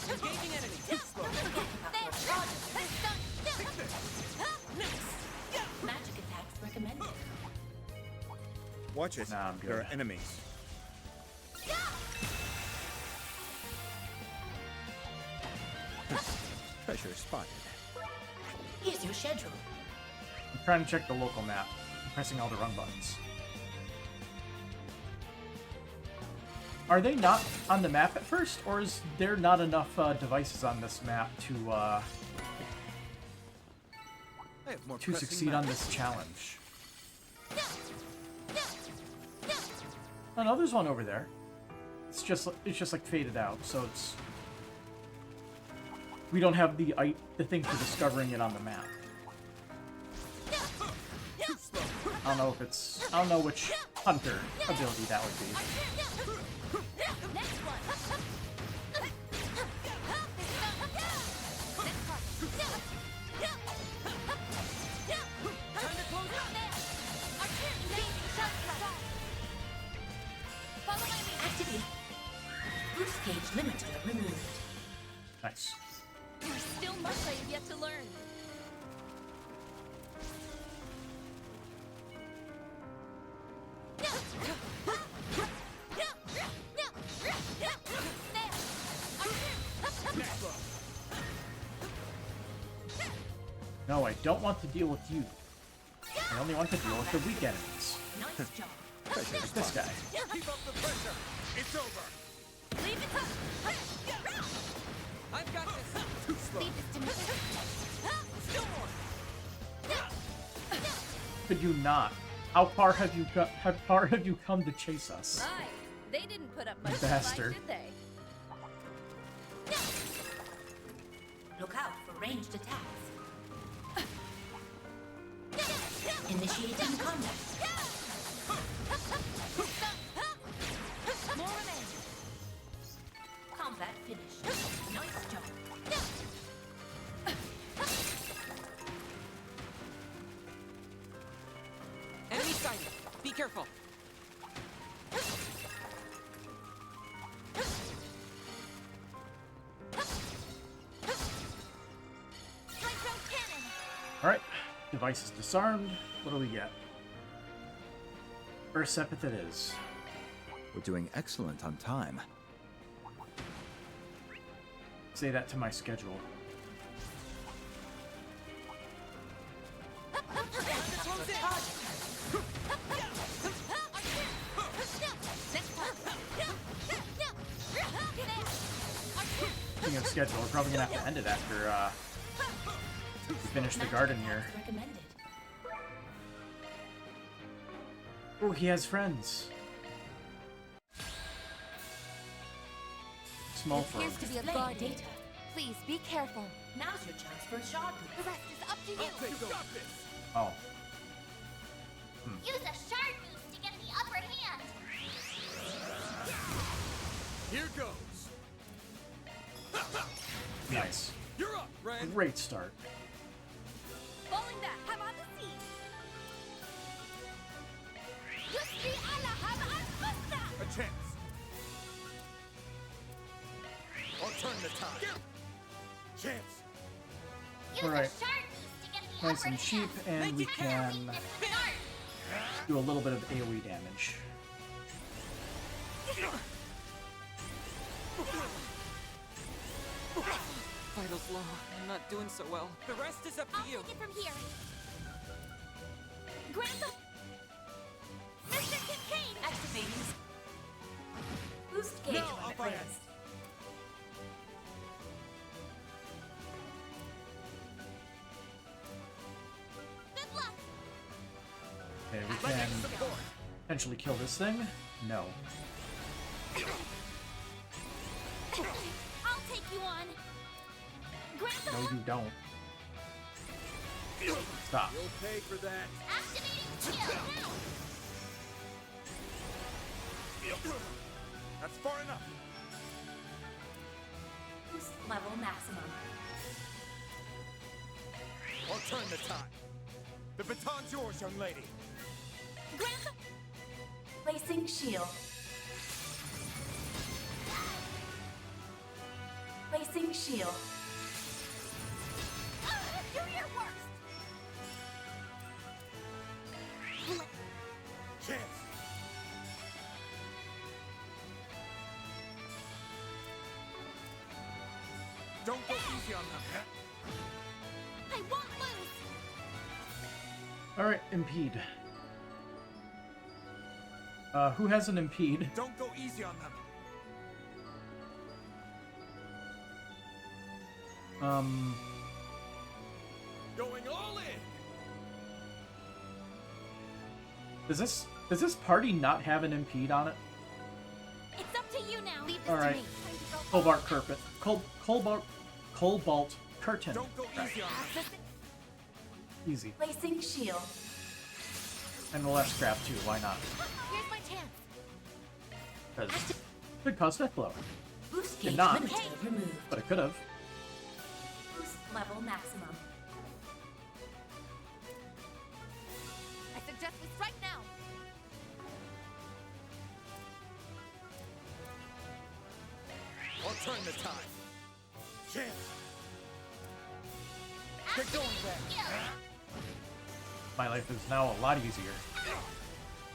Engaging enemy. Magic attacks recommended. Watch it. Nah, I'm good. There are enemies. Treasure spotted. Here's your schedule. I'm trying to check the local map. I'm pressing all the wrong buttons. Are they not on the map at first, or is there not enough devices on this map to succeed on this challenge? Oh no, there's one over there. It's just like faded out, so it's we don't have the thing for discovering it on the map. I don't know which hunter ability that would be. Activate. Boost gauge limiter removed. Nice. There's still much I have yet to learn. No, I don't want to deal with you. I only want to deal with the weak enemies. Nice job. Like this guy. Keep up the pressure. It's over. Leave it up. I've got this. Too slow. Leave this to me. Still more. Could you not? How far have you come to chase us? Aye, they didn't put up much Bastard. fight, did they? Look out for ranged attacks. Initiating combat. More remain. Combat finished. Nice job. Enemy sighted. Be careful. Alright. Device is disarmed. What do we get? Or Sepith it is. We're doing excellent on time. Say that to my schedule. Speaking of schedule, we're probably gonna have to end it after we finish the garden here. Oh, he has friends. Small Appears frog. to be a guard data. Please be careful. Now's your chance for a shot. The rest is up to you. You got this. Oh. Use a shard boost to get the upper hand. Here goes. Nice. You're up, Ren. Great start. Falling back. I'm on the scene. A chance. I'll turn the tide. Chance. Use Alright. a shard boost to get the Nice upper and cheap, hand. and we can do a little bit of AoE damage. Vitals low. I'm not doing so well. The rest is up to you. Take it from here. Grandpa. Mr. Kincaid. Activating. Boost gauge when it clears. Okay, we can potentially kill this thing. No. I'll take you on. Grandpa. No, you don't. Stop. You'll pay for that. Activating shield now. That's far enough. Boost level maximum. I'll turn the tide. The baton's yours, young lady. Grandpa. Placing shield. Placing shield. Do your worst. Chance. Don't go easy on them. I won't lose. Alright, impede. Who has an impede? Don't go easy on them. Going all in. Does this party not have an impede on it? It's up to you now. Leave this All right. to me. Cobalt carpet. Cobalt curtain. Don't go easy on them. Easy. Placing shield. And we'll have scrap too. Why not? Here's my chance. 'Cause could cause death blow. Boost Did gauge not. limited removed. But it could have. Boost level maximum. I suggest we strike now. I'll turn the tide. Chance. Get going there. My life is now a lot easier.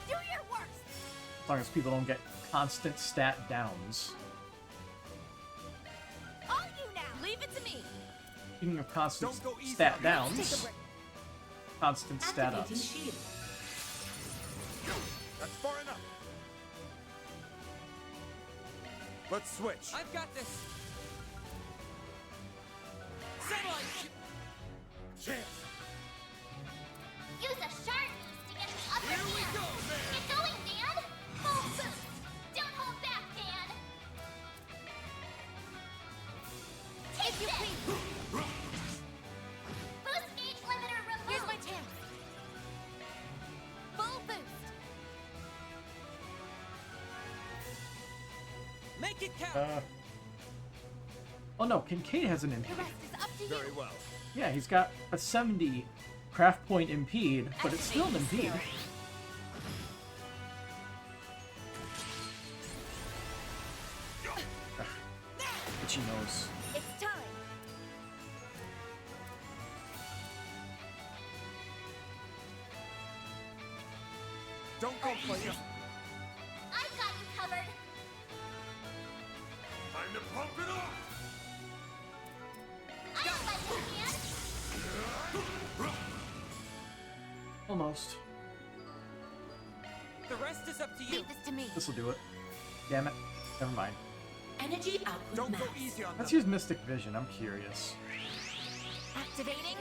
Do your worst. As long as people don't get constant stat downs. All you now. Leave it to me. Speaking of constant Don't go easy stat on downs, Take a break. constant stat Activating ups. shield. That's far enough. Let's switch. I've got this. Satellite. Chance. Use a shard boost to get the upper Here we hand. go, man. Get going, Dan. Full boost. Don't hold back, Dan. Take If you this. please. Boost gauge limiter removed. Here's my chance. Full boost. Make it count. Oh no, Kincaid has an The impede. rest is up to you. Very well. Yeah, he's got a 70 craft point impede, but it's still an impede. Itchy nose. It's time. Don't go play it. I got you covered. Time to pump it up. I don't let you, Dan. Almost. The rest is up to you. Leave this to me. This'll do it. Damn it. Never mind. Energy output Don't max. go easy on them. Let's use Mystic Vision. I'm curious. Activating.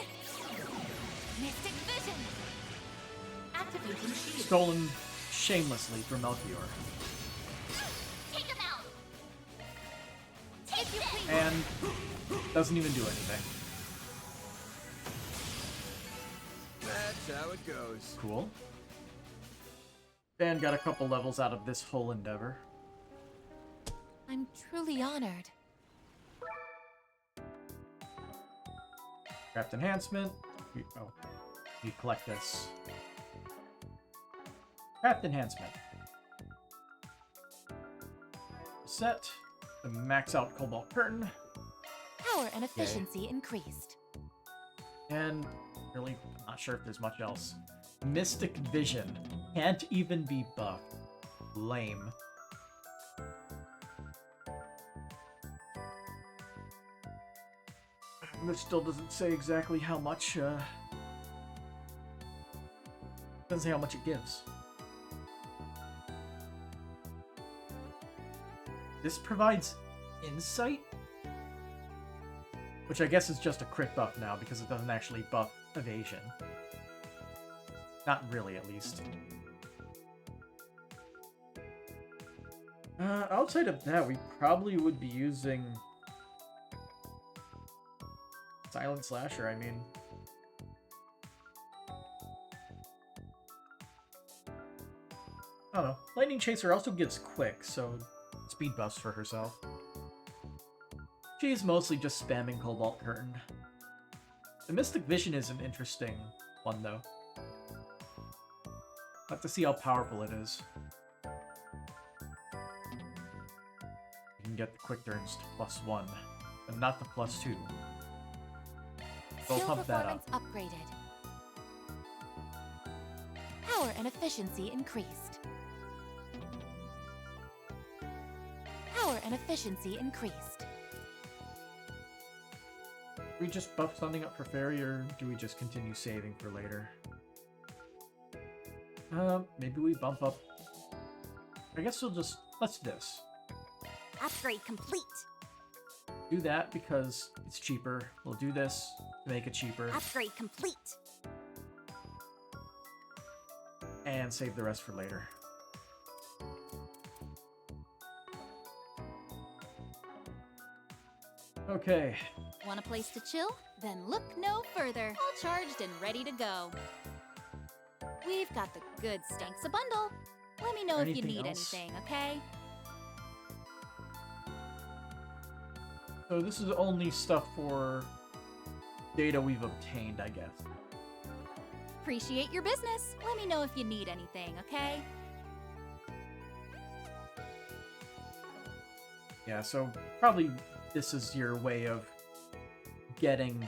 Mystic Vision. Activating shield. Stolen shamelessly from Melchior. Take him out. If you please. And doesn't even do anything. That's how it goes. Cool. Dan got a couple levels out of this whole endeavor. I'm truly honored. Craft enhancement. You collect this. Craft enhancement. Set. The max out cobalt curtain. Power and efficiency increased. And really, not sure if there's much else. Mystic Vision. Can't even be buffed. Lame. This still doesn't say exactly how much, doesn't say how much it gives. This provides insight? Which I guess is just a crit buff now because it doesn't actually buff evasion. Not really, at least. Outside of that, we probably would be using Silent Slasher, I mean. I don't know. Lightning Chaser also gets quick, so speed buffs for herself. She's mostly just spamming Cobalt Curtain. The Mystic Vision is an interesting one, though. I'll have to see how powerful it is. You can get the Quick Turns to +1, and not the +2. So I'll pump that up. Upgraded. Power and efficiency increased. Power and efficiency increased. Do we just buff something up for Fairy, or do we just continue saving for later? Maybe we bump up. I guess we'll just... let's do this. Upgrade complete. Do that because it's cheaper. We'll do this to make it cheaper. Upgrade complete. And save the rest for later. Okay. Want a place to chill? Then look no further. All charged and ready to go. We've got the good stinks a bundle. Let me know if you need anything, okay? So this is only stuff for data we've obtained, I guess. Appreciate your business. Let me know if you need anything, okay? Yeah, so probably this is your way of getting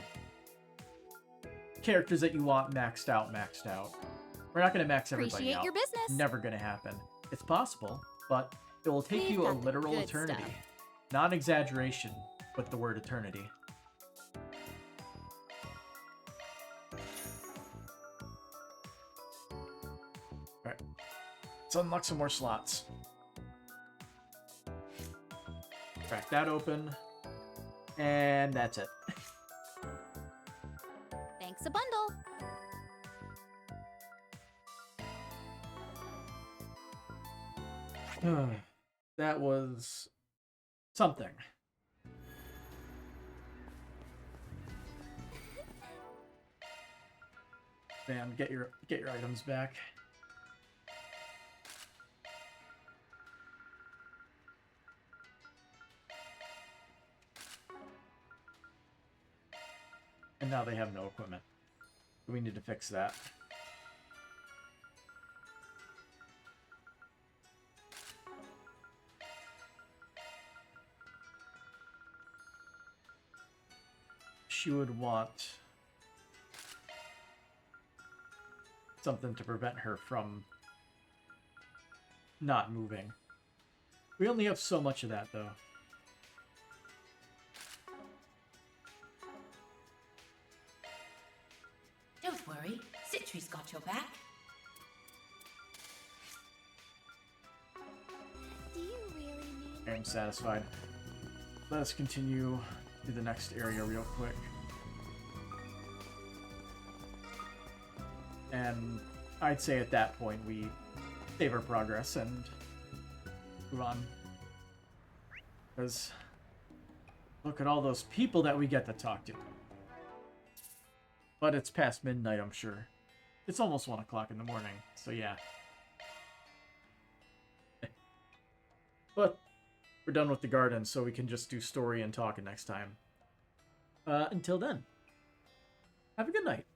characters that you want maxed out. We're not going to max everybody Appreciate out. your business. Never going to happen. It's possible, but it will take you a literal eternity. Non-exaggeration with the word eternity. Alright. Let's unlock some more slots. Crack that open. And that's it. Thanks a bundle. That was something. Man, get your items back. And now they have no equipment. We need to fix that. She would want something to prevent her from not moving. We only have so much of that, though. Don't worry, Citri's got your back. Do you really need... I'm satisfied. Let us continue to the next area real quick. And I'd say at that point we save our progress and move on. Because look at all those people that we get to talk to. But it's past midnight, I'm sure. It's almost 1 o'clock in the morning, so yeah. But we're done with the garden, so we can just do story and talking next time. Until then, have a good night.